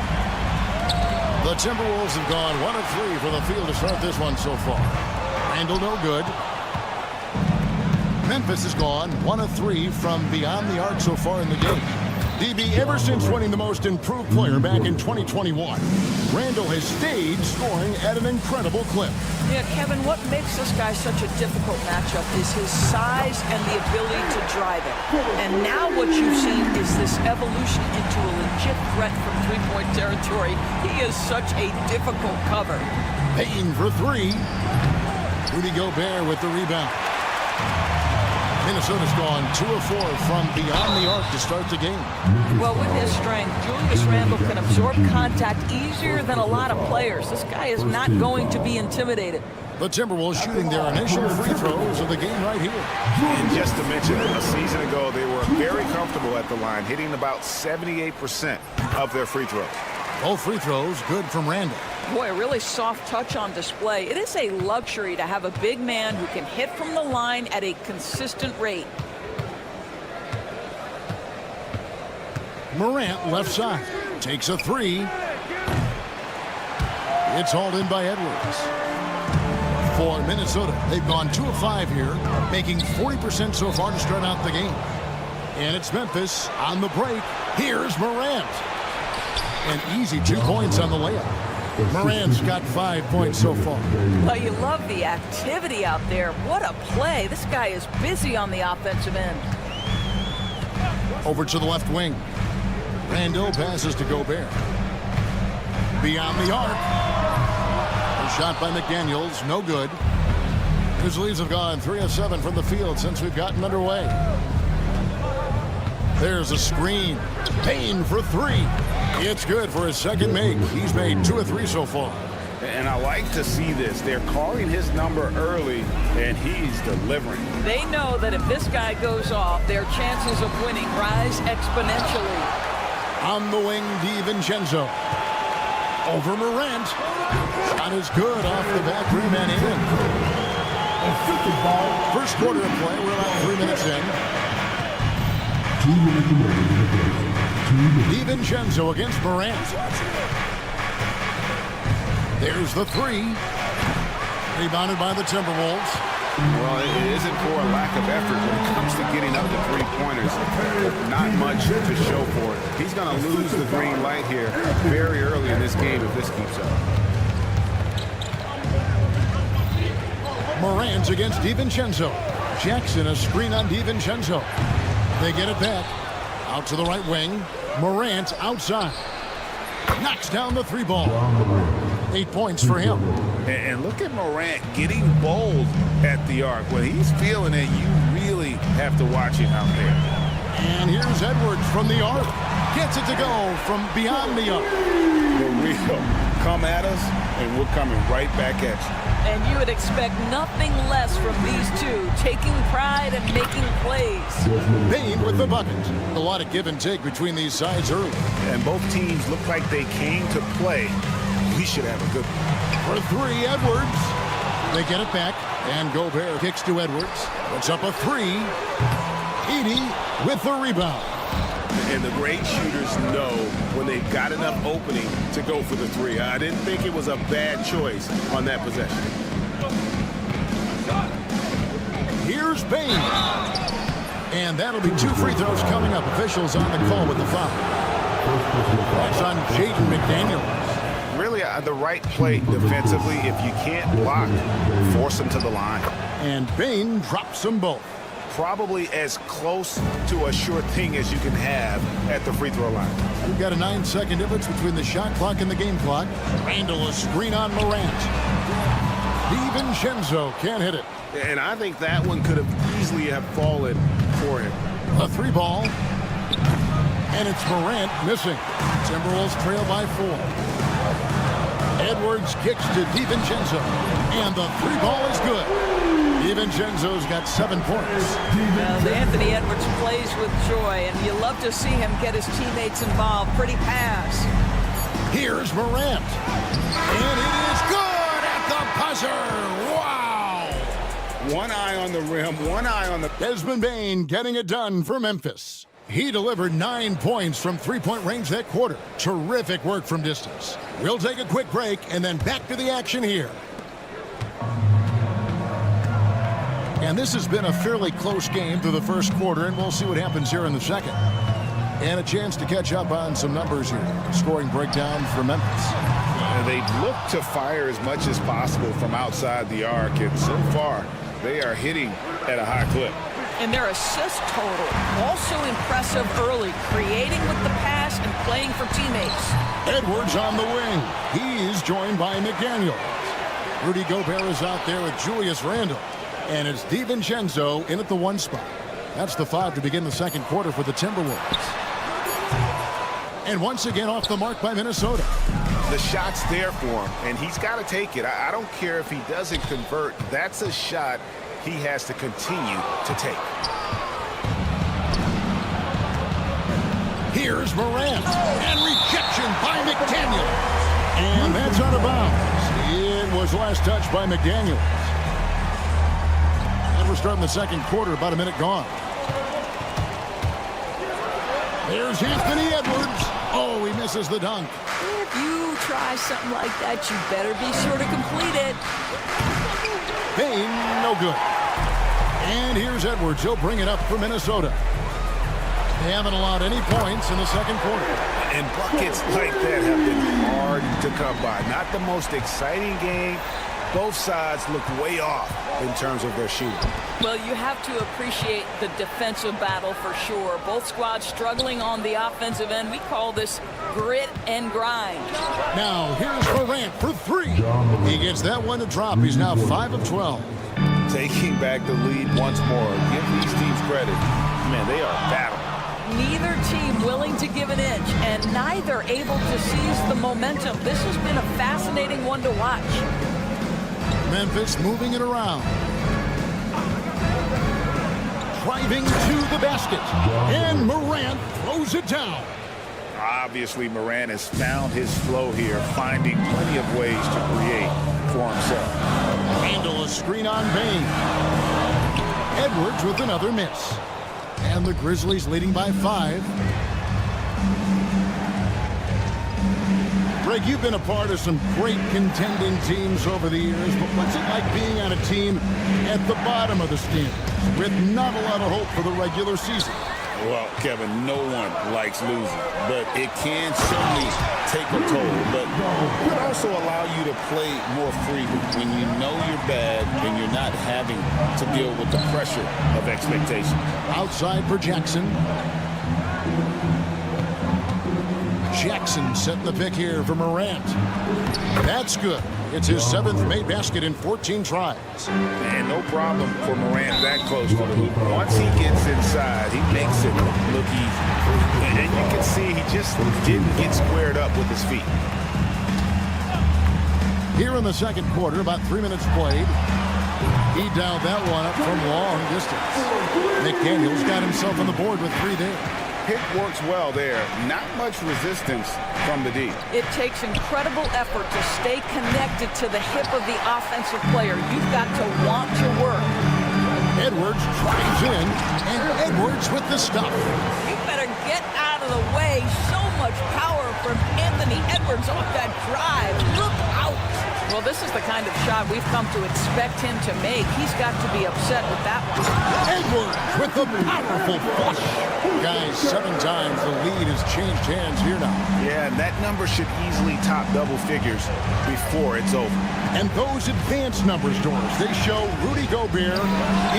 The Timberwolves have gone 1 of 3 for the field to start this one so far. Randall no good. Memphis has gone 1 of 3 from beyond the arc so far in the game. DB, ever since winning the most improved player back in 2021, Randall has stayed scoring at an incredible clip. Yeah, Kevin, what makes this guy such a difficult matchup is his size and the ability to drive it. And now what you've seen is this evolution into a legit threat from three-point territory. He is such a difficult cover. Payne for three. Rudy Gobert with the rebound. Minnesota's gone 2 of 4 from beyond the arc to start the game. Well, with his strength, Julius Randle can absorb contact easier than a lot of players. This guy is not going to be intimidated. The Timberwolves shooting their initial free throws of the game right here. And just to mention, a season ago, they were very comfortable at the line, hitting about 78% of their free throws. Both free throws good from Randall. Boy, a really soft touch on display. It is a luxury to have a big man who can hit from the line at a consistent rate. Morant left side. Takes a three. It's hauled in by Edwards. For Minnesota, they've gone 2 of 5 here, making 40% so far to start out the game. And it's Memphis on the break. Here's Morant. An easy 2 points on the layup. Morant's got 5 points so far. Well, you love the activity out there. What a play. This guy is busy on the offensive end. Over to the left wing. Randall passes to Gobert. Beyond the arc. A shot by McDaniels, no good. Grizzlies have gone 3 of 7 from the field since we've gotten underway. There's a screen. Payne for 3. It's good for his second make. He's made 2 of 3 so far. And I like to see this. They're calling his number early, and he's delivering. They know that if this guy goes off, their chances of winning rise exponentially. On the wing, DiVincenzo. Over Morant. Shot is good off the back rim and in. First quarter of play. We're about 3 minutes in. 2 minutes remaining. DiVincenzo against Morant. There's the three. Rebounded by the Timberwolves. Well, it isn't for a lack of effort when it comes to getting up to three-pointers. Not much to show for it. He's going to lose the green light here very early in this game if this keeps up. Morant against DiVincenzo. Jackson a screen on DiVincenzo. They get it back. Out to the right wing. Morant outside. Knocks down the 3 ball. 8 points for him. And look at Morant getting bold at the arc. When he's feeling it, you really have to watch him out there. And here's Edwards from the arc. Gets it to go from beyond the arc. For real. Come at us, and we're coming right back at you. And you would expect nothing less from these two, taking pride and making plays. Payne with the bucket. A lot of give and take between these sides early. And both teams look like they came to play. We should have a good one. For 3, Edwards. They get it back, and Gobert kicks to Edwards. Puts up a 3. Edey with the rebound. And the great shooters know when they've got enough opening to go for the 3. I didn't think it was a bad choice on that possession. Here's Payne. And that'll be 2 free throws coming up. Officials on the call with the foul. That's on Jaden McDaniels. Really the right play defensively. If you can't block, force them to the line. And Bain drops them both. Probably as close to a sure thing as you can have at the free throw line. We've got a 9-second difference between the shot clock and the game clock. Randall a screen on Morant. DiVincenzo can't hit it. And I think that one could have easily have fallen for him. A 3-ball. And it's Morant missing. Timberwolves trail by 4. Edwards kicks to DiVincenzo. And the 3-ball is good. DiVincenzo's got 7 points. Anthony Edwards plays with joy, and you love to see him get his teammates involved. Pretty pass. Here's Morant. And it is good at the buzzer. Wow. One eye on the rim, one eye on the... Desmond Bain getting it done for Memphis. He delivered 9 points from three-point range that quarter. Terrific work from distance. We'll take a quick break and then back to the action here. And this has been a fairly close game through the first quarter, and we'll see what happens here in the second. And a chance to catch up on some numbers here. Scoring breakdown for Memphis. They look to fire as much as possible from outside the arc, and so far they are hitting at a high clip. And their assist total also impressive early, creating with the pass and playing for teammates. Edwards on the wing. He's joined by McDaniels. Rudy Gobert is out there with Julius Randle. And it's DiVincenzo in at the 1 spot. That's the 5 to begin the second quarter for the Timberwolves. And once again off the mark by Minnesota. The shot's there for him, and he's got to take it. I don't care if he doesn't convert. That's a shot he has to continue to take. Here's Morant. And rejection by McDaniels. And that's out of bounds. It was last touched by McDaniels. We're starting the second quarter, about a minute gone. There's Anthony Edwards. Oh, he misses the dunk. If you try something like that, you better be sure to complete it. Bain, no good. And here's Edwards. He'll bring it up for Minnesota. They haven't allowed any points in the second quarter. And buckets like that have been hard to come by. Not the most exciting game. Both sides look way off in terms of their shooting. Well, you have to appreciate the defensive battle for sure. Both squads struggling on the offensive end. We call this grit and grind. Now, here's Morant for 3. He gets that one to drop. He's now 5 of 12. Taking back the lead once more. Give these teams credit. Man, they are battling. Neither team willing to give an inch, and neither able to seize the momentum. This has been a fascinating one to watch. Memphis moving it around. Driving to the basket. And Morant throws it down. Obviously, Morant has found his flow here, finding plenty of ways to create for himself. Randall a screen on Bain. Edwards with another miss. And the Grizzlies leading by 5. Greg, you've been a part of some great contending teams over the years, but what's it like being on a team at the bottom of the standings with not a lot of hope for the regular season? Well, Kevin, no one likes losing, but it can certainly take a toll. But it could also allow you to play more freely when you know you're bad and you're not having to deal with the pressure of expectation. Outside for Jackson. Jackson setting the pick here for Morant. That's good. It's his 7th made basket in 14 tries. And no problem for Morant that close to the hoop. Once he gets inside, he makes it look easy. And you can see he just didn't get squared up with his feet. Here in the second quarter, about 3 minutes played. He dialed that one up from long distance. McDaniels got himself on the board with 3 there. Pick works well there. Not much resistance from the D. It takes incredible effort to stay connected to the hip of the offensive player. You've got to want to work. Edwards drives in, and Edwards with the stop. You better get out of the way. So much power from Anthony Edwards off that drive. Look out. Well, this is the kind of shot we've come to expect him to make. He's got to be upset with that one. Edwards with the powerful flush. Guys, 7 times the lead has changed hands here now. Yeah, and that number should easily top double figures before it's over. And those advanced numbers, Doris, they show Rudy Gobert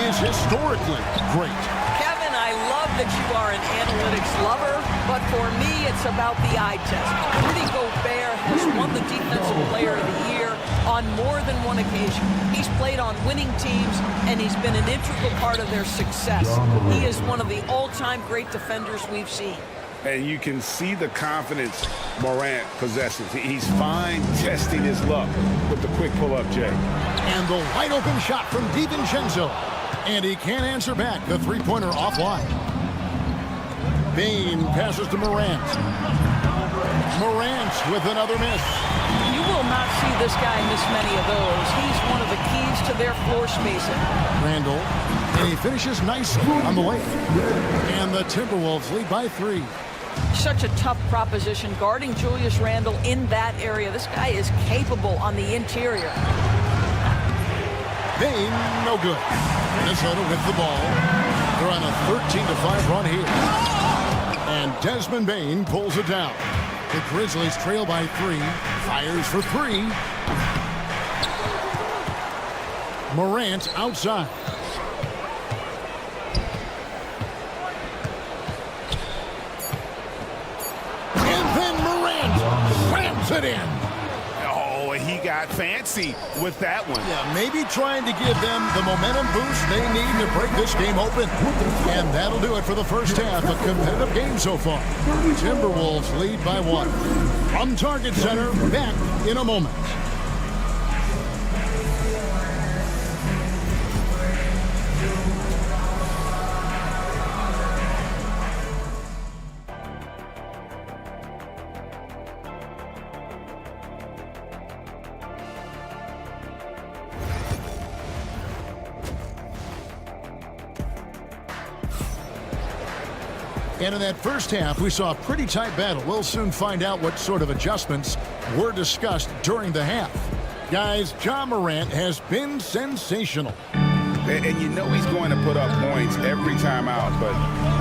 is historically great. Kevin, I love that you are an analytics lover, but for me, it's about the eye test. Rudy Gobert has won the Defensive Player of the Year on more than one occasion. He's played on winning teams, and he's been an integral part of their success. He is one of the all-time great defenders we've seen. And you can see the confidence Morant possesses. He's fine testing his luck with the quick pull-up, Jay. And the wide-open shot from DiVincenzo. And he can't answer back. The three-pointer offline. Bane passes to Morant. Morant with another miss. You will not see this guy miss many of those. He's one of the keys to their floor spacing. Randall, and he finishes nicely on the layup. And the Timberwolves lead by 3. Such a tough proposition guarding Julius Randle in that area. This guy is capable on the interior. Bane, no good. Minnesota with the ball. They're on a 13-5 run here. And Desmond Bane pulls it down. The Grizzlies trail by 3. Fires for 3. Morant outside. And then Morant slams it in. Oh, he got fancy with that one. Yeah, maybe trying to give them the momentum boost they need to break this game open. And that'll do it for the first half. A competitive game so far. Timberwolves lead by 1. From Target Center, back in a moment. And in that first half, we saw a pretty tight battle. We'll soon find out what sort of adjustments were discussed during the half. Guys, Ja Morant has been sensational. And you know he's going to put up points every time out, but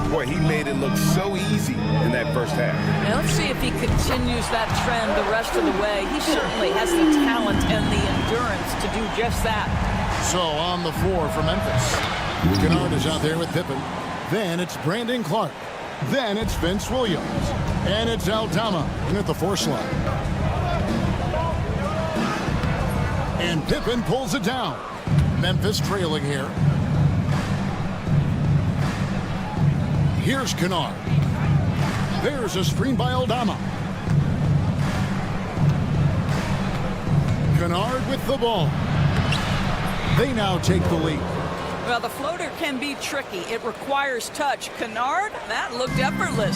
boy, he made it look so easy in that first half. Now let's see if he continues that trend the rest of the way. He certainly has the talent and the endurance to do just that. So on the floor for Memphis. Kennard is out there with Pippen. Then it's Brandon Clark. Then it's Vince Williams. And it's Aldama in at the 4 slot. And Pippen pulls it down. Memphis trailing here. Here's Kennard. There's a screen by Aldama. Kennard with the ball. They now take the lead. Well, the floater can be tricky. It requires touch. Kennard, that looked effortless.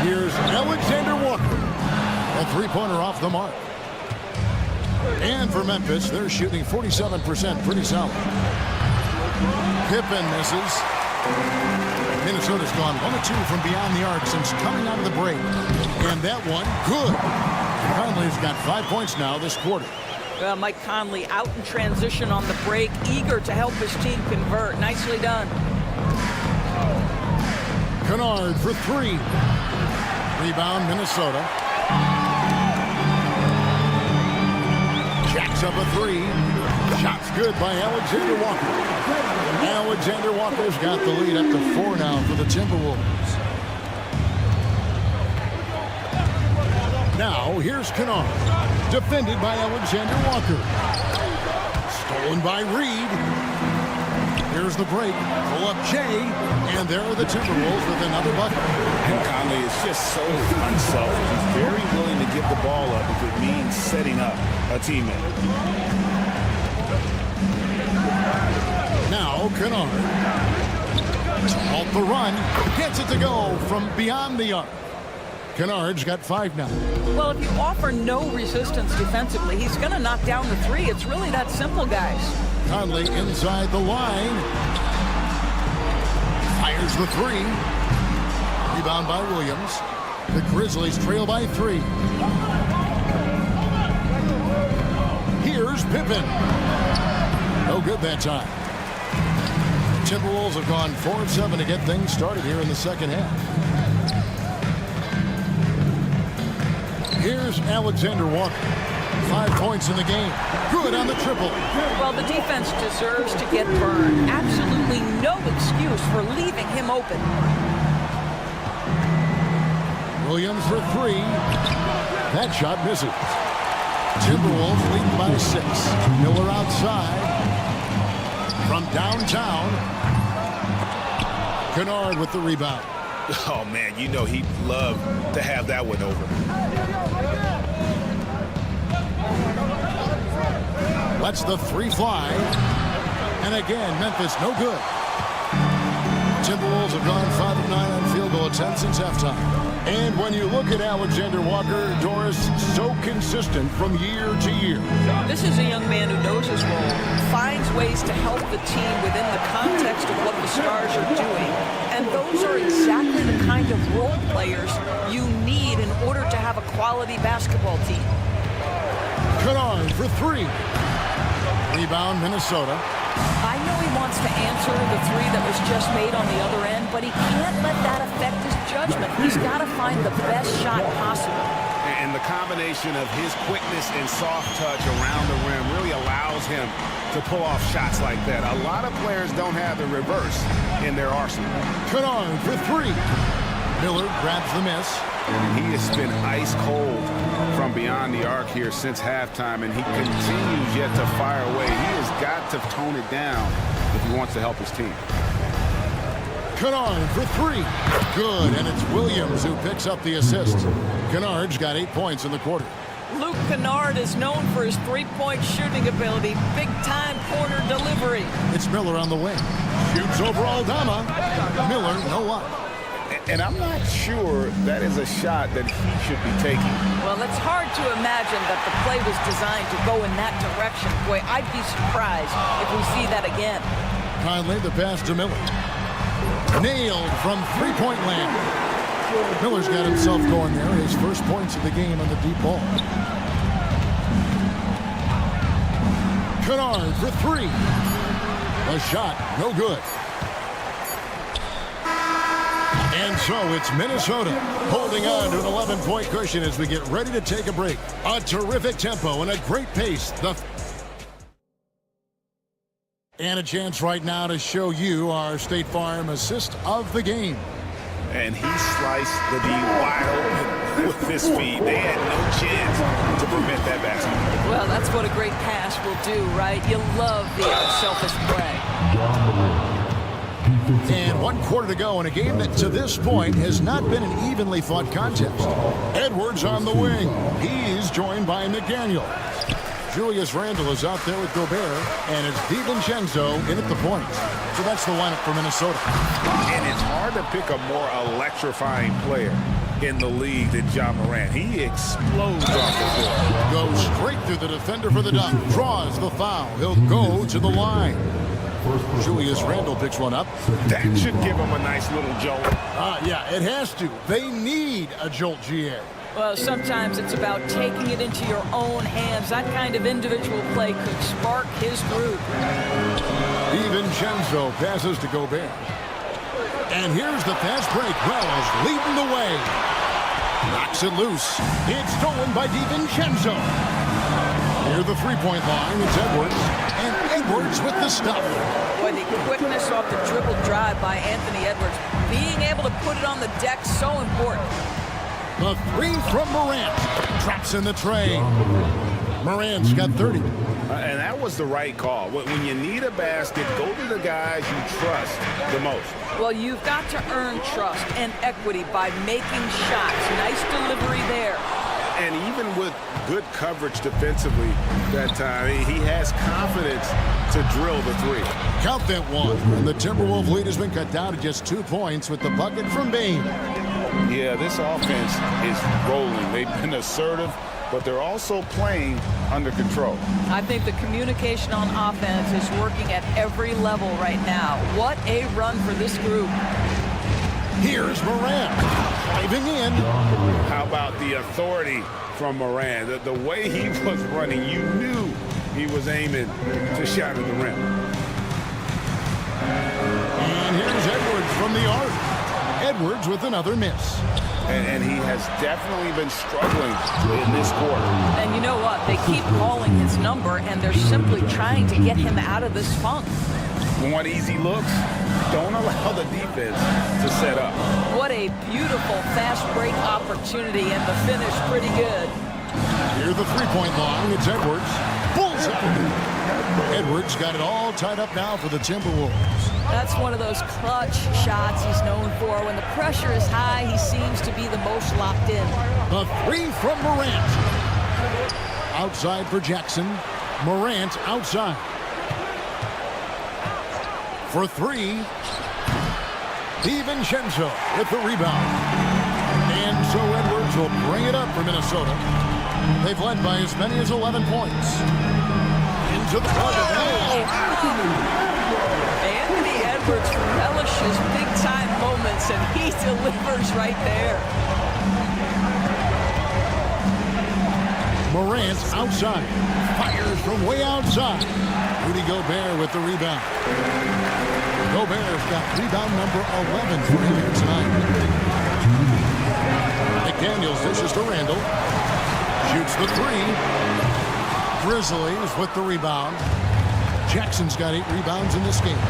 Here's Alexander Walker. A three-pointer off the mark. And for Memphis, they're shooting 47%, pretty solid. Pippen misses. Minnesota's gone 1 of 2 from beyond the arc since coming out of the break. And that one, good. Conley's got 5 points now this quarter. Mike Conley out in transition on the break, eager to help his team convert. Nicely done. Kennard for 3. Rebound, Minnesota. Jacks up a 3. Shot's good by Alexander Walker. Alexander Walker's got the lead up to 4 now for the Timberwolves. Now, here's Kennard. Defended by Alexander Walker. Stolen by Reed. Here's the break. Pull up Jay. And there are the Timberwolves with another bucket. And Conley is just so unselfish. He's very willing to give the ball up if it means setting up a teammate. Now, Kennard. Off the run. Gets it to go from beyond the arc. Kennard's got 5 now. Well, if you offer no resistance defensively, he's going to knock down the 3. It's really that simple, guys. Conley inside the line. Fires the 3. Rebound by Williams. The Grizzlies trail by 3. Here's Pippen. No good that time. Timberwolves have gone 4 of 7 to get things started here in the second half. Here's Alexander Walker. 5 points in the game. Good on the triple. Well, the defense deserves to get burned. Absolutely no excuse for leaving him open. Williams for 3. That shot misses. Timberwolves lead by 6. Miller outside. From downtown. Kennard with the rebound. Oh, man, you know he'd love to have that one over. Lets the 3 fly. And again, Memphis no good. Timberwolves have gone 5 of 9 on field goal attempts since halftime. And when you look at Alexander Walker, Doris, so consistent from year to year. This is a young man who knows his role, finds ways to help the team within the context of what the Stars are doing. And those are exactly the kind of role players you need in order to have a quality basketball team. Kennard for 3. Rebound, Minnesota. I know he wants to answer the 3 that was just made on the other end, but he can't let that affect his judgment. He's got to find the best shot possible. And the combination of his quickness and soft touch around the rim really allows him to pull off shots like that. A lot of players don't have the reverse in their arsenal. Kennard for 3. Miller grabs the miss. And he has been ice cold from beyond the arc here since halftime, and he continues yet to fire away. He has got to tone it down if he wants to help his team. Kennard for 3. Good, and it's Williams who picks up the assist. Kennard's got 8 points in the quarter. Luke Kennard is known for his three-point shooting ability, big-time corner delivery. It's Miller on the wing. Shoots over Aldama. Miller, no up. And I'm not sure that is a shot that he should be taking. Well, it's hard to imagine that the play was designed to go in that direction. Boy, I'd be surprised if we see that again. Conley, the pass to Miller. Nailed from three-point land. Miller's got himself going there. His first points of the game on the deep ball. Kennard for 3. A shot, no good. And so it's Minnesota holding on to an 11-point cushion as we get ready to take a break. A terrific tempo and a great pace. And a chance right now to show you our State Farm assist of the game. And he sliced the D wide open with his feet. They had no chance to prevent that basket. Well, that's what a great pass will do, right? You love the unselfish play. And 1 quarter to go in a game that to this point has not been an evenly fought contest. Edwards on the wing. He's joined by McDaniel. Julius Randle is out there with Gobert, and it's DiVincenzo in at the point. So that's the lineup for Minnesota. And it's hard to pick a more electrifying player in the league than Ja Morant. He explodes off the floor. Goes straight through the defender for the dunk. Draws the foul. He'll go to the line. Julius Randle picks one up. That should give him a nice little jolt. Yeah, it has to. They need a jolt, GA. Well, sometimes it's about taking it into your own hands. That kind of individual play could spark his groove. DiVincenzo passes to Gobert. And here's the fast break. Wells leading the way. Knocks it loose. It's stolen by DiVincenzo. Near the three-point line, it's Edwards. And Edwards with the stuff. Boy, the quickness off the dribble drive by Anthony Edwards. Being able to put it on the deck, so important. The 3 from Morant. Traps in the tray. Morant's got 30. And that was the right call. When you need a basket, go to the guys you trust the most. Well, you've got to earn trust and equity by making shots. Nice delivery there. And even with good coverage defensively that time, he has confidence to drill the 3. Count that one. And the Timberwolves lead has been cut down to just 2 points with the bucket from Bain. Yeah, this offense is rolling. They've been assertive, but they're also playing under control. I think the communication on offense is working at every level right now. What a run for this group. Here's Morant driving in. How about the authority from Morant? The way he was running, you knew he was aiming to shatter the rim. Edwards with another miss. And he has definitely been struggling in this quarter. And you know what? They keep calling his number, and they're simply trying to get him out of this funk. Want easy looks? Don't allow the defense to set up. What a beautiful fast break opportunity, and the finish pretty good. Near the three-point line, it's Edwards. Bullseye! Edwards got it all tied up now for the Timberwolves. That's one of those clutch shots he's known for. When the pressure is high, he seems to be the most locked in. The three from Morant. Outside for Jackson. Morant outside. For three, Sivonja with the rebound. And so Edwards will bring it up for Minnesota. They've led by as many as 11 points. Into the Anthony Edwards relishes big-time moments, and he delivers right there. Morant outside. Fires from way outside. Rudy Gobert with the rebound. Gobert's got rebound number 11 for him here tonight. McDaniels dishes to Randall. Shoots the three. Grizzlies with the rebound. Jackson's got 8 rebounds in this game.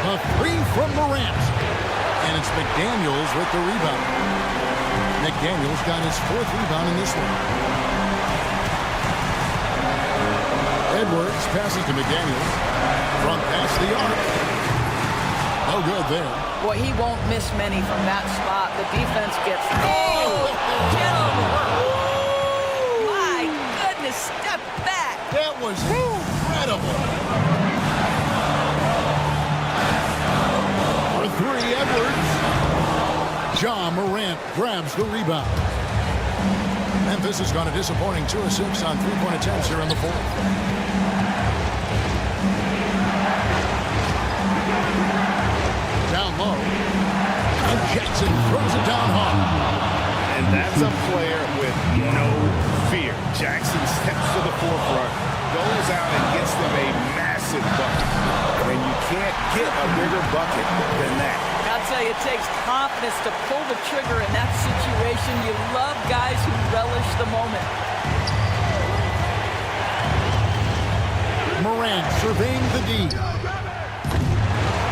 A three from Morant. And it's McDaniels with the rebound. McDaniels got his 4th rebound in this one. Edwards passes to McDaniels. Front past the arc. No good there. Boy, he won't miss many from that spot. The defense gets... Oh! Get over! My goodness, step back! That was incredible. For three, Edwards. Ja Morant grabs the rebound. Memphis has gone a disappointing 2 of 6 on 3-point attempts here in the fourth. Down low. And Jackson throws it down hard. And that's a player with no fear. Jackson steps to the forefront, goes out and gets them a massive bucket. And you can't get a bigger bucket than that. I'll tell you, it takes confidence to pull the trigger in that situation. You love guys who relish the moment. Morant surveying the D.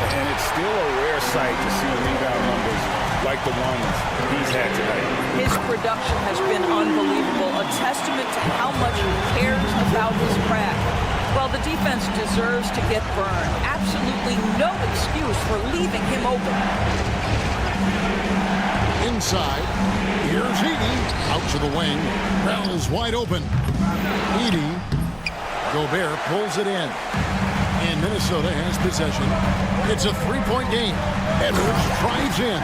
And it's still a rare sight to see rebound numbers like the ones he's had tonight. His production has been unbelievable, a testament to how much he cares about his craft. Well, the defense deserves to get burned. Absolutely no excuse for leaving him open. Inside, here's Edey. Out to the wing. Bell is wide open. Edey. Gobert pulls it in. And Minnesota has possession. It's a 3-point game. Edwards drives in.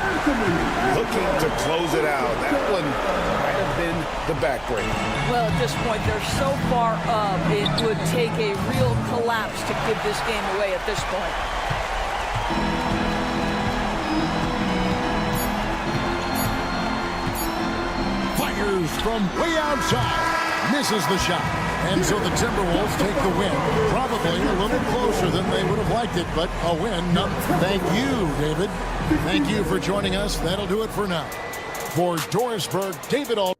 Looking to close it out. That one might have been the backbreak. Well, at this point, they're so far up, it would take a real collapse to give this game away at this point. Fires from way outside. Misses the shot. And so the Timberwolves take the win. Probably a little closer than they would have liked it, but a win. No, thank you, David. Thank you for joining us. That'll do it for now. For Dorisburg, David All.